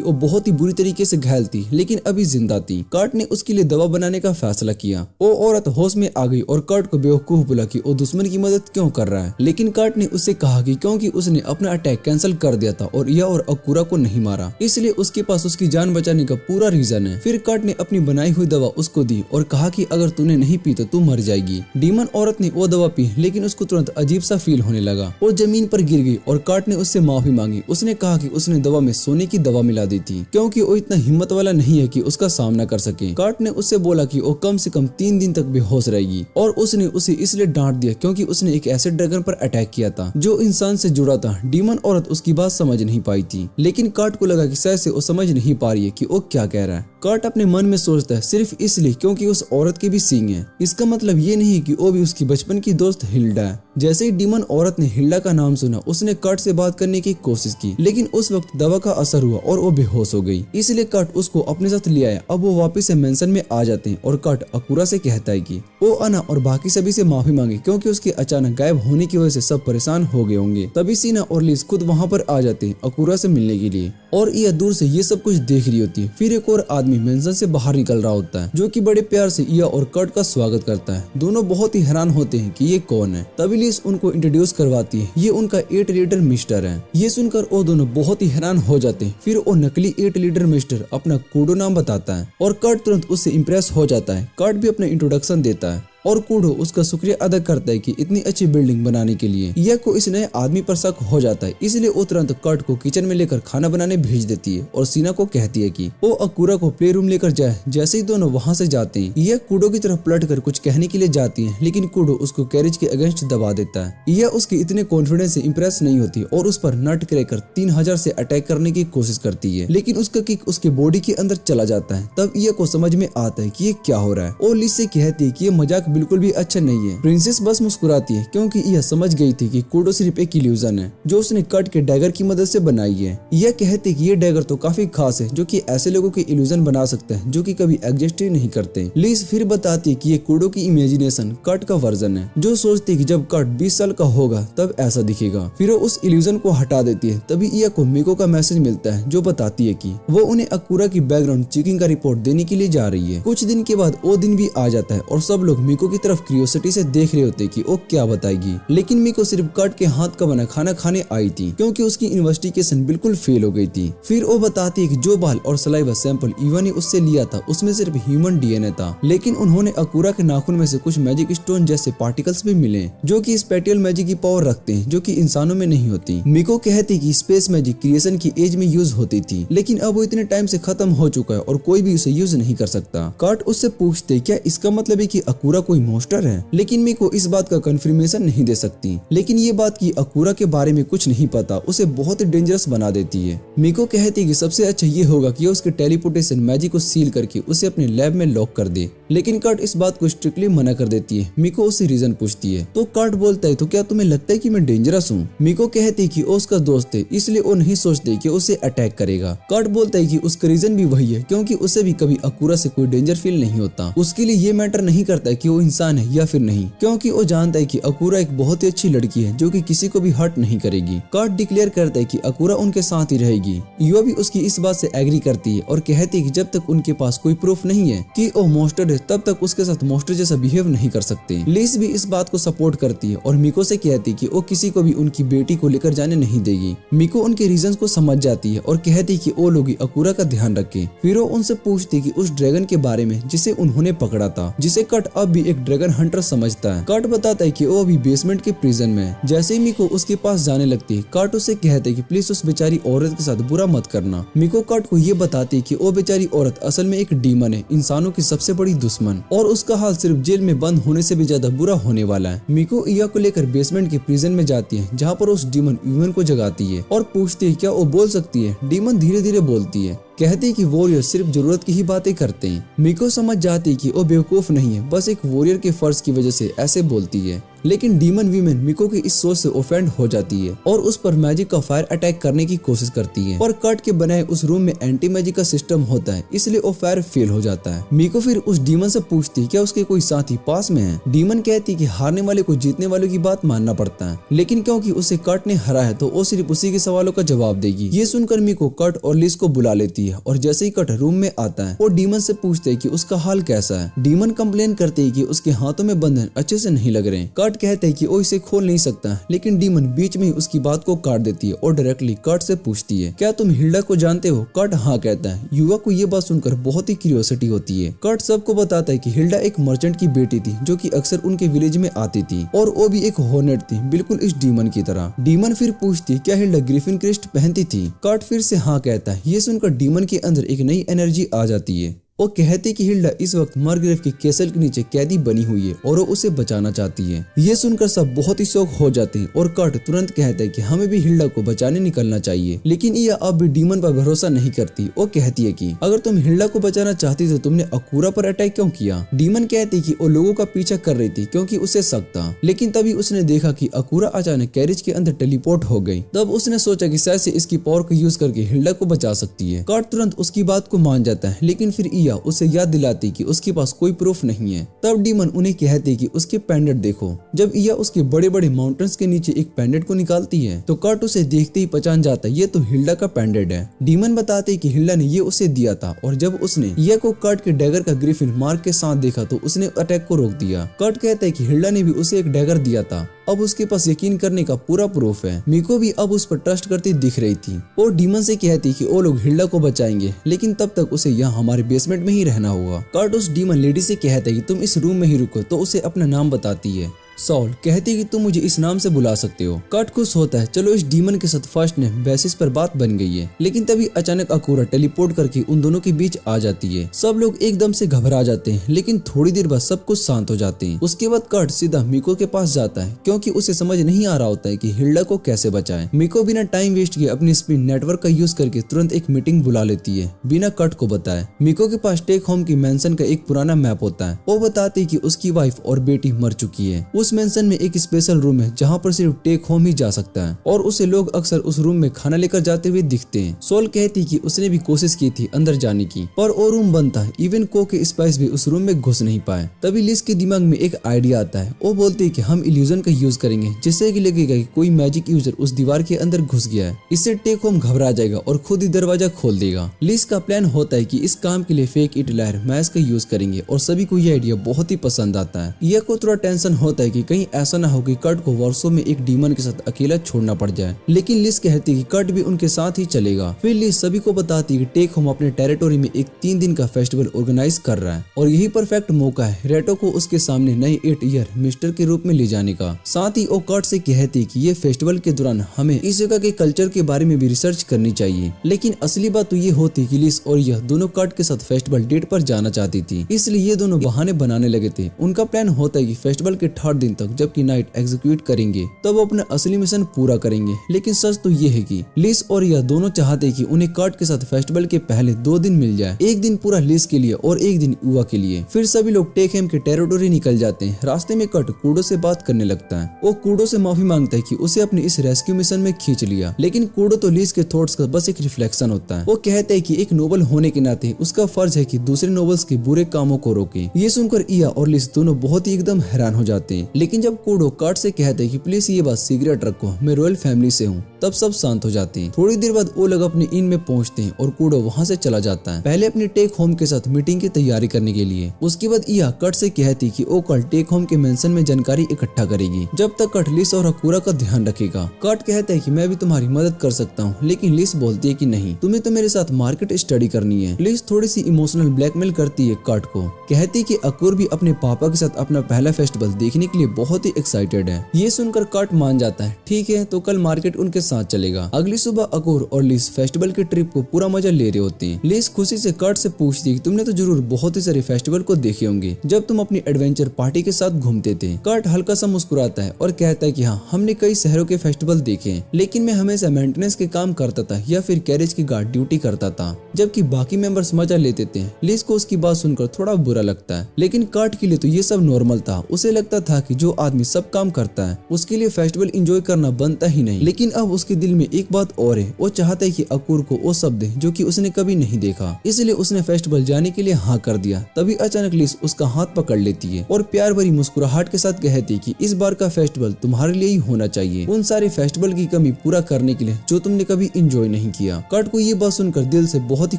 वो बहुत ही बुरी तरीके से घायल थी, लेकिन अभी जिंदा थी। कर्ट ने उसके लिए दवा बनाने का फैसला किया। वो औरत होश में आ गई और कर्ट को बेवकूफ बोला कि वो दुश्मन की मदद क्यों कर रहा है, लेकिन कर्ट ने उससे कहा कि क्योंकि उसने अपना अटैक कैंसिल कर दिया था और यह और अकूरा को नहीं मारा, इसलिए उसके पास उसकी जान बचाने का पूरा रीजन है। फिर कर्ट ने अपनी बनाई हुई दवा उसको दी और कहा कि अगर तूने नहीं पी तो तू मर जाएगी। डीमन औरत ने वो दवा पी, लेकिन उसको तुरंत अजीब सा फील होने लगा। वो जमीन पर गिर गई और कर्ट ने उससे माफी मांगी। उसने कहा कि उसने दवा में सोने की दवा मिला दी थी, क्योंकि वो इतना हिम्मत वाला नहीं है कि उसका सामना कर सके। कर्ट ने उससे बोला कि वो कम से कम 3 दिन तक बेहोश रहेगी और उसने उसे इसलिए डांट दिया क्योंकि उसने एक ऐसे ड्रैगन पर अटैक किया था जो इंसान से जुड़ा था। डीमन औरत उसकी बात समझ नहीं पाई थी, लेकिन कर्ट को लगा कि शायद से वो समझ नहीं पा रही है कि वो क्या कह रहा है। कर्ट अपने मन में सोचता है सिर्फ इसलिए क्योंकि उस औरत के भी सींग है। इसका मतलब ये नहीं कि वो भी उसकी बचपन की दोस्त हिल्डा है। जैसे ही डीमन औरत ने हिल्डा का नाम सुना उसने कर्ट से बात करने की कोशिश की, लेकिन उस वक्त दवा का असर हुआ और वो बेहोश हो गई। इसलिए कर्ट उसको अपने साथ ले आया। अब वो वापस से मेंशन में आ जाते हैं और कर्ट अकूरा से कहता है कि वो अना और बाकी सभी से माफी मांगे क्योंकि उसके अचानक गायब होने की वजह से सब परेशान हो गए होंगे। तभी सीना और लिज खुद वहाँ पर आ जाते हैं अकूरा से मिलने के लिए और यह दूर से ये सब कुछ देख रही होती है। फिर एक और आदमी मेंशन से बाहर निकल रहा होता है जो कि बड़े प्यार से इया और कर्ट का स्वागत करता है। दोनों बहुत ही हैरान होते हैं कि ये कौन है। तभी लिज उनको इंट्रोड्यूस करवाती है, ये उनका 8 लीडर मिस्टर है। ये सुनकर वो दोनों बहुत ही हैरान हो जाते हैं। फिर वो नकली 8 लीडर मिस्टर अपना कूडो नाम बताता है और कर्ट तुरंत उससे इम्प्रेस हो जाता है। कर्ट भी अपना इंट्रोडक्शन देता है और कूडो उसका शुक्रिया अदा करता है कि इतनी अच्छी बिल्डिंग बनाने के लिए। यह को इस नए आदमी पर शक हो जाता है, इसलिए वो तुरंत कर्ट को किचन में लेकर खाना बनाने भेज देती है और सीना को कहती है कि वो अकूरा को प्ले रूम लेकर जाए। जैसे ही दोनों वहाँ से जाते हैं, यह कूडो की तरफ पलट कर कुछ कहने के लिए जाती है, लेकिन कूडो उसको कैरेज के अगेंस्ट दबा देता है। यह उसके इतने कॉन्फिडेंस से इम्प्रेस नहीं होती और उस पर नट क्रैकर 3000 से अटैक करने की कोशिश करती है, लेकिन उसका किक उसके बॉडी के अंदर चला जाता है। तब यह को समझ में आता है कि ये क्या हो रहा है और लिज से कहती है कि ये मजाक बिल्कुल भी अच्छा नहीं है। प्रिंसेस बस मुस्कुराती है क्योंकि यह समझ गई थी कि कोडो सिर्फ एक इल्यूजन है जो उसने कट के डैगर की मदद से बनाई है। यह कहती कि ये डैगर तो काफी खास है जो कि ऐसे लोगों के इल्यूजन बना सकते हैं जो कि कभी एग्जिस्ट ही नहीं करते। लिज फिर बताती है कि ये कोडो की इमेजिनेशन कट का वर्जन है जो सोचती है कि जब कट 20 साल का होगा तब ऐसा दिखेगा। फिर वो उस इल्यूजन को हटा देती है। तभी इया को मिको का मैसेज मिलता है जो बताती है कि वो उन्हें अकुरा की बैकग्राउंड चेकिंग का रिपोर्ट देने के लिए जा रही है। कुछ दिन के बाद वो दिन भी आ जाता है और सब लोग मिको की तरफ क्यूरियोसिटी से देख रहे होते कि वो क्या बताएगी। लेकिन मिको सिर्फ कट के हाथ का बना खाना खाने आई थी क्योंकि उसकी इन्वेस्टिगेशन बिल्कुल फेल हो गई थी। फिर वो बताती है कि जो बाल और सलाइवा सैंपल ईवा ने उससे लिया था उसमें सिर्फ ह्यूमन डीएनए था, लेकिन उन्होंने अकुरा के नाखून में से कुछ मैजिक स्टोन जैसे पार्टिकल्स भी मिले जो कि स्पेटियल मैजिक की पावर रखते हैं जो कि इंसानों में नहीं होती। मिको कहती कि स्पेस मैजिक क्रिएशन की एज में यूज होती थी लेकिन अब वो इतने टाइम से खत्म हो चुका है और कोई भी उसे यूज नहीं कर सकता। कार्ट उससे पूछते क्या इसका मतलब है कि अकुरा कोई मॉन्स्टर है, लेकिन मिको इस बात का कंफर्मेशन नहीं दे सकती। लेकिन ये बात कि अकुरा के बारे में कुछ नहीं पता उसे बहुत ही डेंजरस बना देती है। मिको कहती है कि सबसे अच्छा ये होगा कि उसके टेलीपोर्टेशन मैजिक को सील करके उसे अपने लैब में लॉक कर दे, लेकिन कार्ट इस बात को स्ट्रिक्टली मना कर देती है। मिको उससे रीजन पूछती है तो कार्ट बोलता है तो क्या तुम्हें लगता है कि मैं डेंजरस हूँ? मिको कहती है कि वो उसका दोस्त है इसलिए वो नहीं सोचते कि उसे अटैक करेगा। कार्ट बोलता है कि उसका रीजन भी वही है क्योंकि उसे भी कभी अकुरा से कोई डेंजर फील नहीं होता। उसके लिए ये मैटर नहीं करता कि वो इंसान है या फिर नहीं, क्योंकि वो जानता है कि अकुरा एक बहुत ही अच्छी लड़की है जो कि किसी को भी हर्ट नहीं करेगी। कार्ट डिक्लेयर करता है कि अकुरा उनके साथ ही रहेगी। युवा भी उसकी इस बात से एग्री करती है और कहती है कि जब तक उनके पास कोई प्रूफ नहीं है कि वो मॉन्स्टर है तब तक उसके साथ मॉन्स्टर जैसा बिहेव नहीं कर सकते। लिस भी इस बात को सपोर्ट करती है और मिको से कहती है कि वो किसी को भी उनकी बेटी को लेकर जाने नहीं देगी। मिको उनके रीजंस को समझ जाती है और कहती है कि वो लोग अकुरा का ध्यान रखें। फिर वो उनसे पूछती है कि उस ड्रैगन के बारे में जिसे उन्होंने पकड़ा था, जिसे कट अब भी एक ड्रैगन हंटर समझता है। कट बताता है कि वो अभी बेसमेंट के प्रिजन में है। जैसे ही मिको उसके पास जाने लगती है कट उसे कहते है कि प्लीज उस बेचारी औरत के साथ बुरा मत करना। मिको कट को ये बताती है कि वो बेचारी औरत असल में एक डीमन है, इंसानों की सबसे बड़ी दुश्मन, और उसका हाल सिर्फ जेल में बंद होने से भी ज्यादा बुरा होने वाला है। मिको इया को लेकर बेसमेंट के प्रिजन में जाती है जहाँ पर उस डीमन ह्यूमन को जगाती है और पूछती है क्या वो बोल सकती है। डीमन धीरे धीरे बोलती है, कहती है कि वॉरियर सिर्फ जरूरत की ही बातें करते हैं। मिको समझ जाती है कि वो बेवकूफ नहीं है, बस एक वॉरियर के फर्ज की वजह से ऐसे बोलती है। लेकिन डीमन वीमेन मिको की इस सोच से ऑफेंड हो जाती है और उस पर मैजिक का फायर अटैक करने की कोशिश करती है, पर कट के बनाए उस रूम में एंटी मैजिक का सिस्टम होता है इसलिए वो फायर फेल हो जाता है। मिको फिर उस डीमन से पूछती है क्या उसके कोई साथी पास में है। डीमन कहती है कि हारने वाले को जीतने वालों की बात मानना पड़ता है, लेकिन क्योंकि उसे कट ने हरा है तो वो सिर्फ उसी के सवालों का जवाब देगी। ये सुनकर मिको कट और लिस को बुला लेती है और जैसे ही कट रूम में आता है वो डीमन से पूछते है कि उसका हाल कैसा है। डीमन कंप्लेन करते है कि उसके हाथों में बंधन अच्छे से नहीं लग रहे। कट कहते है कि वो इसे खोल नहीं सकता, लेकिन डीमन बीच में ही उसकी बात को काट देती है और डायरेक्टली कट से पूछती है क्या तुम हिल्डा को जानते हो। कट हाँ कहता है। युवा को ये बात सुनकर बहुत ही क्यूरियोसिटी होती है। कट सबको बताता है कि हिल्डा एक मर्चेंट की बेटी थी जो कि अक्सर उनके विलेज में आती थी और वो भी एक हॉर्नेट थी बिल्कुल इस डीमन की तरह। डीमन फिर पूछती है क्या हिल्डा ग्रिफिन क्रेस्ट पहनती थी। कट फिर से हाँ कहता है। ये सुनकर डीमन के अंदर एक नई एनर्जी आ जाती है। वो कहती कि हिल्डा इस वक्त मरग्रेव के कैसल के नीचे कैदी बनी हुई है और वो उसे बचाना चाहती है। ये सुनकर सब बहुत ही शौक हो जाते हैं और कट तुरंत कहता है कि हमें भी हिल्डा को बचाने निकलना चाहिए। लेकिन यह अब भी डीमन पर भरोसा नहीं करती। वो कहती है कि अगर तुम हिल्डा को बचाना चाहती तो तुमने अकुरा पर अटैक क्यों किया। डीमन कहती कि वो लोगों का पीछा कर रही थी क्योंकि उसे शक था, लेकिन तभी उसने देखा कि अकुरा अचानक कैरिज के अंदर टेलीपोर्ट हो गई। तब उसने सोचा कि शायद से इसकी पावर को यूज करके हिल्डा को बचा सकती है। कट तुरंत उसकी बात को मान जाता है, लेकिन फिर उसे याद दिलाती कि उसके पास कोई प्रूफ नहीं है। तब डीमन उन्हें कहती कि उसके पेंडेंट देखो। जब इया उसके बड़े बड़े माउंटेन्स के नीचे एक पेंडेंट को निकालती है तो कट उसे देखते ही पहचान जाता है ये तो हिल्डा का पेंडेंट है। डीमन बताते कि हिल्डा ने ये उसे दिया था और जब उसने इया को कट के डैगर का ग्रिफिन मार्क के साथ देखा तो उसने अटैक को रोक दिया। कट कहता है कि हिल्डा ने भी उसे एक डैगर दिया था, अब उसके पास यकीन करने का पूरा प्रूफ है। मिको भी अब उस पर ट्रस्ट करती दिख रही थी और डीमन से कहती कि वो लोग हिल्डा को बचाएंगे, लेकिन तब तक उसे यहाँ हमारे बेसमेंट में ही रहना होगा। कट उस डीमन लेडी से कहता है कि तुम इस रूम में ही रुको, तो उसे अपना नाम बताती है। सॉल कहती है कि तुम मुझे इस नाम से बुला सकते हो। कर्ट खुश होता है, चलो इस डीमन के साथ फर्स्ट नेम बेसिस पर बात बन गई है। लेकिन तभी अचानक अकोरा टेलीपोर्ट करके उन दोनों के बीच आ जाती है। सब लोग एकदम से घबरा जाते हैं, लेकिन थोड़ी देर बाद सब कुछ शांत हो जाते हैं। उसके बाद कर्ट सीधा मिको के पास जाता है, क्योंकि उसे समझ नहीं आ रहा होता है कि हिल्डा को कैसे बचाए। मिको बिना टाइम वेस्ट किए अपनी स्पिन नेटवर्क का यूज करके तुरंत एक मीटिंग बुला लेती है, बिना कर्ट को बताए। मिको के पास टेक होम की मेंशन का एक पुराना मैप होता है। वो बताती है कि उसकी वाइफ और बेटी मर चुकी है। उस मेंशन में एक स्पेशल रूम है जहाँ पर सिर्फ टेक होम ही जा सकता है, और उसे लोग अक्सर उस रूम में खाना लेकर जाते हुए दिखते हैं। सोल कहती कि उसने भी कोशिश की थी अंदर जाने की, पर वो रूम बंद था। इवन को के स्पाइस भी उस रूम में घुस नहीं पाए। तभी लिस के दिमाग में एक आइडिया आता है। वो बोलती है कि हम इल्यूजन का यूज करेंगे, जिससे कि लगेगा कि कोई मैजिक यूजर उस दीवार के अंदर घुस गया है। इससे टेक होम घबरा जाएगा और खुद ही दरवाजा खोल देगा। लिस का प्लान होता है कि इस काम के लिए फेक इट लायर मैच का यूज करेंगे, और सभी को यह आइडिया बहुत ही पसंद आता है। यह को थोड़ा टेंशन होता है कि कहीं ऐसा ना हो कि कर्ट को वर्षों में एक डीमन के साथ अकेला छोड़ना पड़ जाए, लेकिन लिस कहती है कि कर्ट भी उनके साथ ही चलेगा। फिर लिस सभी को बताती है कि टेक होम अपने टेरिटोरी में एक 3 दिन का फेस्टिवल ऑर्गेनाइज कर रहा है, और यही परफेक्ट मौका है रेटो को उसके सामने नए 8 ईयर मिस्टर के रूप में ले जाने का। साथ ही वो कर्ट से कहती है कि ये फेस्टिवल के दौरान हमें इस जगह के कल्चर के बारे में भी रिसर्च करनी चाहिए। लेकिन असली बात तो ये होती कि लिस और यह दोनों कर्ट के साथ फेस्टिवल डेट पर जाना चाहती थी, इसलिए ये दोनों बहाने बनाने लगे थे। उनका प्लान होता है कि फेस्टिवल के 3rd दिन तक जबकि नाइट एग्जीक्यूट करेंगे तब वो अपना असली मिशन पूरा करेंगे। लेकिन सच तो ये है कि लिस और यह दोनों चाहते कि उन्हें कर्ट के साथ फेस्टिवल के पहले 2 दिन मिल जाए, एक दिन पूरा लिस के लिए और एक दिन युवा के लिए। फिर सभी लोग टेक हेम के टेरिटोरी निकल जाते हैं। रास्ते में कर्ट कूडो से बात करने लगता है। वो कूडो से माफी मांगता है कि उसे अपने इस रेस्क्यू मिशन में खींच लिया, लेकिन कूडो तो लिस के थॉट्स का बस एक रिफ्लेक्शन होता है। वो कहते हैं कि एक नोबल होने के नाते उसका फर्ज है कि दूसरे नोबल्स के बुरे कामों को रोके। ये सुनकर इया और लिस दोनों बहुत ही एकदम हैरान हो जाते हैं। लेकिन जब कूडो कर्ट से कहते हैं कि प्लीज ये बात सीक्रेट रखो, मैं रॉयल फैमिली से हूँ, तब सब शांत हो जाते हैं। थोड़ी देर बाद वो लोग अपने इन में पहुंचते हैं और कूडो वहाँ से चला जाता है, पहले अपनी टेक होम के साथ मीटिंग की तैयारी करने के लिए। उसके बाद इया कर्ट से कहती कि वो कल टेक होम के मेंशन में जानकारी इकट्ठा करेगी, जब तक कर्ट लिस और अकूरा का ध्यान रखेगा। कर्ट कहता है कि मैं भी तुम्हारी मदद कर सकता हूँ, लेकिन लिस बोलती है कि नहीं, तुम्हें तो मेरे साथ मार्केट स्टडी करनी है। लिस थोड़ी सी इमोशनल ब्लैकमेल करती है कर्ट को, कहती कि अकूर भी अपने पापा के साथ अपना पहला फेस्टिवल देखने के लिए बहुत ही एक्साइटेड है। ये सुनकर कर्ट मान जाता है, ठीक है तो कल मार्केट उनके साथ चलेगा। अगली सुबह अकूर और लिस फेस्टिवल के ट्रिप को पूरा मजा ले रहे होते हैं। लिस खुशी से कर्ट से पूछती है कि तुमने तो जरूर बहुत ही सारे फेस्टिवल को देखे होंगे जब तुम अपनी एडवेंचर पार्टी के साथ घूमते थे। कर्ट हल्का सा मुस्कुराता है और कहता है कि हाँ, हमने कई शहरों के फेस्टिवल देखे हैं, लेकिन मैं हमेशा मेंटेनेंस के काम करता था या फिर कैरेज की गार्ड ड्यूटी करता था, जबकि बाकी मेंबर्स मजा लेते थे। लिस को उसकी बात सुनकर थोड़ा बुरा लगता है, लेकिन कर्ट के लिए तो ये सब नॉर्मल था। उसे लगता था कि जो आदमी सब काम करता है उसके लिए फेस्टिवल एंजॉय करना बनता ही नहीं। लेकिन अब उसके दिल में एक बात और है, वो चाहता है कि अकूर को वो सब दे जो कि उसने कभी नहीं देखा, इसलिए उसने फेस्टिवल जाने के लिए हाँ कर दिया। तभी अचानक लिस उसका हाथ पकड़ लेती है और प्यार भरी मुस्कुराहट के साथ कहती है कि इस बार का फेस्टिवल तुम्हारे लिए ही होना चाहिए, उन सारे फेस्टिवल की कमी पूरा करने के लिए जो तुमने कभी एंजॉय नहीं किया। कर्ट को ये बात सुनकर दिल से बहुत ही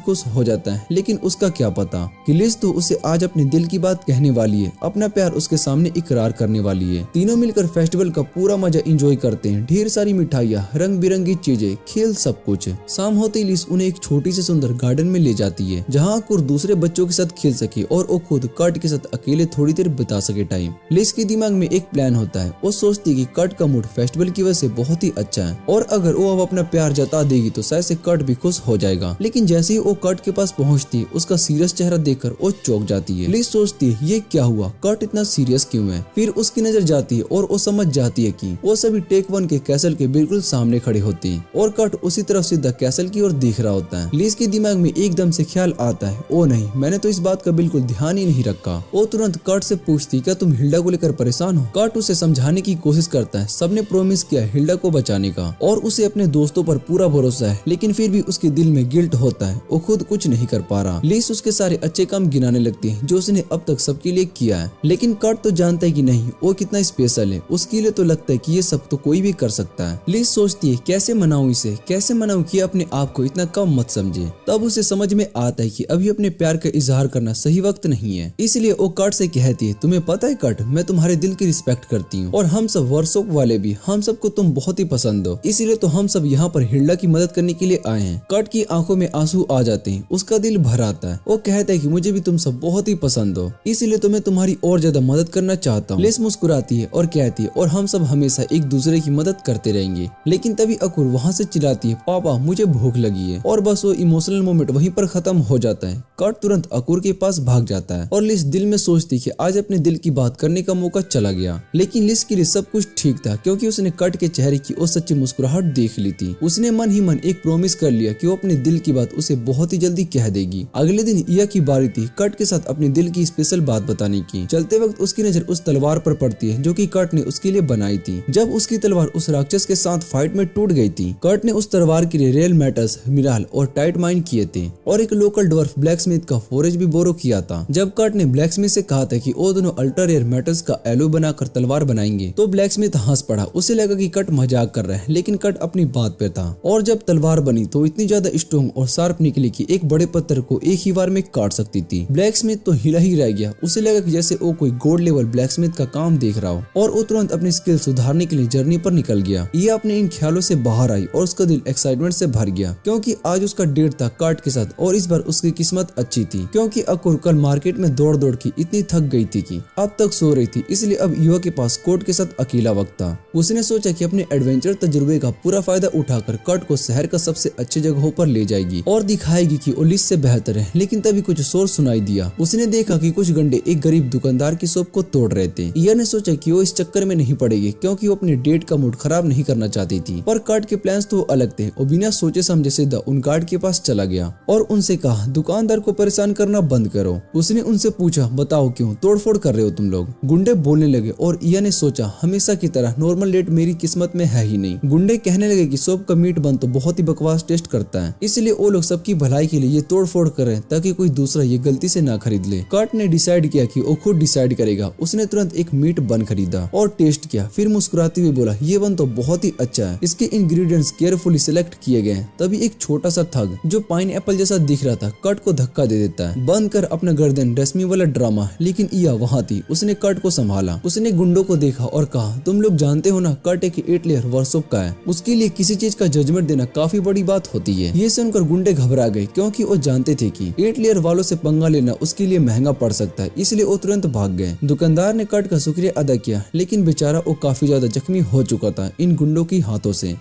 खुश हो जाता है, लेकिन उसका क्या पता कि लिस तो उसे आज अपने दिल की बात कहने वाली है, अपना प्यार उसके सामने इकरार करने वाली है। तीनों मिलकर फेस्टिवल का पूरा मजा एंजॉय करते हैं। ढेर सारी मिठाइयाँ, रंग बिरंगी चीजें, खेल, सब कुछ। शाम होते ही लिस उन्हें एक छोटी सी सुंदर गार्डन में ले जाती है, जहाँ अकूर दूसरे बच्चों के साथ खेल सके और वो खुद कर्ट के साथ अकेले थोड़ी देर बिता सके टाइम। लिस के दिमाग में एक प्लान होता है। वो सोचती है कि कर्ट का मूड फेस्टिवल की वजह से बहुत ही अच्छा है, और अगर वो अब अपना प्यार जता देगी तो शायद से कर्ट भी खुश हो जाएगा। लेकिन जैसे ही वो कर्ट के पास पहुंचती है, उसका सीरियस चेहरा देखकर वो चौंक जाती है। लिस सोचती है ये क्या हुआ, कर्ट इतना सीरियस क्यों है। फिर उसकी नजर जाती है और वो समझ जाती है कि वो सभी टेक 1 के कैसल के बिल्कुल सामने खड़े होते हैं और कर्ट उसी तरफ सीधा कैसल की ओर देख रहा होता है। लिस के दिमाग में एकदम से ख्याल आता है, ओ नहीं, मैंने तो इस बात का बिल्कुल ध्यान ही नहीं रखा। वो तुरंत कर्ट से पूछती क्या तुम हिल्डा को लेकर परेशान हो। कर्ट उसे समझाने की कोशिश करता है, सबने प्रॉमिस किया हिल्डा को बचाने का और उसे अपने दोस्तों पर पूरा भरोसा है, लेकिन फिर भी उसके दिल में गिल्ट होता है, वो खुद कुछ नहीं कर पा रहा। लिस उसके सारे अच्छे काम गिनाने लगती है जो उसने अब तक सबके लिए किया है, लेकिन कर्ट तो जानता है कि नहीं वो कितना स्पेशल है, उसके लिए तो लगता है कि ये सब तो कोई भी कर सकता है। लिस सोचती कहती है कैसे मनाऊं इसे, कैसे मनाऊं कि अपने आप को इतना कम मत समझे। तब उसे समझ में आता है कि अभी अपने प्यार का इजहार करना सही वक्त नहीं है। इसलिए वो कट से कहती है तुम्हें पता है कट, मैं तुम्हारे दिल की रिस्पेक्ट करती हूँ और हम सब वर्कशॉप वाले भी, हम सबको तुम बहुत ही पसंद हो, इसीलिए तो हम सब यहाँ पर हिल्डा की मदद करने के लिए आए हैं। कट की आंखों में आंसू आ जाते हैं, उसका दिल भर आता है। वो कहता है कि मुझे भी तुम सब बहुत ही पसंद हो, इसीलिए तो मैं तुम्हारी और ज्यादा मदद करना चाहता हूँ। लिस मुस्कुराती है और कहती है और हम सब हमेशा एक दूसरे की मदद करते रहेंगे। लेकिन तभी अकुर वहाँ से चिल्लाती है पापा मुझे भूख लगी है, और बस वो इमोशनल मोमेंट वहीं पर खत्म हो जाता है। कट तुरंत अकुर के पास भाग जाता है और लिस दिल में सोचती कि आज अपने दिल की बात करने का मौका चला गया। लेकिन लिस के लिए सब कुछ ठीक था क्योंकि उसने कट के चेहरे की वो सच्ची मुस्कुराहट देख ली थी। उसने मन ही मन एक प्रॉमिस कर लिया कि वो अपने दिल की बात उसे बहुत ही जल्दी कह देगी। अगले दिन इया की बारी थी कट के साथ अपने दिल की स्पेशल बात बताने की। चलते वक्त उसकी नजर उस तलवार पर पड़ती है जो कि कट ने उसके लिए बनाई थी। जब उसकी तलवार उस राक्षस के साथ फाइट में टूट गई थी, कट ने उस तलवार के लिए रेल मेटल्स, मिनरल और टाइट माइन किए थे और एक लोकल ड्वार्फ ब्लैकस्मिथ का फोरेज भी बोरो किया था। जब कट ने ब्लैकस्मिथ से कहा था कि वो दोनों अल्ट्रा रेयर मेटल्स का एलो बनाकर तलवार बनाएंगे तो ब्लैकस्मिथ हंस पड़ा। उसे लगा कि कट मजाक कर रहा है, लेकिन कट अपनी बात पे था। और जब तलवार बनी तो इतनी ज्यादा स्ट्रॉन्ग और शार्प निकली कि एक बड़े पत्थर को एक ही बार में काट सकती थी। ब्लैकस्मिथ तो हिला ही रह गया। उसे लगा कि जैसे वो कोई गॉड लेवल ब्लैकस्मिथ का काम देख रहा हो और वो तुरंत अपनी स्किल सुधारने के लिए जर्नी पर निकल गया। ये अपने इन ख्यालों से बाहर आई और उसका दिल एक्साइटमेंट से भर गया क्योंकि आज उसका डेट था कट के साथ और इस बार उसकी किस्मत अच्छी थी क्योंकि अकुर कल मार्केट में दौड़ दौड़ के इतनी थक गई थी कि अब तक सो रही थी, इसलिए अब युवा के पास कोट के साथ अकेला वक्त था। उसने सोचा कि अपने एडवेंचर तजुर्बे का पूरा फायदा उठाकर कट को शहर का सबसे अच्छी जगहों पर ले जाएगी और दिखाएगी कि वो लिस्ट से बेहतर है। लेकिन तभी कुछ शोर सुनाई दिया। उसने देखा कि कुछ गंडे एक गरीब दुकानदार की शॉप को तोड़ रहे थे। इया ने सोचा कि वो इस चक्कर में नहीं पड़ेगी क्योंकि वो अपने डेट का मूड खराब नहीं करना चाहती थी, पर कट के प्लान्स तो अलग थे। वो बिना सोचे समझे सीधा उन गार्ड के पास चला गया और उनसे कहा दुकानदार को परेशान करना बंद करो। उसने उनसे पूछा बताओ क्यों तोड़फोड़ कर रहे हो तुम लोग। गुंडे बोलने लगे और इया ने सोचा हमेशा की तरह नॉर्मल डेट मेरी किस्मत में है ही नहीं। गुंडे कहने लगे कि शॉप का मीट बन तो बहुत ही बकवास टेस्ट करता है, इसलिए वो लोग सबकी भलाई के लिए ये तोड़फोड़ कर रहे हैं ताकि कोई दूसरा ये गलती से ना खरीद ले। कट ने डिसाइड किया कि वो खुद डिसाइड करेगा। उसने तुरंत एक मीट बन खरीदा और टेस्ट किया, फिर मुस्कुराते हुए बोला ये बन तो बहुत ही अच्छा है, इसके इंग्रेडिएंट्स केयरफुली सिलेक्ट किए गए। तभी एक छोटा सा थग जो पाइन एप्पल जैसा दिख रहा था कट को धक्का दे देता है। बंद कर अपना गर्दन रश्मि वाला ड्रामा। लेकिन इया वहाँ थी, उसने कट को संभाला। उसने गुंडों को देखा और कहा तुम लोग जानते हो ना कट एक 8 लेयर वर्कशॉप का है, उसके लिए किसी चीज का जजमेंट देना काफी बड़ी बात होती है। ये सुनकर गुंडे घबरा गए क्योंकि वो जानते थे कि 8 लेयर वालों से पंगा लेना उसके लिए महंगा पड़ सकता है, इसलिए वो तुरंत भाग गए। दुकानदार ने कट का शुक्रिया अदा किया, लेकिन बेचारा वो काफी ज्यादा जख्मी हो चुका था इन गुंडों की हाथों से।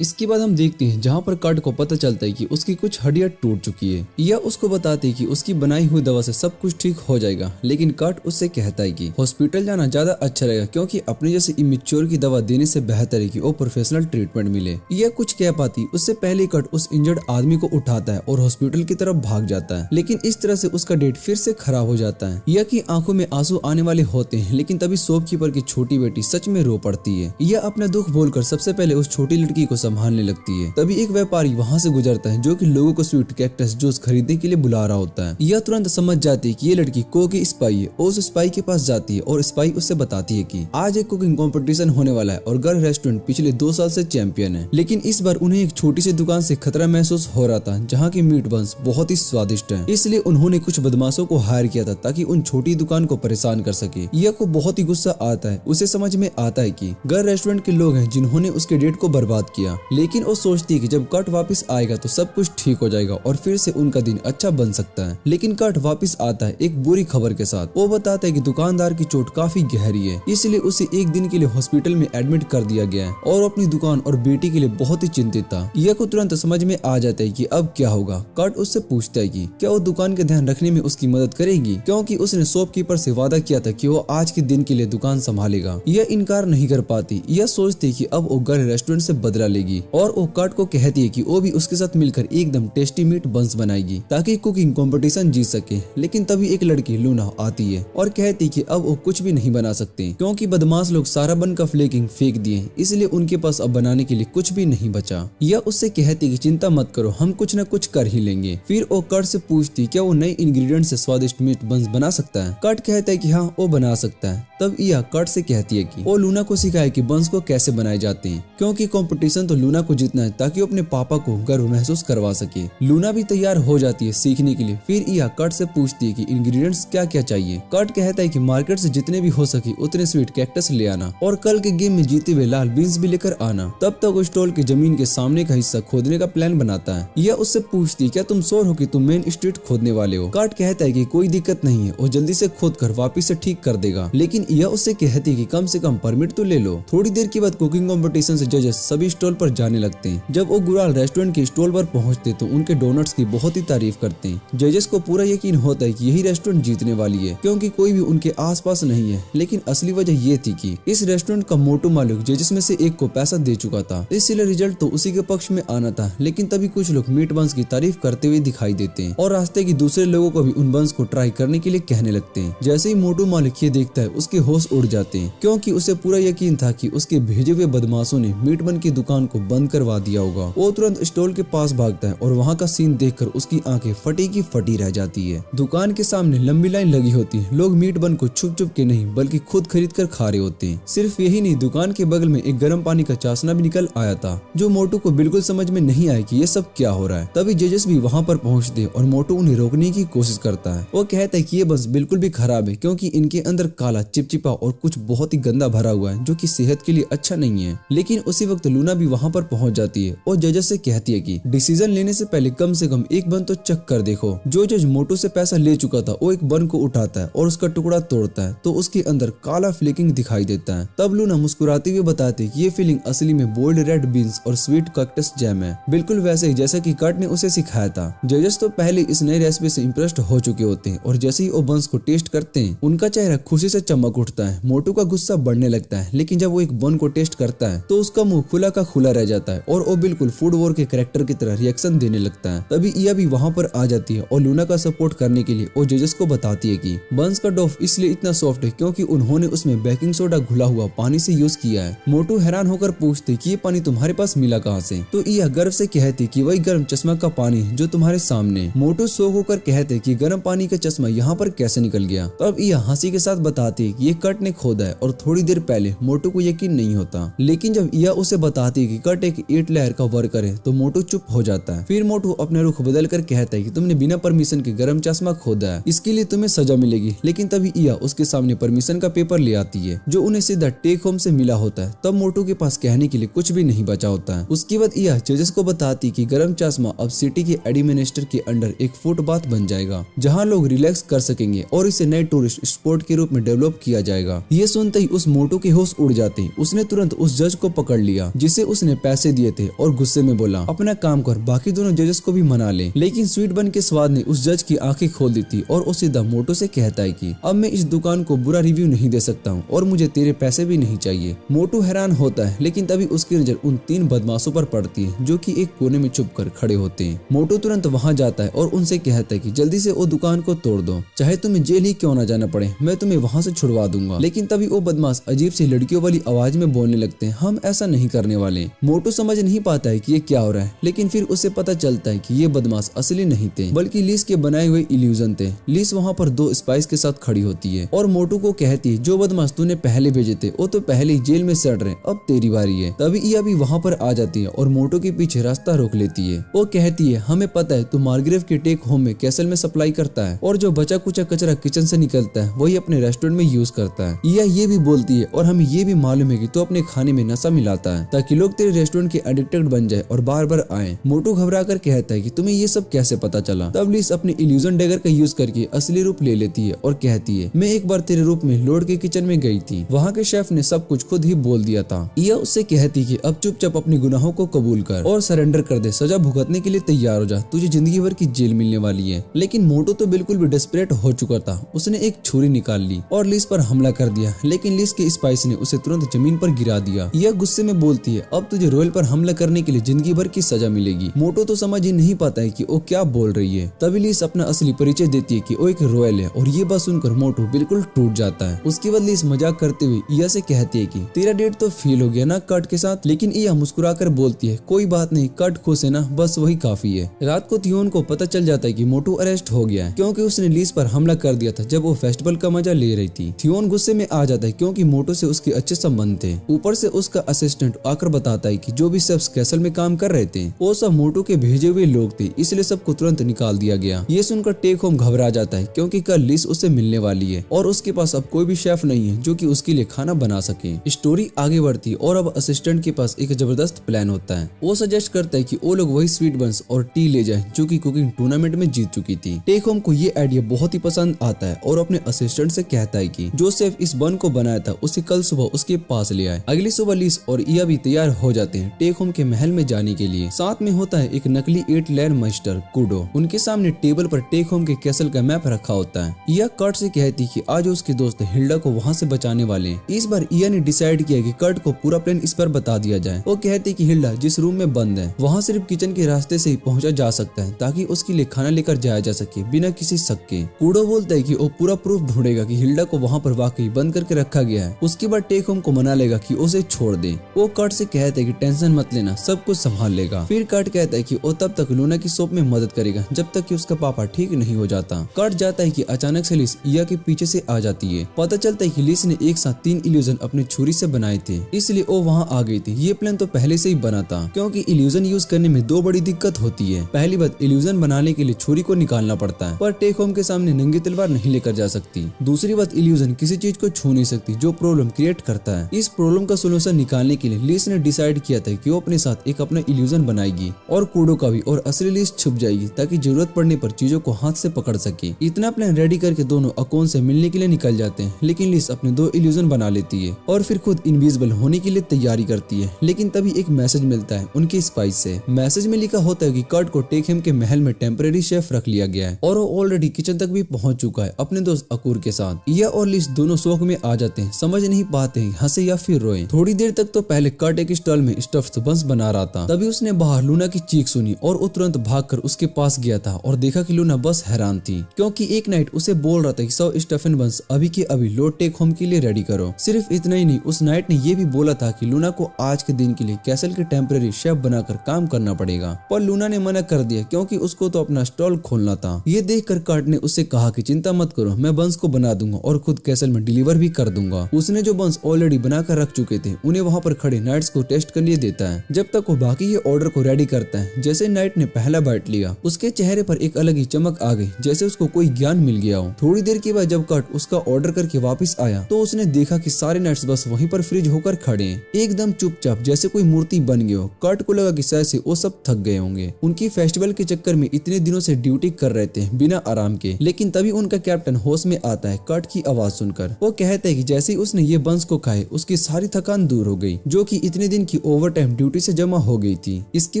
इसके बाद हम देखते हैं जहाँ पर कट को पता चलता है कि उसकी कुछ हड्डियां टूट चुकी है। या उसको बताती है कि उसकी बनाई हुई दवा से सब कुछ ठीक हो जाएगा, लेकिन कट उससे कहता है कि हॉस्पिटल जाना ज्यादा अच्छा रहेगा क्योंकि अपने जैसे इमेच्योर की दवा देने से बेहतर है कि वो प्रोफेशनल ट्रीटमेंट मिले। या कुछ कह पाती उससे पहले कट उस इंजर्ड आदमी को उठाता है और हॉस्पिटल की तरफ भाग जाता है, लेकिन इस तरह से उसका डेट फिर से खराब हो जाता है। या की आंखों में आंसू आने वाले होते हैं, लेकिन तभी शॉपकीपर की छोटी बेटी सच में रो पड़ती है। यह अपना दुख बोलकर सबसे पहले उस छोटी लड़की को संभालने लगती है। तभी एक व्यापारी वहाँ से गुजरता है जो कि लोगों को स्वीट कैक्टस जूस खरीदने के लिए बुला रहा होता है। यह तुरंत समझ जाती है कि ये लड़की को की स्पाई है। उस स्पाई के पास जाती है और स्पाई उससे बताती है कि आज एक कुकिंग कंपटीशन होने वाला है और गर्ल रेस्टोरेंट पिछले 2 साल से चैंपियन है, लेकिन इस बार उन्हें एक छोटी सी दुकान से खतरा महसूस हो रहा था जहाँ की मीट बंस बहुत ही स्वादिष्ट है, इसलिए उन्होंने कुछ बदमाशों को हायर किया था ताकि उन छोटी दुकान को परेशान कर सके। यह को बहुत ही गुस्सा आता है। उसे समझ में आता है कि गर्ल रेस्टोरेंट के लोग हैं जिन्होंने उसके डेट को बर्बाद किया, लेकिन वो सोचती है कि जब कट वापस आएगा तो सब कुछ ठीक हो जाएगा और फिर से उनका दिन अच्छा बन सकता है। लेकिन कट वापस आता है एक बुरी खबर के साथ। वो बताता है कि दुकानदार की चोट काफी गहरी है, इसलिए उसे एक दिन के लिए हॉस्पिटल में एडमिट कर दिया गया है और अपनी दुकान और बेटी के लिए बहुत ही चिंतित था। यह को तुरंत समझ में आ जाता है कि अब क्या होगा। कट उससे पूछता है कि क्या वो दुकान के ध्यान रखने में उसकी मदद करेगी, क्योंकि उसने शॉपकीपर से वादा किया था कि वो आज के दिन के लिए दुकान संभालेगा। यह इनकार नहीं कर पाती। यह सोचती कि अब वो गर्ल रेस्टोरेंट से बदला लेगी और वो कट को कहती है कि वो भी उसके साथ मिलकर एकदम टेस्टी मीट बंस बनाएगी ताकि कुकिंग कंपटीशन जीत सके। लेकिन तभी एक लड़की लूना आती है और कहती है कि अब वो कुछ भी नहीं बना सकते क्योंकि बदमाश लोग सारा बन का फ्लेकिंग फेंक दिए, इसलिए उनके पास अब बनाने के लिए कुछ भी नहीं बचा। यह उससे कहती है कि चिंता मत करो, हम कुछ न कुछ कर ही लेंगे। फिर वो कट से पूछती क्या वो नए इंग्रेडिएंट से स्वादिष्ट मीट बंस बना सकता है। कट कहता है कि हाँ वो बना सकता है। तब इया कट से कहती है कि वो लूना को सिखाए कि बंस को कैसे बनाए जाते हैं, क्योंकि कंपटीशन तो लूना को जीतना है ताकि वो अपने पापा को गर्व महसूस करवा सके। लूना भी तैयार हो जाती है सीखने के लिए। फिर इया कट से पूछती है कि इंग्रेडिएंट्स क्या क्या चाहिए। कट कहता है कि मार्केट से जितने भी हो सके उतने स्वीट कैक्टस ले आना और कल के गेम में जीते हुए लाल बीन्स भी लेकर आना। तब तक वो स्टॉल की जमीन के सामने का हिस्सा खोदने का प्लान बनाता है। यह उससे पूछती है क्या तुम श्योर हो कि तुम मेन स्ट्रीट खोदने वाले हो। कट कहता है कि कोई दिक्कत नहीं है और जल्दी से खोद कर वापिस से ठीक कर देगा, लेकिन यह उससे कहती है कि कम से कम परमिट तो ले लो। थोड़ी देर के बाद कुकिंग कंपटीशन से जजेस सभी स्टॉल पर जाने लगते हैं। जब वो गुराल रेस्टोरेंट के स्टॉल पर पहुंचते तो उनके डोनट्स की बहुत ही तारीफ करते हैं। जजेस को पूरा यकीन होता है कि यही रेस्टोरेंट जीतने वाली है, क्योंकि कोई भी उनके आसपास नहीं है। लेकिन असली वजह ये थी कि इस रेस्टोरेंट का मोटू मालिक जजेस में से एक को पैसा दे चुका था, इसलिए रिजल्ट तो उसी के पक्ष में आना था। लेकिन तभी कुछ लोग मीट बंस की तारीफ करते हुए दिखाई देते हैं और रास्ते की दूसरे लोगों को भी उन बंस को ट्राई करने के लिए कहने लगते हैं। जैसे ही मोटू मालिक ये देखता है उसके होश उड़ जाते हैं, क्योंकि उसे पूरा यकीन था कि उसके भेजे हुए बदमाशों ने मीट बन की दुकान को बंद करवा दिया होगा। वो तुरंत स्टॉल के पास भागता है और वहाँ का सीन देखकर उसकी आंखें फटी की फटी रह जाती है। दुकान के सामने लंबी लाइन लगी होती है। लोग मीट बन को छुप छुप के नहीं बल्कि खुद खरीद कर खा रहे होते हैं। सिर्फ यही नहीं, दुकान के बगल में एक गर्म पानी का चाशना भी निकल आया था, जो मोटू को बिल्कुल समझ में नहीं आया कि ये सब क्या हो रहा है। तभी जजेस भी वहाँ पर पहुँचते और मोटू उन्हें रोकने की कोशिश करता है। वो कहता है कि ये बस बिल्कुल भी खराब है, क्योंकि इनके अंदर काला चिपचिपा और कुछ बहुत ही गंदा भरा हुआ है, जो कि सेहत के लिए अच्छा नहीं है। लेकिन उसी वक्त लूना भी वहाँ पर पहुँच जाती है और जजेस से कहती है कि डिसीजन लेने से पहले कम से कम एक बन तो चेक कर देखो। जो जज मोटू से पैसा ले चुका था वो एक बन को उठाता है और उसका टुकड़ा तोड़ता है तो उसके अंदर काला फ्लेकिंग दिखाई देता है। तब लूना मुस्कुराते हुए बताती है कि ये फीलिंग असली में बोल्ड रेड बीन्स और स्वीट कैक्टस जैम है, बिल्कुल वैसे ही जैसा कि कट ने उसे सिखाया था। जजेस तो पहले इस नई रेसिपी से इंप्रेस्ड हो चुके होते हैं और जैसे ही वो बंस को टेस्ट करते हैं उनका चेहरा खुशी से चमक उठता है। मोटू का गुस्सा बढ़ने लगता है, लेकिन जब वो एक बन को टेस्ट करता है तो उसका मुंह खुला का खुला रह जाता है और वो बिल्कुल फूड वॉर के कैरेक्टर की तरह रिएक्शन देने लगता है। तभी इया भी वहाँ पर आ जाती है और लूना का सपोर्ट करने के लिए वो जजेस को बताती है कि बंस का डोफ इसलिए इतना सॉफ्ट है क्योंकि उन्होंने उसमें बेकिंग सोडा घुला हुआ पानी से यूज किया है। मोटू हैरान होकर पूछते कि ये पानी तुम्हारे पास मिला कहाँ से। तो इया गर्व से कहती कि वही गर्म चश्मा का पानी जो तुम्हारे सामने। मोटू शौक होकर कहते कि गर्म पानी का चश्मा यहाँ पर कैसे निकल गया। तब इया हंसी के साथ बताती है कि ये कट ने खोदा है और थोड़ी देर पहले मोटू को यकीन नहीं होता। लेकिन जब इया उसे बताती है कि कट एक 8 लेयर का वर्कर है तो मोटू चुप हो जाता है। फिर मोटू अपने रुख बदल कर कहता है कि तुमने बिना परमिशन के गर्म चश्मा खोदा है, इसके लिए तुम्हें सजा मिलेगी। लेकिन तभी इया उसके सामने परमिशन का पेपर ले आती है जो उन्हें सीधा टेक होम से मिला होता है। तब मोटू के पास कहने के लिए कुछ भी नहीं बचा होता है। उसके बाद इया जजेस को बताती कि गर्म चश्मा अब सिटी के एडमिनिस्ट्रेटर के अंडर एक फुटपाथ बन जाएगा जहाँ लोग रिलैक्स कर सकेंगे और इसे नए टूरिस्ट स्पॉट के रूप में डेवलप किया जाएगा। ये सुनते ही उस मोटू के होश उड़ जाते। उसने तुरंत उस जज को पकड़ लिया जिसे उसने पैसे दिए थे और गुस्से में बोला अपना काम कर, बाकी दोनों जजेस को भी मना ले। लेकिन स्वीट बन के स्वाद ने उस जज की आंखें खोल दी थी और वो सीधा मोटू से कहता है कि अब मैं इस दुकान को बुरा रिव्यू नहीं दे सकता हूँ और मुझे तेरे पैसे भी नहीं चाहिए। मोटू हैरान होता है, लेकिन तभी उसकी नजर उन 3 बदमाशों पर पड़ती है जो कि एक कोने में छुप कर खड़े होते हैं। मोटू तुरंत वहाँ जाता है और उनसे कहता है कि जल्दी से वो दुकान को तोड़ दो, चाहे तुम्हें जेल ही क्यों ना जाना पड़े, मैं तुम्हें वहाँ से छुड़वा दूंगा। लेकिन तभी वो बदमाश अजीब सी लड़कियों वाली आवाज में बोलने लगते हैं, हम ऐसा नहीं करने वाले। मोटू समझ नहीं पाता है कि ये क्या हो रहा है, लेकिन फिर उसे पता चलता है कि ये बदमाश असली नहीं थे बल्कि लीस के बनाए हुए इल्यूजन थे। लीस वहाँ पर 2 स्पाइस के साथ खड़ी होती है और मोटू को कहती है जो बदमाश तूने पहले भेजे थे वो तो पहले ही जेल में सड़ रहे, अब तेरी बारी है। तभी इया भी वहाँ पर आ जाती है और मोटू के पीछे रास्ता रोक लेती है। वो कहती है हमें पता है तू मार्ग्रेव के टेक होम में कैसल में सप्लाई करता है और जो बचा कुचा कचरा किचन से निकलता है वही अपने रेस्टोरेंट में यूज करता है। इया ये भी बोलती है और हमें ये भी मालूम है कि तू अपने खाने में नशा मिलाता है ताकि लोग तेरे रेस्टोरेंट के एडिक्टेड बन जाए और बार बार आए। मोटू घबरा कर कहता है कि तुम्हें ये सब कैसे पता चला। तब लीस अपने इल्यूजन डैगर का यूज करके असली रूप ले लेती है और कहती है मैं एक बार तेरे रूप में लॉर्ड के किचन में गई थी, वहाँ के शेफ ने सब कुछ खुद ही बोल दिया था। इया उससे कहती कि अब चुपचाप अपने गुनाहों को कबूल कर और सरेंडर कर दे, सजा भुगतने के लिए तैयार हो जा, तुझे जिंदगी भर की जेल मिलने वाली है। लेकिन मोटू तो बिल्कुल भी डेस्परेट हो चुका था। उसने एक छुरी निकाल ली और लीस पर हमला कर दिया, लेकिन लीस के स्पाइस ने उसे तुरंत जमीन पर गिरा दिया। यह गुस्से में बोलती है अब तुझे रॉयल पर हमला करने के लिए जिंदगी भर की सजा मिलेगी। मोटू तो समझ ही नहीं पाता है कि वो क्या बोल रही है। तभी लीस अपना असली परिचय देती है कि वो एक रॉयल है और ये बात सुनकर मोटू बिल्कुल टूट जाता है। उसके बाद लीस मजाक करते हुए इया से कहती है कि तेरा डेट तो फेल हो गया ना कट के साथ। लेकिन इया मुस्कुराकर बोलती है कोई बात नहीं, कट खुश है ना, बस वही काफी है। रात को थियोन को पता चल जाता है कि मोटू अरेस्ट हो गया है क्योंकि उसने लीस पर हमला कर दिया था जब वो फेस्टिवल का मजा ले रही थी। हियोन गुस्से में आ जाता है क्योंकि मोटो से उसके अच्छे संबंध थे। ऊपर से उसका असिस्टेंट आकर बताता है कि जो भी शेफ्स कैसल में काम कर रहे थे वो सब मोटो के भेजे हुए लोग थे, इसलिए सबको तुरंत निकाल दिया गया। ये सुनकर टेक होम घबरा जाता है क्योंकि कल लिस उससे मिलने वाली है और उसके पास अब कोई भी शेफ नहीं है जो कि उसके लिए खाना बना सके। स्टोरी आगे बढ़ती है और अब असिस्टेंट के पास एक जबरदस्त प्लान होता है। वो सजेस्ट करता है कि वो लोग वही स्वीट बंस और टी ले जाए जो कि कुकिंग टूर्नामेंट में जीत चुकी थी। टेक होम को ये आइडिया बहुत ही पसंद आता है और अपने असिस्टेंट से कहता है कि जो शेफ इस बन को बनाया था उसे कल सुबह उसके पास ले आए। अगली सुबह लिस और इया भी तैयार हो जाते हैं टेक होम के महल में जाने के लिए। साथ में होता है एक नकली 8 लैंड मास्टर कूडो। उनके सामने टेबल पर टेक होम के कैसल का मैप रखा होता है। इया कर्ट से कहती कि आज उसके दोस्त हिल्डा को वहाँ से बचाने वाले। इस बार इया ने डिसाइड किया कि कर्ट को पूरा प्लान इस पर बता दिया जाए। वो कहती कि हिल्डा जिस रूम में बंद है वहाँ सिर्फ किचन के रास्ते से ही पहुँचा जा सकता है ताकि उसके लिए खाना लेकर जाया जा सके बिना किसी शक के। कूडो बोलता है कि वो पूरा प्रूफ ढूंढेगा कि हिल्डा को वहाँ पर वाकई बंद करके रखा गया है। उसके बाद टेक होम को मना लेगा कि उसे छोड़ दे। वो कर्ट से कहता है कि टेंशन मत लेना, सब कुछ संभाल लेगा। फिर कर्ट कहता है कि वो तब तक लूना की शॉप में मदद करेगा जब तक कि उसका पापा ठीक नहीं हो जाता। कर्ट जाता है कि अचानक से लिस इया के पीछे से आ जाती है। पता चलता है कि लिस ने एक साथ 3 इल्यूजन अपनी छुरी से बनाए थे, इसलिए वो वहाँ आ गई थी। ये प्लान तो पहले से ही बना था क्योंकि इल्यूजन यूज करने में 2 बड़ी दिक्कत होती है। पहली बात, इल्यूजन बनाने के लिए छुरी को निकालना पड़ता है पर टेक होम के सामने नंगी तलवार नहीं लेकर जा सकती। दूसरी बात, इल्यूजन किसी चीज को छू नहीं सकती जो प्रॉब्लम क्रिएट करता है। इस प्रॉब्लम का सोल्यूशन निकालने के लिए लिस ने डिसाइड किया था कि वो अपने साथ एक अपना इल्यूजन बनाएगी और कूडो का भी, और असली लिस छुप जाएगी ताकि जरूरत पड़ने पर चीजों को हाथ से पकड़ सके। इतना प्लान रेडी करके दोनों अकोन से मिलने के लिए निकल जाते हैं, लेकिन लिस अपने 2 इल्यूजन बना लेती है और फिर खुद इनविजिबल होने के लिए तैयारी करती है। लेकिन तभी एक मैसेज मिलता है उनके स्पाइस से। मैसेज में लिखा होता है कि कर्ट को टेक होम के महल में टेम्परेरी शेफ रख लिया गया है और वो ऑलरेडी किचन तक भी पहुंच चुका है अपने दोस्त अकूर के साथ। इया और लिस दोनों शौक में आ जाते हैं, समझ नहीं पाते हैं हंसे या फिर रोए। थोड़ी देर तक तो पहले कर्ट एक स्टॉल में स्टफ्ड बंस बना रहा था, तभी उसने बाहर लूना की चीख सुनी और वो तुरंत भागकर उसके पास गया था और देखा कि लूना बस हैरान थी क्योंकि एक नाइट उसे बोल रहा था कि 100 स्टफन बंस अभी के अभी लो टेक होम के लिए रेडी करो। सिर्फ इतना ही नहीं, उस नाइट ने ये भी बोला था कि लूना को आज के दिन के लिए कैसल के टेम्परेरी शेफ बनाकर काम करना पड़ेगा, पर लूना ने मना कर दिया क्योंकि उसको तो अपना स्टॉल खोलना था। ये देखकर कर्ट ने उससे कहा कि चिंता मत करो, मैं बंस को बना दूंगा और खुद कैसल में डिलीवर भी कर दूंगा। उसने जो बंस ऑलरेडी बनाकर रख चुके थे उन्हें वहाँ पर खड़े नाइट्स को टेस्ट करने देता है जब तक वो बाकी ये ऑर्डर को रेडी करता है। जैसे नाइट ने पहला बाइट लिया उसके चेहरे पर एक अलग ही चमक आ गई, जैसे उसको कोई ज्ञान मिल गया हो। थोड़ी देर के बाद जब कर्ट उसका ऑर्डर करके वापस आया तो उसने देखा कि सारे नाइट्स बस वहीं पर फ्रीज होकर खड़े हैं, एकदम चुपचाप जैसे कोई मूर्ति बन गए हो। कर्ट को लगा कि शायद से वो सब थक गए होंगे, उनकी फेस्टिवल के चक्कर में इतने दिनों से ड्यूटी कर रहे थे बिना आराम के। लेकिन तभी उनका कैप्टन होश में आता है कर्ट की आवाज सुनकर। वो कहता है कि जैसे ही उसने ये बंस को खाए उसकी सारी थकान दूर हो गई जो कि इतने दिन की ओवर टाइम ड्यूटी से जमा हो गई थी। इसके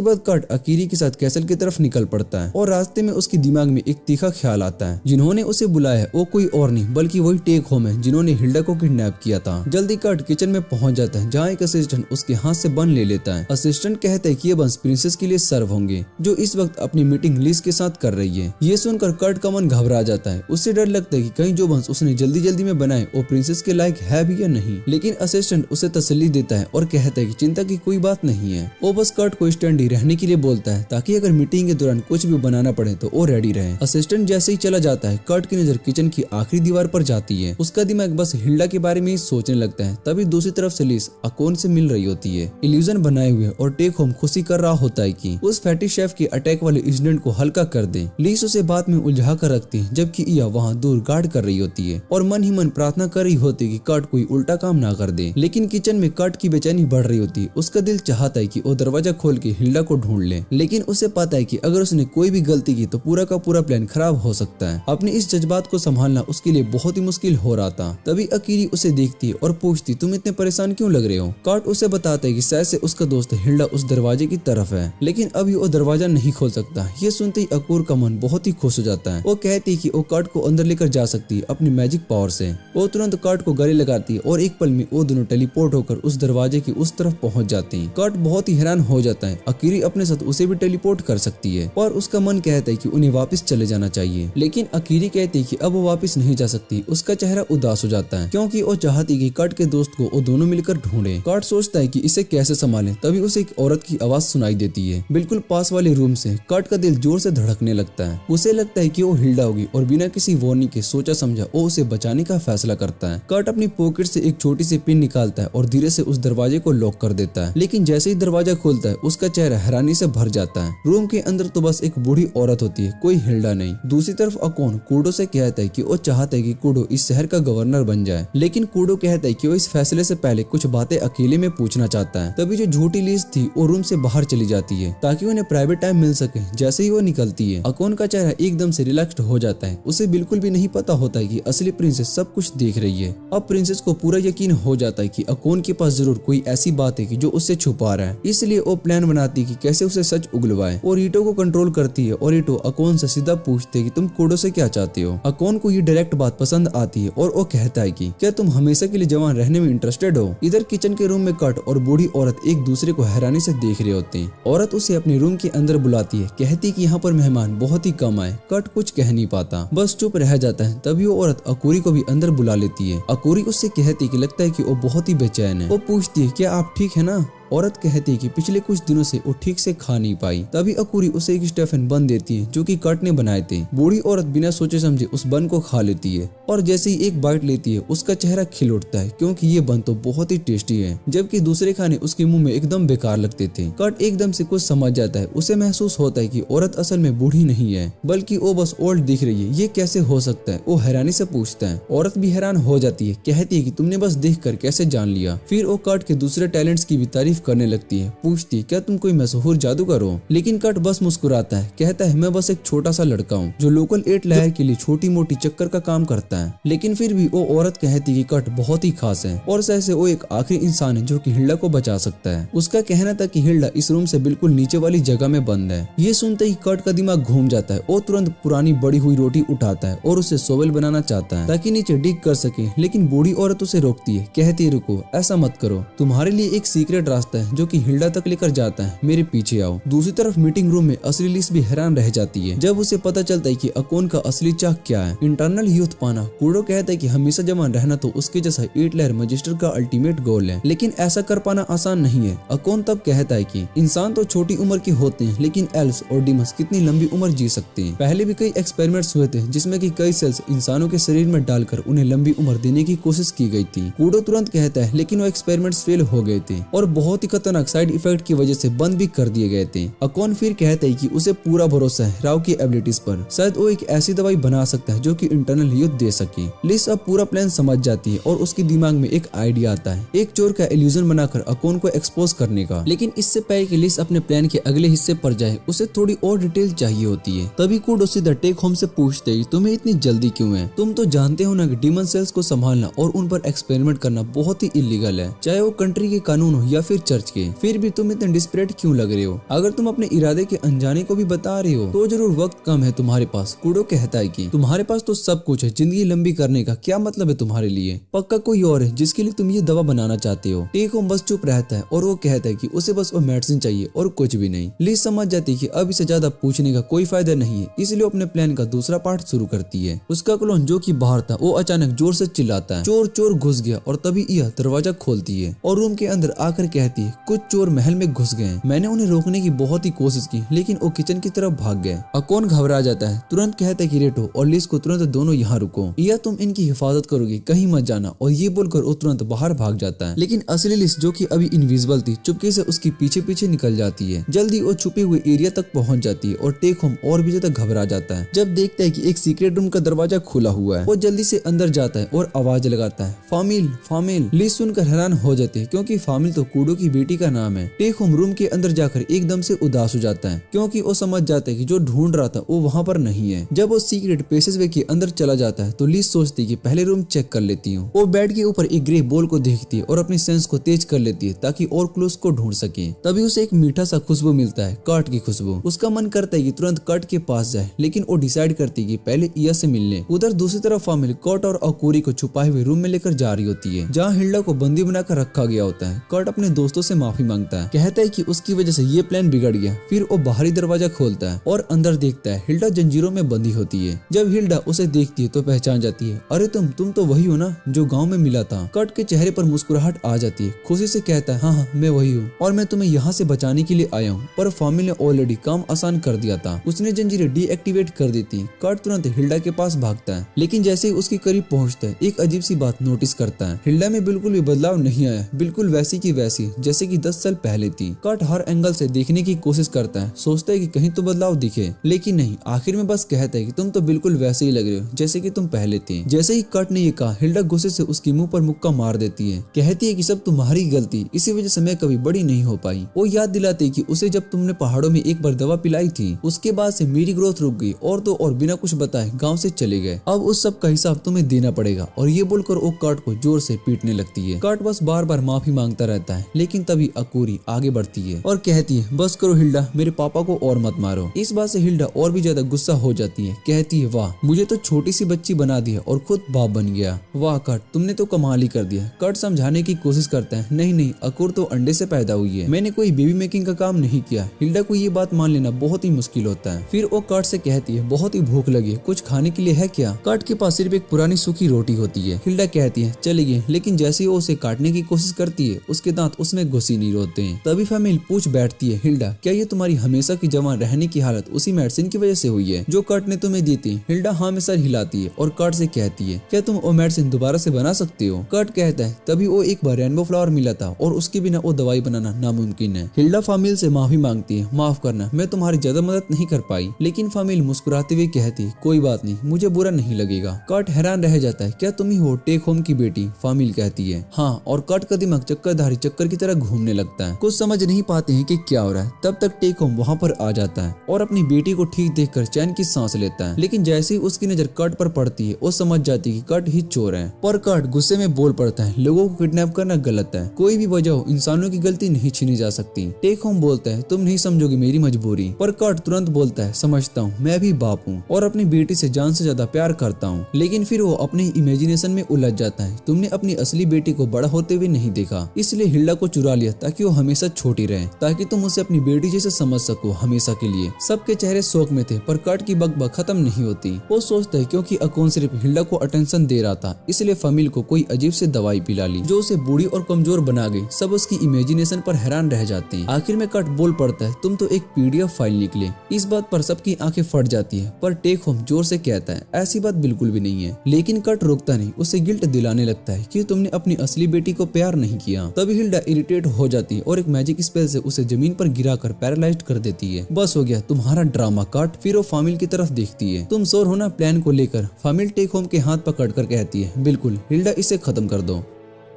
बाद कर्ट अकीरी के साथ कैसल की तरफ निकल पड़ता है और रास्ते में उसके दिमाग में एक तीखा ख्याल आता है, जिन्होंने उसे बुलाया है वो कोई और नहीं बल्कि वही टेक होम है जिन्होंने हिल्डा को किडनैप किया था। जल्दी कर्ट किचन में पहुंच जाता है जहाँ एक असिस्टेंट उसके हाथ से बन ले लेता है। असिस्टेंट कहता है कि ये बंस प्रिंसेस के लिए सर्व होंगे जो इस वक्त अपनी मीटिंग लिस के साथ कर रही है। ये सुनकर कर्ट का मन घबरा जाता है, उससे डर लगता है कि कहीं जो बंस उसने जल्दी जल्दी में बनाए वो प्रिंसेस के लायक है भी या नहीं। लेकिन असिस्टेंट उसे तसल्ली देता है और कहता है कि चिंता की कोई बात नहीं है। वो बस कर्ट को स्टैंडी रहने के लिए बोलता है ताकि अगर मीटिंग के दौरान कुछ भी बनाना पड़े तो वो रेडी रहे। असिस्टेंट जैसे ही चला जाता है कर्ट की नजर किचन की आखिरी दीवार पर जाती है। उसका दिमाग बस हिल्डा के बारे में ही सोचने लगता है। तभी दूसरी तरफ से लिस अकोन से मिल रही होती है, इल्यूजन बनाए हुए, और टेक होम खुशी कर रहा होता है कि उस फैटी शेफ के अटैक वाले इंसिडेंट को हल्का कर दे। लिस उसे बात में उलझा कर रखती है जबकि इया वहाँ दूर गार्ड कर रही होती है और मन ही मन प्रार्थना कर रही होती है कि कर्ट कोई उल्टा काम ना कर दे। लेकिन किचन में कर्ट की बेचैनी बढ़ रही होती है। उसका दिल चाहता है कि वो दरवाजा खोल के हिल्डा को ढूंढ ले, लेकिन उसे पता है कि अगर उसने कोई भी गलती की तो पूरा का पूरा प्लान खराब हो सकता है। अपने इस जज्बात को संभालना उसके लिए बहुत ही मुश्किल हो रहा था। तभी अकीरी उसे देखती है और पूछती तुम इतने परेशान क्यों लग रहे हो। कर्ट उसे बताता है कि शायद से उसका दोस्त हिल्डा उस दरवाजे की तरफ है, लेकिन अभी वो दरवाजा नहीं खोल सकता। ये सुनते ही अकूर का मन बहुत ही खुश हो जाता है। वो कहती है कि वो कर्ट को अंदर लेकर जा सकती है अपनी मैजिक पावर से। वो तुरंत कर्ट को गले लगाती है और एक पल में वो दोनों टेलीपोर्ट होकर उस दरवाजे की उस तरफ पहुंच जाते हैं। कर्ट बहुत ही हैरान हो जाता है, अकीरी अपने साथ उसे भी टेलीपोर्ट कर सकती है, और उसका मन कहता है कि उन्हें वापस चले जाना चाहिए। लेकिन अकीरी कहती है कि अब वो वापस नहीं जा सकती। उसका चेहरा उदास हो जाता है क्योंकि वो चाहती कि कर्ट के दोस्त को वो दोनों मिलकर ढूंढे। कर्ट सोचता है कि इसे कैसे संभाले। तभी उसे एक औरत की आवाज सुनाई देती है बिल्कुल पास वाले रूम से। कर्ट का दिल जोर से धड़कने लगता है। उसे लगता है कि वो हिल्डा होगी और बिना किसी वार्निंग के सोचा समझा वो उसे बचाने का का फैसला करता है। कर्ट अपनी पॉकेट से एक छोटी सी पिन निकालता है और धीरे से उस दरवाजे को लॉक कर देता है, लेकिन जैसे ही दरवाजा खुलता है उसका चेहरा हैरानी से भर जाता है। रूम के अंदर तो बस एक बूढ़ी औरत होती है, कोई हिल्डा नहीं। दूसरी तरफ अकोन कूडो से कहता है कि वो चाहता है कि कूडो इस शहर का गवर्नर बन जाए, लेकिन कूडो कहता है कि वो इस फैसले से पहले कुछ बातें अकेले में पूछना चाहता है। तभी जो झूठी लीज थी वो रूम से बाहर चली जाती है ताकि उन्हें प्राइवेट टाइम मिल सके। जैसे ही वो निकलती है अकोन का चेहरा एकदम से रिलैक्स्ड हो जाता है। उसे बिल्कुल भी नहीं पता होता है कि असली प्रिंसेस सब कुछ देख रही है। अब प्रिंसेस को पूरा यकीन हो जाता है कि अकोन के पास जरूर कोई ऐसी बात है कि जो उससे छुपा रहा है, इसलिए वो प्लान बनाती है कि कैसे उसे सच उगलवाए। और ईटो को कंट्रोल करती है और ईटो अकोन से सीधा पूछते है कि तुम कूडो से क्या चाहते हो। अकोन को ये डायरेक्ट बात पसंद आती है और वो कहता है कि क्या तुम हमेशा के लिए जवान रहने में इंटरेस्टेड हो। इधर किचन के रूम में कट और बूढ़ी औरत एक दूसरे को हैरानी से देख रहे होते हैं। औरत उसे अपने रूम के अंदर बुलाती है, कहती कि यहाँ पर मेहमान बहुत ही कम आए। कट कुछ कह नहीं पाता, बस चुप रह जाता है। तभी वो औरत अकोरी को भी अंदर बुला लेती है। अकोरी उससे कहती है कि लगता है कि वो बहुत ही बेचैन है। वो पूछती है क्या आप ठीक है ना। औरत कहती है कि पिछले कुछ दिनों से वो ठीक से खा नहीं पाई। तभी अकुरी उसे एक स्टेफन बन देती है जो कि कर्ट ने बनाए थे। बूढ़ी औरत बिना सोचे समझे उस बन को खा लेती है और जैसे ही एक बाइट लेती है उसका चेहरा खिल उठता है क्योंकि ये बन तो बहुत ही टेस्टी है, जबकि दूसरे खाने उसके मुंह में एकदम बेकार लगते थे। कर्ट एकदम से कुछ समझ जाता है। उसे महसूस होता है कि औरत असल में बूढ़ी नहीं है बल्कि वो बस ओल्ड दिख रही है। ये कैसे हो सकता है, वो हैरानी से पूछता है। औरत भी हैरान हो जाती है, कहती है कि तुमने बस देख कर कैसे जान लिया। फिर वो कर्ट के दूसरे टैलेंट्स की भी तारीफ करने लगती है, पूछती क्या तुम कोई मशहूर जादूगर हो। लेकिन कट बस मुस्कुराता है, कहता है मैं बस एक छोटा सा लड़का हूँ जो लोकल 8 लायर के लिए छोटी मोटी चक्कर का काम करता है। लेकिन फिर भी वो औरत कहती कि कट बहुत ही खास है और सहसे वो एक आखिरी इंसान है जो कि हिल्डा को बचा सकता है। उसका कहना था कि हिल्डा इस रूम से बिल्कुल नीचे वाली जगह में बंद है। ये सुनते ही कट का दिमाग घूम जाता है। वो तुरंत पुरानी बड़ी हुई रोटी उठाता है और उसे सोवेल बनाना चाहता है ताकि नीचे डिग कर सके, लेकिन बूढ़ी औरत उसे रोकती है, कहती है रुको, ऐसा मत करो, तुम्हारे लिए एक सीक्रेट रास्ता है जो कि हिल्डा तक लेकर जाता है, मेरे पीछे आओ। दूसरी तरफ मीटिंग रूम में असली लिस भी हैरान रह जाती है जब उसे पता चलता है कि अकोन का असली चाक क्या है, इंटरनल यूथ पाना। कूडो कहता है कि हमेशा जवान रहना तो उसके जैसा 8 लायर मजिस्टर का अल्टीमेट गोल है, लेकिन ऐसा कर पाना आसान नहीं है। अकोन तब कहता है कि इंसान तो छोटी उम्र के होते हैं लेकिन एल्व्स और डीमंस कितनी लंबी उम्र जी सकते हैं। पहले भी कई एक्सपेरिमेंट्स हुए थे जिसमें कि कई सेल्स इंसानों के शरीर में डालकर उन्हें लंबी उम्र देने की कोशिश की गई थी। कूडो तुरंत कहता है लेकिन वो एक्सपेरिमेंट्स फेल हो गए थे और बहुत ही खतरनाक साइड इफेक्ट की वजह से बंद भी कर दिए गए थे। अकोन फिर कहता है कि उसे पूरा भरोसा है राव की एबिलिटीज पर, शायद वो एक ऐसी दवाई बना सकता है जो कि इंटरनल यूथ दे सके। लिस अब पूरा प्लान समझ जाती है और उसके दिमाग में एक आइडिया आता है, एक चोर का इल्यूजन बनाकर अकोन को एक्सपोज करने का। लेकिन इससे पहले कि लिस अपने प्लान के अगले हिस्से पर जाए उसे थोड़ी और डिटेल चाहिए होती है। तभी कूडो सीधा टेक होम से पूछते ही तुम्हें इतनी जल्दी क्यों है, तुम तो जानते हो ना कि डीमन सेल्स को संभालना और उन पर एक्सपेरिमेंट करना बहुत ही इलीगल है, चाहे वो कंट्री के कानून हो या फिर चर्च के। फिर भी तुम इतने डिस्परेट क्यों लग रहे हो, अगर तुम अपने इरादे के अनजाने को भी बता रहे हो तो जरूर वक्त कम है तुम्हारे पास। कूडो कहता है कि तुम्हारे पास तो सब कुछ है, जिंदगी लंबी करने का क्या मतलब है तुम्हारे लिए, पक्का कोई और है जिसके लिए तुम ये दवा बनाना चाहते हो। टेक होम बस चुप रहता है और वो कहता है कि उसे बस वो मेडिसिन चाहिए और कुछ भी नहीं। लिस समझ जाती है कि अब इसे ज्यादा पूछने का कोई फायदा नहीं है, इसलिए अपने प्लान का दूसरा पार्ट शुरू करती है। उसका क्लोन जो कि बाहर था वो अचानक जोर से चिल्लाता है, चोर चोर घुस गया, और तभी यह दरवाजा खोलती है और रूम के अंदर आकर कहती है कुछ चोर महल में घुस गए, मैंने उन्हें रोकने की बहुत ही कोशिश की लेकिन वो किचन की तरफ भाग गए। अकोन घबरा जाता है, तुरंत कहता है कि रेटो और लिस को तुरंत दोनों यहाँ रुको, या तुम इनकी हिफाजत करोगे, कहीं मत जाना, और ये बोलकर वो तुरंत बाहर भाग जाता है। लेकिन असली लिस जो कि अभी इनविजिबल थी चुपके से उसकी पीछे पीछे निकल जाती है। जल्दी वो छुपे हुए एरिया तक पहुंच जाती है और टेक होम और भी ज्यादा घबरा जाता है जब देखता है कि एक सीक्रेट रूम का दरवाजा खुला हुआ है। वो जल्दी से अंदर जाता है और आवाज लगाता है फामिल फामिल। लिस सुनकर हैरान हो जाती है क्योंकि फामिल तो कूडो की बेटी का नाम है। टेक होम रूम के अंदर जाकर एकदम से उदास हो जाता है क्योंकि वो समझ जाता है कि जो ढूंढ रहा था वो वहाँ पर नहीं है। जब वो सीक्रेट पैसेजवे के अंदर चला जाता है तो लिस सोचती है कि पहले रूम चेक कर लेती हूँ। वो बेड के ऊपर एक ग्रे बॉल को देखती है और अपनी सेंस को तेज कर लेती है ताकि और क्लूज को ढूंढ सके। तभी उसे एक मीठा सा खुशबू मिलता है, कट की खुशबू। उसका मन करता है कि तुरंत कट के पास जाए लेकिन वो डिसाइड करती है कि पहले इया से मिलने। उधर दूसरी तरफ फामिल कट और अकुरी को छुपाए हुए रूम में लेकर जा रही होती है जहाँ हिल्डा को बंदी बनाकर रखा गया होता है। कट अपने दोस्तों दोस्तों से माफी मांगता है, कहता है कि उसकी वजह से ये प्लान बिगड़ गया। फिर वो बाहरी दरवाजा खोलता है और अंदर देखता है हिल्डा जंजीरों में बंधी होती है। जब हिल्डा उसे देखती है तो पहचान जाती है, अरे तुम तो वही हो ना जो गाँव में मिला था। कट के चेहरे पर मुस्कुराहट आ जाती है, खुशी से कहता है हाँ मैं वही हूँ और मैं तुम्हें यहाँ से बचाने के लिए आया हूँ, पर फामिल ने ऑलरेडी काम आसान कर दिया था, उसने जंजीरें डीएक्टिवेट कर दी थी। कट तुरंत हिल्डा के पास भागता है, लेकिन जैसे ही उसके करीब पहुंचता है एक अजीब सी बात नोटिस करता है। हिल्डा में बिल्कुल भी बदलाव नहीं आया, बिल्कुल वैसी की वैसी जैसे कि 10 साल पहले थी। कट हर एंगल से देखने की कोशिश करता है, सोचता है कि कहीं तो बदलाव दिखे, लेकिन नहीं। आखिर में बस कहता है कि तुम तो बिल्कुल वैसे ही लग रहे हो जैसे कि तुम पहले थे। जैसे ही कट ने ये कहा, हिल्डा गुस्से से उसके मुंह पर मुक्का मार देती है, कहती है कि सब तुम्हारी गलती, इसी वजह से मैं कभी बड़ी नहीं हो पाई। वो याद दिलाती है कि उसे जब तुमने पहाड़ों में एक बार दवा पिलाई थी, उसके बाद से मेरी ग्रोथ रुक गई और तो और बिना कुछ बताए गाँव से चले गए। अब उस सब का हिसाब तुम्हें देना पड़ेगा। और ये बोलकर वो कट को जोर से पीटने लगती है। कट बस बार बार माफी मांगता रहता है, लेकिन तभी अकूरी आगे बढ़ती है और कहती है बस करो हिल्डा, मेरे पापा को और मत मारो। इस बात से हिल्डा और भी ज्यादा गुस्सा हो जाती है, कहती है वाह, मुझे तो छोटी सी बच्ची बना दिया और खुद बाप बन गया। वाह कट, तुमने तो कमाल ही कर दिया। कट समझाने की कोशिश करता है, नहीं अकूर तो अंडे से पैदा हुई है, मैंने कोई बेबी मेकिंग का काम नहीं किया। हिल्डा को ये बात मान लेना बहुत ही मुश्किल होता है। फिर वो कट से कहती है बहुत ही भूख लगी है, कुछ खाने के लिए है क्या? कट के पास सिर्फ एक पुरानी सूखी रोटी होती है। हिल्डा कहती है चलिए, लेकिन जैसे ही वो उसे काटने की कोशिश करती है उसके दांत उसमें घुस ही नहीं होते हैं। तभी फैमिली पूछ बैठती है, हिल्डा क्या ये तुम्हारी हमेशा की जवान रहने की हालत उसी मेडिसिन की वजह से हुई है जो कट ने तुम्हें दी थी? हिल्डा हाँ में सर हिलाती है और कट से कहती है क्या तुम वो मेडिसिन दोबारा से बना सकते हो? कट कहता है तभी वो एक बार रेनबो फ्लावर मिला था और उसके बिना वो दवाई बनाना नामुमकिन है। हिल्डा फामिल से माफी मांगती है, माफ करना मैं तुम्हारी ज्यादा मदद नहीं कर पाई। लेकिन फामिल मुस्कुराते हुए कहती कोई बात नहीं, मुझे बुरा नहीं लगेगा। कट हैरान रह जाता है, क्या तुम ही हो टेक होम की बेटी? फामिल कहती है हाँ, और कट का दिमाग चक्करधारी चक्कर की तरह घूमने लगता है। कुछ समझ नहीं पाते हैं कि क्या हो रहा है। तब तक टेक होम वहाँ पर आ जाता है और अपनी बेटी को ठीक देखकर चैन की सांस लेता है। लेकिन जैसे ही उसकी नजर कट पर पड़ती है वो समझ जाती है कि कट ही चोर है। पर कट गुस्से में बोल पड़ता है लोगों को किडनैप करना गलत है, कोई भी वजह हो इंसानों की गलती नहीं छीनी जा सकती। टेक होम बोलता है तुम नहीं समझोगे मेरी मजबूरी। पर कट तुरंत बोलता है समझता हूँ, मैं भी बाप हूँ और अपनी बेटी से जान से ज्यादा प्यार करता हूँ। लेकिन फिर वो अपने इमेजिनेशन में उलझ जाता है, तुमने अपनी असली बेटी को बड़ा होते हुए नहीं देखा, इसलिए हिल्डा को चुरा लिया ताकि वो हमेशा छोटी रहे, ताकि तुम उसे अपनी बेटी जैसे समझ सको हमेशा के लिए। सबके चेहरे शौक में थे, पर कट की बकबक खत्म नहीं होती। वो सोचता है क्योंकि अकॉन सिर्फ हिल्डा को अटेंशन दे रहा था, इसलिए फमील को कोई अजीब से दवाई पिला ली जो उसे बूढ़ी और कमजोर बना गई। सब उसकी इमेजिनेशन पर हैरान रह जाते हैं। आखिर में कट बोल पड़ता है तुम तो एक पीडीएफ फाइल निकले। इस बात पर सबकी आंखें फट जाती है, पर टेक होम जोर से कहता है ऐसी बात बिल्कुल भी नहीं है। लेकिन कट रोकता नहीं, उसे गिल्ट दिलाने लगता है कि तुमने अपनी असली बेटी को प्यार नहीं किया। तभी हिल्डा इरिटेट हो जाती है और एक मैजिक स्पेल से उसे जमीन पर गिराकर पैरालाइज्ड कर देती है। बस हो गया तुम्हारा ड्रामा कट। फिर वो फामिल की तरफ देखती है, तुम श्योर हो ना प्लान को लेकर? फामिल टेक होम के हाथ पकड़ कर कहती है बिल्कुल हिल्डा, इसे खत्म कर दो।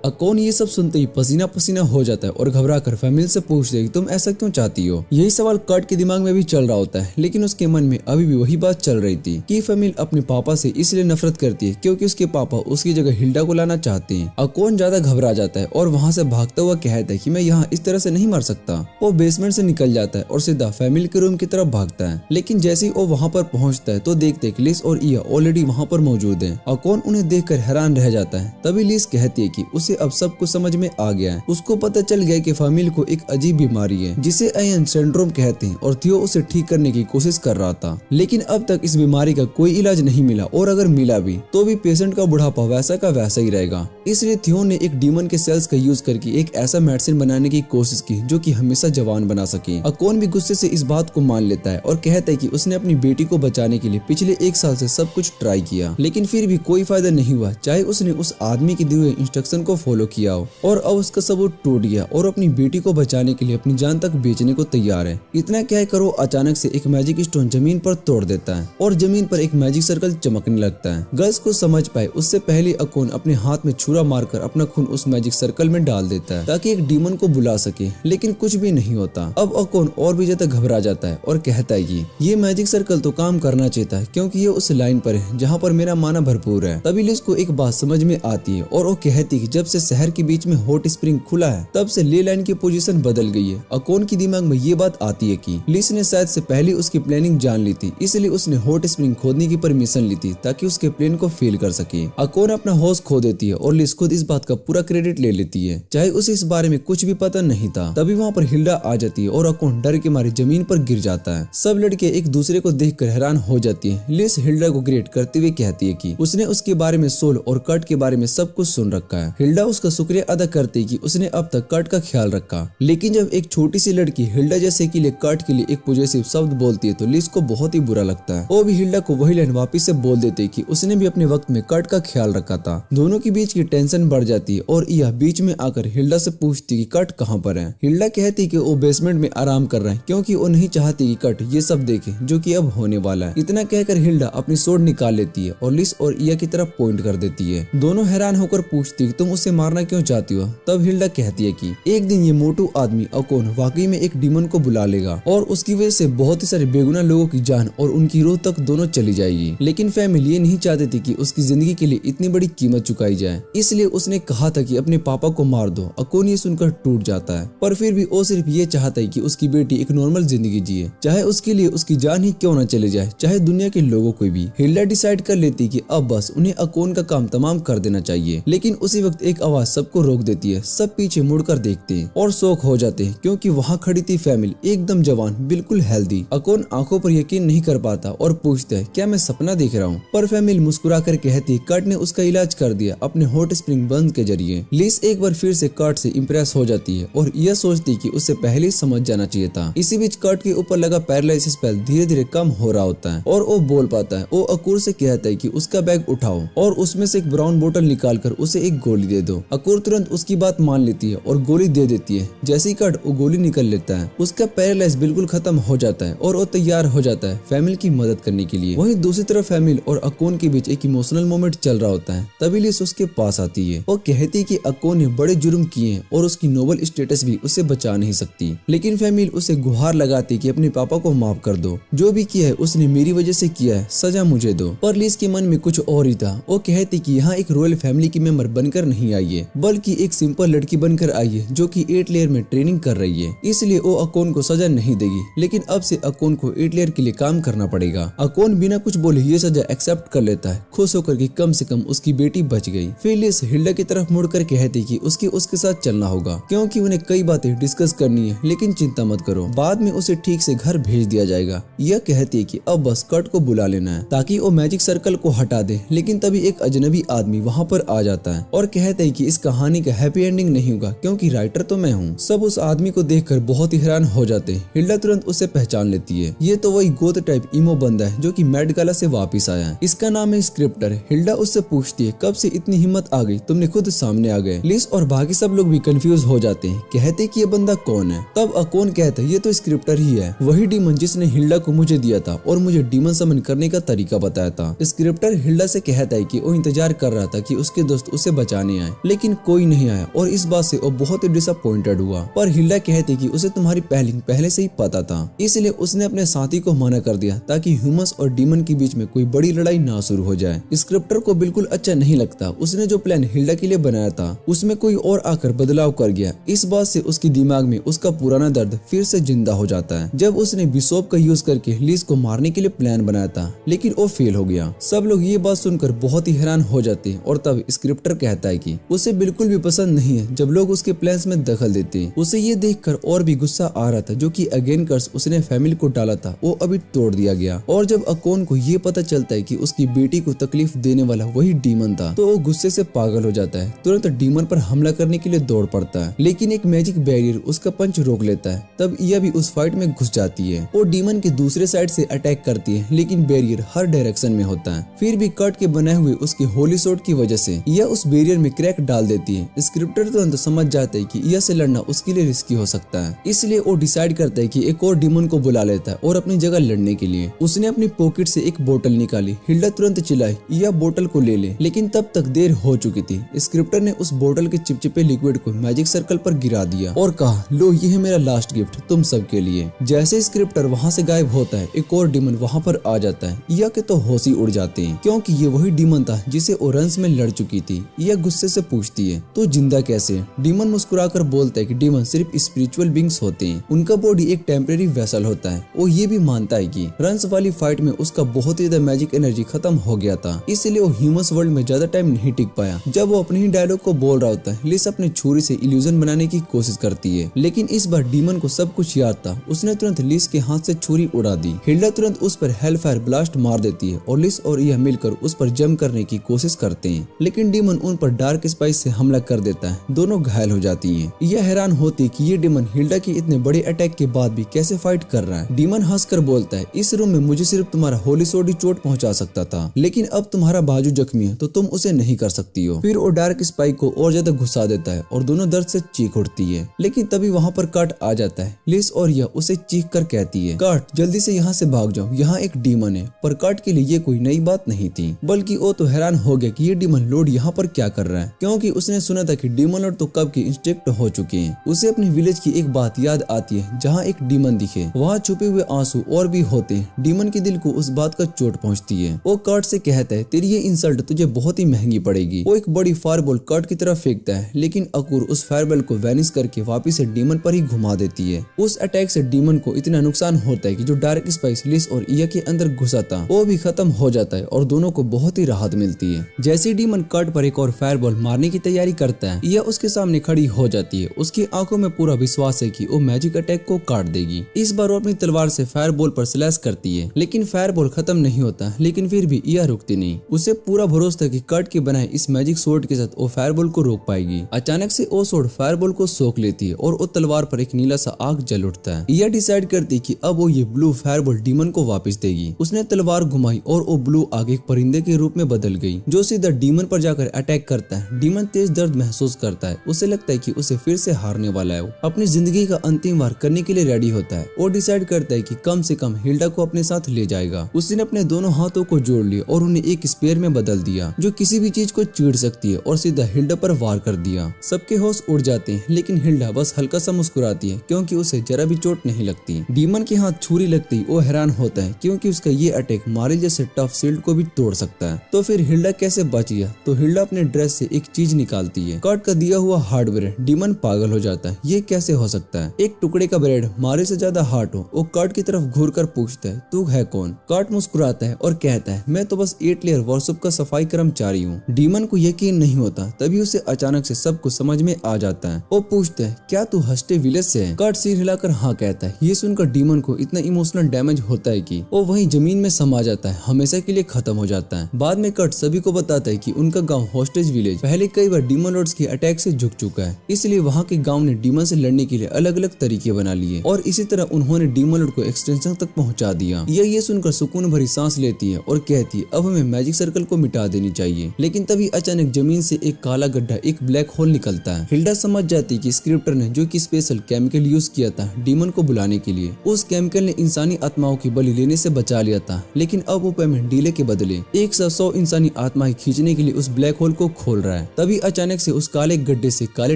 अकॉन ये सब सुनते ही पसीना पसीना हो जाता है और घबरा कर फैमिली से पूछते है तुम ऐसा क्यों चाहती हो? यही सवाल कट के दिमाग में भी चल रहा होता है, लेकिन उसके मन में अभी भी वही बात चल रही थी कि फैमिली अपने पापा से इसलिए नफरत करती है क्योंकि उसके पापा उसकी जगह हिल्डा को लाना चाहते हैं। अकॉन ज्यादा घबरा जाता है और वहाँ से भागता हुआ कहता है कि मैं यहाँ इस तरह से नहीं मर सकता। वो बेसमेंट से निकल जाता है और सीधा फैमिली के रूम की तरफ भागता है। लेकिन जैसे ही वो वहाँ पर पहुँचता है तो देखते है कि लिस और इया ऑलरेडी वहाँ पर मौजूद है। अकॉन उन्हें देखकर हैरान रह जाता है। तभी लिस कहती है कि उसे अब सब कुछ समझ में आ गया है। उसको पता चल गया कि फैमिली को एक अजीब बीमारी है जिसे आयन सिंड्रोम कहते हैं और थियो उसे ठीक करने की कोशिश कर रहा था। लेकिन अब तक इस बीमारी का कोई इलाज नहीं मिला और अगर मिला भी तो भी पेशेंट का बुढ़ापा वैसा का वैसा ही रहेगा। इसलिए थियो ने एक डीमन के सेल्स का यूज करके एक ऐसा मेडिसिन बनाने की कोशिश की जो कि हमेशा जवान बना सके। अकॉन भी गुस्से से इस बात को मान लेता है और कहता है कि उसने अपनी बेटी को बचाने के लिए पिछले 1 साल से सब कुछ ट्राई किया, लेकिन फिर भी कोई फायदा नहीं हुआ, चाहे उसने उस आदमी के दिए हुए इंस्ट्रक्शन को फॉलो किया हो। और अब उसका सबूत टूट गया और अपनी बेटी को बचाने के लिए अपनी जान तक बेचने को तैयार है। इतना क्या करो अचानक से एक मैजिक स्टोन जमीन पर तोड़ देता है और जमीन पर एक मैजिक सर्कल चमकने लगता है। गर्ल्स को समझ पाए उससे पहले अकॉन अपने हाथ में छुरा मारकर अपना खून उस मैजिक सर्कल में डाल देता है ताकि एक डीमन को बुला सके, लेकिन कुछ भी नहीं होता। अब अकॉन और भी ज्यादा घबरा जाता है और कहता है कि ये मैजिक सर्कल तो काम करना चाहता है क्योंकि ये उस लाइन पर है जहाँ पर मेरा माना भरपूर है। तभी लिस को एक बात समझ में आती है और वो कहती है कि जब से शहर के बीच में हॉट स्प्रिंग खुला है तब से ले लाइन की पोजीशन बदल गई है। अकोन की दिमाग में ये बात आती है कि लिस ने शायद से पहले उसकी प्लानिंग जान ली थी, इसलिए उसने हॉट स्प्रिंग खोदने की परमिशन ली थी ताकि उसके प्लान को फेल कर सके। अकोन अपना होश खो देती है और लिस खुद इस बात का पूरा क्रेडिट ले लेती है, चाहे उसे इस बारे में कुछ भी पता नहीं था। तभी वहाँ पर हिल्डा आ जाती है और अकोन डर के मारे जमीन पर गिर जाता है। सब लड़के एक दूसरे को देखकर हैरान हो जाती है। लिस हिल्डा को ग्रेट करते हुए कहती है कि उसने उसके बारे में सोल और कर्ट के बारे में सब कुछ सुन रखा है। हिल्डा उसका शुक्रिया अदा करती है कि उसने अब तक कर्ट का ख्याल रखा। लेकिन जब एक छोटी सी लड़की हिल्डा जैसे के लिए कर्ट के लिए एक पॉजिटिव शब्द बोलती है तो लिस को बहुत ही बुरा लगता है। वो भी हिल्डा को वही लाइन वापिस से बोल देते कि उसने भी अपने वक्त में कर्ट का ख्याल रखा था। दोनों के बीच की टेंशन बढ़ जाती है और यह बीच में आकर हिल्डा से पूछती कि कर्ट कहाँ पर है। हिल्डा कहती कि वो बेसमेंट में आराम कर रहा है क्योंकि वो नहीं चाहती कि कर्ट ये सब देखे जो कि अब होने वाला है। इतना कहकर हिल्डा अपनी सोर्ड निकाल लेती है और लिस और इया की तरफ पॉइंट कर देती है। दोनों हैरान होकर पूछती कि तुम उसे मारना क्यों चाहती हो। तब हिल्डा कहती है कि एक दिन ये मोटू आदमी अकोन वाकई में एक डीमन को बुला लेगा और उसकी वजह से बहुत ही सारे बेगुनाह लोगों की जान और उनकी रूह तक दोनों चली जाएगी। लेकिन फैमिली ये नहीं चाहती थी कि उसकी जिंदगी के लिए इतनी बड़ी कीमत चुकाई जाए, इसलिए उसने कहा था कि अपने पापा को मार दो। अकोन ये सुनकर टूट जाता है, पर फिर भी वो सिर्फ ये चाहता है कि उसकी बेटी एक नॉर्मल जिंदगी जिए, चाहे उसके लिए उसकी जान ही क्यों न चले जाए, चाहे दुनिया के लोगों को भी। हिल्डा डिसाइड कर लेती कि अब बस उन्हें अकोन का काम तमाम कर देना चाहिए। लेकिन उसी वक्त एक आवाज सबको रोक देती है। सब पीछे मुड़कर देखते हैं और शौक हो जाते हैं क्योंकि वहाँ खड़ी थी फैमिली, एकदम जवान, बिल्कुल हेल्दी। अकोन आंखों पर यकीन नहीं कर पाता और पूछता है क्या मैं सपना देख रहा हूँ। पर फैमिली मुस्कुरा कर कहती कर्ट ने उसका इलाज कर दिया अपने हॉट स्प्रिंग बंद के जरिए। लिस एक बार फिर से कर्ट से इम्प्रेस हो जाती है और यह सोचती कि उसे पहले ही समझ जाना चाहिए था। इसी बीच कर्ट के ऊपर लगा पैरालिसिस स्पेल धीरे धीरे कम हो रहा होता है और वो बोल पाता है। वो अकुर से कहता है कि उसका बैग उठाओ और उसमें से एक ब्राउन बोतल निकालकर उसे एक गोली दे दो। अकुर तुरंत उसकी बात मान लेती है और गोली दे देती है। जैसे ही कर्ट वो गोली निकल लेता है उसका पैरालाइज बिल्कुल खत्म हो जाता है और वो तैयार हो जाता है फैमिली की मदद करने के लिए। वहीं दूसरी तरफ फैमिली और अकोन के बीच एक इमोशनल मोमेंट चल रहा होता है। तभी लिस उसके पास आती है। वो कहती है कि अकोन ने बड़े जुर्म किए हैं और उसकी नोबल स्टेटस भी उसे बचा नहीं सकती। लेकिन फैमिली उसे गुहार लगाती कि अपने पापा को माफ कर दो, जो भी किया है उसने मेरी वजह से किया है, सजा मुझे दो। पर लिस के मन में कुछ और ही था। वो कहती कि यहाँ एक रॉयल फैमिली की मेंबर बनकर नहीं आई है बल्कि एक सिंपल लड़की बनकर आई है जो कि 8 लेयर में ट्रेनिंग कर रही है, इसलिए वो अकोन को सजा नहीं देगी। लेकिन अब से अकोन को 8 लेयर के लिए काम करना पड़ेगा। अकोन बिना कुछ बोले ये सजा एक्सेप्ट कर लेता है, खुश होकर कि कम से कम उसकी बेटी बच गई। फिर लिस हिल्डा की तरफ मुड़कर कहती कि उसके साथ चलना होगा क्योंकि उन्हें कई बातें डिस्कस करनी है, लेकिन चिंता मत करो, बाद में उसे ठीक से घर भेज दिया जाएगा। यह कहती है कि अब बस कर्ट को बुला लेना है ताकि वो मैजिक सर्कल को हटा दे। लेकिन तभी एक अजनबी आदमी वहाँ पर आ जाता है और कहता है कि इस कहानी का हैप्पी एंडिंग नहीं होगा क्योंकि राइटर तो मैं हूँ। सब उस आदमी को देखकर बहुत ही हैरान हो जाते हैं। हिल्डा तुरंत उसे पहचान लेती है। ये तो वही गोथ टाइप इमो बंदा है जो कि मेट गाला से वापिस आया है। इसका नाम है स्क्रिप्टर। हिल्डा उससे पूछती है कब से इतनी हिम्मत आ गई, तुमने खुद सामने आ गए। लिस और बाकी सब लोग भी कंफ्यूज हो जाते हैं, कहते कि ये बंदा कौन है। तब अकोन कहता है ये तो स्क्रिप्टर ही है, वही डीमन जिसने हिल्डा को मुझे दिया था और मुझे डीमन समन करने का तरीका बताया था। स्क्रिप्टर हिल्डा से कहता है कि वो इंतजार कर रहा था कि उसके दोस्त उसे बचाने आए, लेकिन कोई नहीं आया और इस बात से वो बहुत ही डिसअपॉइंटेड हुआ। पर हिल्डा कहती कि उसे तुम्हारी प्लानिंग पहले से ही पता था, इसलिए उसने अपने साथी को मना कर दिया ताकि ह्यूमंस और डीमन के बीच में कोई बड़ी लड़ाई ना शुरू हो जाए। स्क्रिप्टर को बिल्कुल अच्छा नहीं लगता। उसने जो प्लान हिल्डा के लिए बनाया था उसमें कोई और आकर बदलाव कर गया। इस बात से उसके दिमाग में उसका पुराना दर्द फिर से जिंदा हो जाता है। जब उसने बिशॉप का यूज करके लिस को मारने के लिए प्लान बनाया था लेकिन वो फेल हो गया। सब लोग ये बात सुनकर बहुत ही हैरान हो जाते हैं और तब स्क्रिप्टर कहता है कि उसे बिल्कुल भी पसंद नहीं है जब लोग उसके प्लान्स में दखल देते हैं। उसे ये देखकर और भी गुस्सा आ रहा था जो कि अगेन कर्स उसने फैमिली को डाला था वो अभी तोड़ दिया गया। और जब अकोन को ये पता चलता है कि उसकी बेटी को तकलीफ देने वाला वही डीमन था तो वो गुस्से से पागल हो जाता है। तुरंत डीमन पर हमला करने के लिए दौड़ पड़ता है, लेकिन एक मैजिक बैरियर उसका पंच रोक लेता है। तब यह भी उस फाइट में घुस जाती है और डीमन के दूसरे साइड से अटैक करती है, लेकिन बैरियर हर डायरेक्शन में होता है। फिर भी कर्ट के बनाए हुए उसके होली शॉट की वजह से यह उस बैरियर में क्रैक डाल देती है। स्क्रिप्टर तुरंत समझ जाता है कि यह से लड़ना उसके लिए रिस्की हो सकता है, इसलिए वो डिसाइड करता है कि एक और डीमन को बुला लेता है और अपनी जगह लड़ने के लिए। उसने अपनी पॉकेट से एक बोतल निकाली। हिल्डा तुरंत चिल्लाई यह बोतल को ले ले, लेकिन तब तक देर हो चुकी थी। स्क्रिप्टर ने उस बोतल के चिपचिपे लिक्विड को मैजिक सर्कल पर गिरा दिया और कहा लो ये है मेरा लास्ट गिफ्ट तुम सब के लिए। जैसे स्क्रिप्टर वहाँ से गायब होता है एक और डीमन वहाँ पर आ जाता है। यह के तो होश ही उड़ जाते हैं क्योंकि ये वही डीमन था जिसे ओरेंस में लड़ चुकी थी। यह गुस्से से से पूछती है तो जिंदा कैसे? डीमन मुस्कुराकर बोलता है कि डीमन सिर्फ स्पिरिचुअल बींग्स होते हैं, उनका बॉडी एक टेम्परेरी वेसल होता है। वो ये भी मानता है कि रंस वाली फाइट में उसका बहुत ही ज्यादा मैजिक एनर्जी खत्म हो गया था, इसलिए वो ह्यूमंस वर्ल्ड में ज्यादा टाइम नहीं टिक पाया। जब वो अपने ही डायलॉग को बोल रहा होता है, लिस अपने छुरी से इल्यूजन बनाने की कोशिश करती है, लेकिन इस बार डीमन को सब कुछ याद था। उसने तुरंत लिस के हाथ से छुरी उड़ा दी। हिल्डा तुरंत उस पर हेलफायर ब्लास्ट मार देती है और लिस और यह मिलकर उस पर जंप करने की कोशिश करते हैं, लेकिन डीमन उन पर डार्क स्पाइस से हमला कर देता है। दोनों घायल हो जाती हैं। यह हैरान होती है कि ये डीमन हिल्डा के इतने बड़े अटैक के बाद भी कैसे फाइट कर रहा है। डीमन हंसकर बोलता है, इस रूम में मुझे सिर्फ तुम्हारा होली सोड ही चोट पहुंचा सकता था, लेकिन अब तुम्हारा बाजू जख्मी है तो तुम उसे नहीं कर सकती हो। फिर वो डार्क स्पाइक को और ज्यादा घुसा देता है और दोनों दर्द से चीख उठती है, लेकिन तभी वहाँ पर काट आ जाता है। लिस और यह उसे चीख कर कहती है, काट जल्दी से यहाँ से भाग जाओ, यहाँ एक डीमन है। पर काट के लिए ये कोई नई बात नहीं थी, बल्कि वो तो हैरान हो गया कि ये डीमन लॉर्ड यहाँ पर क्या कर रहा है, क्योंकि उसने सुना था कि डीमन लॉर्ड तो कब के इंस्ट्रक्ट हो चुके हैं। उसे अपने विलेज की एक बात याद आती है, जहाँ एक डीमन दिखे वहाँ छुपे हुए आंसू और भी होते हैं। डीमन के दिल को उस बात का चोट पहुँचती है। वो काट से कहता है, तेरी ये इंसल्ट तुझे बहुत ही महंगी पड़ेगी। वो एक बड़ी फायरबॉल काट की तरफ फेंकता है, लेकिन अकुर उस फायरबॉल को वैनिश करके वापिस से डीमन पर ही घुमा देती है। उस अटैक से डीमन को इतना नुकसान होता है कि जो डार्क स्पाइस लिस और इया के अंदर घुसा था वो भी खत्म हो जाता है और दोनों को बहुत ही राहत मिलती है। जैसे डीमन काट पर एक और फायरबॉल मारने की तैयारी करता है, इया उसके सामने खड़ी हो जाती है। उसकी आंखों में पूरा विश्वास है कि वो मैजिक अटैक को काट देगी। इस बार वो अपनी तलवार से फायरबॉल पर स्लैश करती है, लेकिन फायरबॉल खत्म नहीं होता। लेकिन फिर भी इया रुकती नहीं। उसे पूरा भरोसा था कि काट के बनाए इस मैजिक सोर्ड के साथ वो फायरबॉल को रोक पाएगी। अचानक से वो सोर्ड फायरबॉल को सोख लेती है और वो तलवार पर एक नीला सा आग जल उठता है। इया डिसाइड करती है कि अब वो ये ब्लू फायरबॉल डीमन को वापस देगी। उसने तलवार घुमाई और वो ब्लू आग एक परिंदे के रूप में बदल गई, जो सीधा डीमन पर जाकर अटैक करता है। डीमन तेज दर्द महसूस करता है। उसे लगता है कि उसे फिर से हारने वाला है। वो अपनी जिंदगी का अंतिम वार करने के लिए रेडी होता है। वो डिसाइड करता है कि कम से कम हिल्डा को अपने साथ ले जाएगा। उसने अपने दोनों हाथों को जोड़ लिया और उन्हें एक स्पेयर में बदल दिया, जो किसी भी चीज को चीर सकती है, और सीधा हिल्डा पर वार कर दिया। सबके होश उड़ जाते हैं, लेकिन हिल्डा बस हल्का सा मुस्कुराती है, क्योंकि उसे जरा भी चोट नहीं लगती। डीमन के हाथ छुरी लगती वो हैरान होता है, क्योंकि उसका ये अटैक मारिल जैसे टफ शील्ड को भी तोड़ सकता है। तो फिर हिल्डा कैसे बच गया? तो हिल्डा अपने ड्रेस से एक चीज निकालती है, कट का दिया हुआ हार्डवेयर। डीमन पागल हो जाता है, ये कैसे हो सकता है? एक टुकड़े का ब्रेड मारे से ज्यादा हार्ड हो। वो कट की तरफ घूर कर पूछता है, तू है कौन? कट मुस्कुराता है और कहता है, मैं तो बस 8 लेयर वर्कशॉप का सफाई कर्मचारी हूँ। डीमन को यकीन नहीं होता, तभी उसे अचानक से सब कुछ समझ में आ जाता है। वो पूछता है, क्या तू हस्टे विलेज से है? कट सिर हिलाकर हाँ कहता है। ये सुनकर डीमन को इतना इमोशनल डैमेज होता है कि वो वहीं जमीन में समा जाता है, हमेशा के लिए खत्म हो जाता है। बाद में कट सभी को बताता है कि उनका गांव हॉस्टेज विलेज पहले कई बार डीमन लॉर्ड्स के अटैक से झुक चुका है, इसलिए वहाँ के गांव ने डीमन से लड़ने के लिए अलग अलग तरीके बना लिए, और इसी तरह उन्होंने डीमन लॉर्ड को एक्सटेंशन तक पहुँचा दिया। ये सुनकर सुकून भरी सांस लेती है और कहती है, अब हमें मैजिक सर्कल को मिटा देनी चाहिए। लेकिन तभी अचानक जमीन से एक काला गड्ढा, एक ब्लैक होल निकलता है। हिल्डा समझ जाती है कि स्क्रिप्टर ने जो कि स्पेशल केमिकल यूज किया था डीमन को बुलाने के लिए, उस केमिकल ने इंसानी आत्माओं की बलि लेने से बचा लिया था। लेकिन अब वो पेमेंट डीले के बदले 100 इंसानी आत्माएं खींचने के लिए उस ब्लैक होल को खोल रहा है। तभी अचानक से उस काले गड्ढे से काले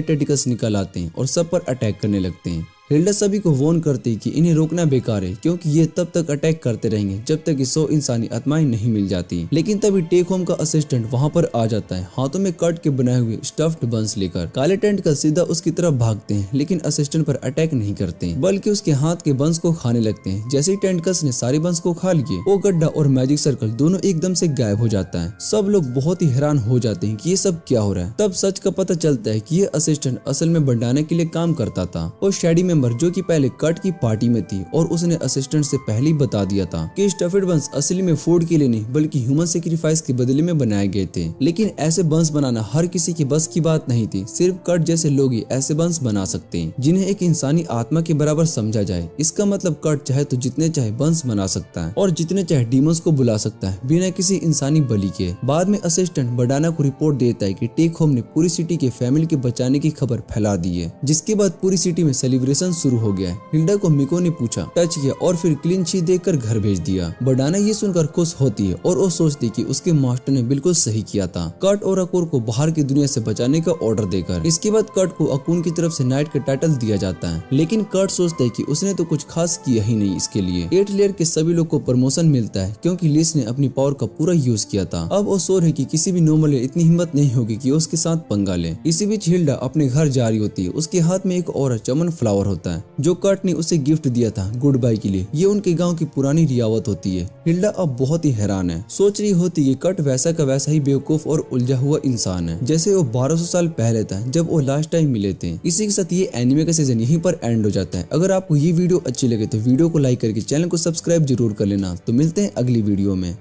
टेंटिकल्स निकल आते हैं और सब पर अटैक करने लगते हैं। हिल्डा सभी को वार्न करती है कि इन्हें रोकना बेकार है, क्योंकि ये तब तक अटैक करते रहेंगे जब तक कि 100 इंसानी आत्माएं नहीं मिल जाती। लेकिन तभी टेक होम का असिस्टेंट वहां पर आ जाता है, हाथों में कट के बनाए हुए स्टफ्ड बंस लेकर। काले टेंट का सीधा उसकी तरफ भागते हैं, लेकिन असिस्टेंट पर अटैक नहीं करते, बल्कि उसके हाथ के बंस को खाने लगते हैं। जैसे ही टेंटकल्स ने सारे बंस को खा लिए, वो गड्ढा और मैजिक सर्कल दोनों एकदम से गायब हो जाता है। सब लोग बहुत ही हैरान हो जाते हैं कि ये सब क्या हो रहा है। तब सच का पता चलता है कि ये असिस्टेंट असल में बंडाने के लिए काम करता था। वो शैडी मेंबर जो कि पहले कट की पार्टी में थी, और उसने असिस्टेंट से पहले ही बता दिया था कि स्टफेड बंस असली में फूड के लिए नहीं बल्कि ह्यूमन सेक्रीफाइस के बदले में बनाए गए थे। लेकिन ऐसे बंस बनाना हर किसी की बस की बात नहीं थी। सिर्फ कट जैसे लोग ही ऐसे बंस बना सकते हैं जिन्हें एक इंसानी आत्मा के बराबर समझा जाए। इसका मतलब कट चाहे तो जितने चाहे बंस बना सकता है और जितने चाहे डीमंस को बुला सकता है बिना किसी इंसानी बलि के। बाद में असिस्टेंट बडाना को रिपोर्ट देता है कि टेक होम ने पूरी सिटी के फैमिली के बचाने की खबर फैला दी है, जिसके बाद पूरी सिटी में सेलिब्रेशन सेशन शुरू हो गया है। हिल्डा को मिको ने पूछा, टच किया और फिर क्लीन शीट देकर घर भेज दिया। बर्डाना ये सुनकर खुश होती है और वो सोचती कि उसके मास्टर ने बिल्कुल सही किया था, कर्ट और अकूर को बाहर की दुनिया से बचाने का ऑर्डर देकर। इसके बाद कर्ट को अकून की तरफ से नाइट का टाइटल दिया जाता है, लेकिन कर्ट सोचता है कि उसने तो कुछ खास किया ही नहीं इसके लिए। 8 लेयर के सभी लोग को प्रमोशन मिलता है क्योंकि लिस ने अपनी पावर का पूरा यूज किया था। अब वो श्योर है कि किसी भी नॉर्मल इतनी हिम्मत नहीं होगी कि उसके साथ पंगा ले। इसी बीच हिल्डा अपने घर जा रही होती है। उसके हाथ में एक और चमन फ्लावर होता है जो कर्ट ने उसे गिफ्ट दिया था गुड बाय के लिए। ये उनके गांव की पुरानी रियावत होती है। हिल्डा अब बहुत ही हैरान है, सोच रही होती है कर्ट वैसा का वैसा ही बेवकूफ और उलझा हुआ इंसान है जैसे वो 1200 साल पहले था जब वो लास्ट टाइम मिले थे। इसी के साथ ये एनिमे का सीजन यहीं पर एंड हो जाता है। अगर आपको ये वीडियो अच्छी लगे तो वीडियो को लाइक करके चैनल को सब्सक्राइब जरूर कर लेना। तो मिलते हैं अगली वीडियो में।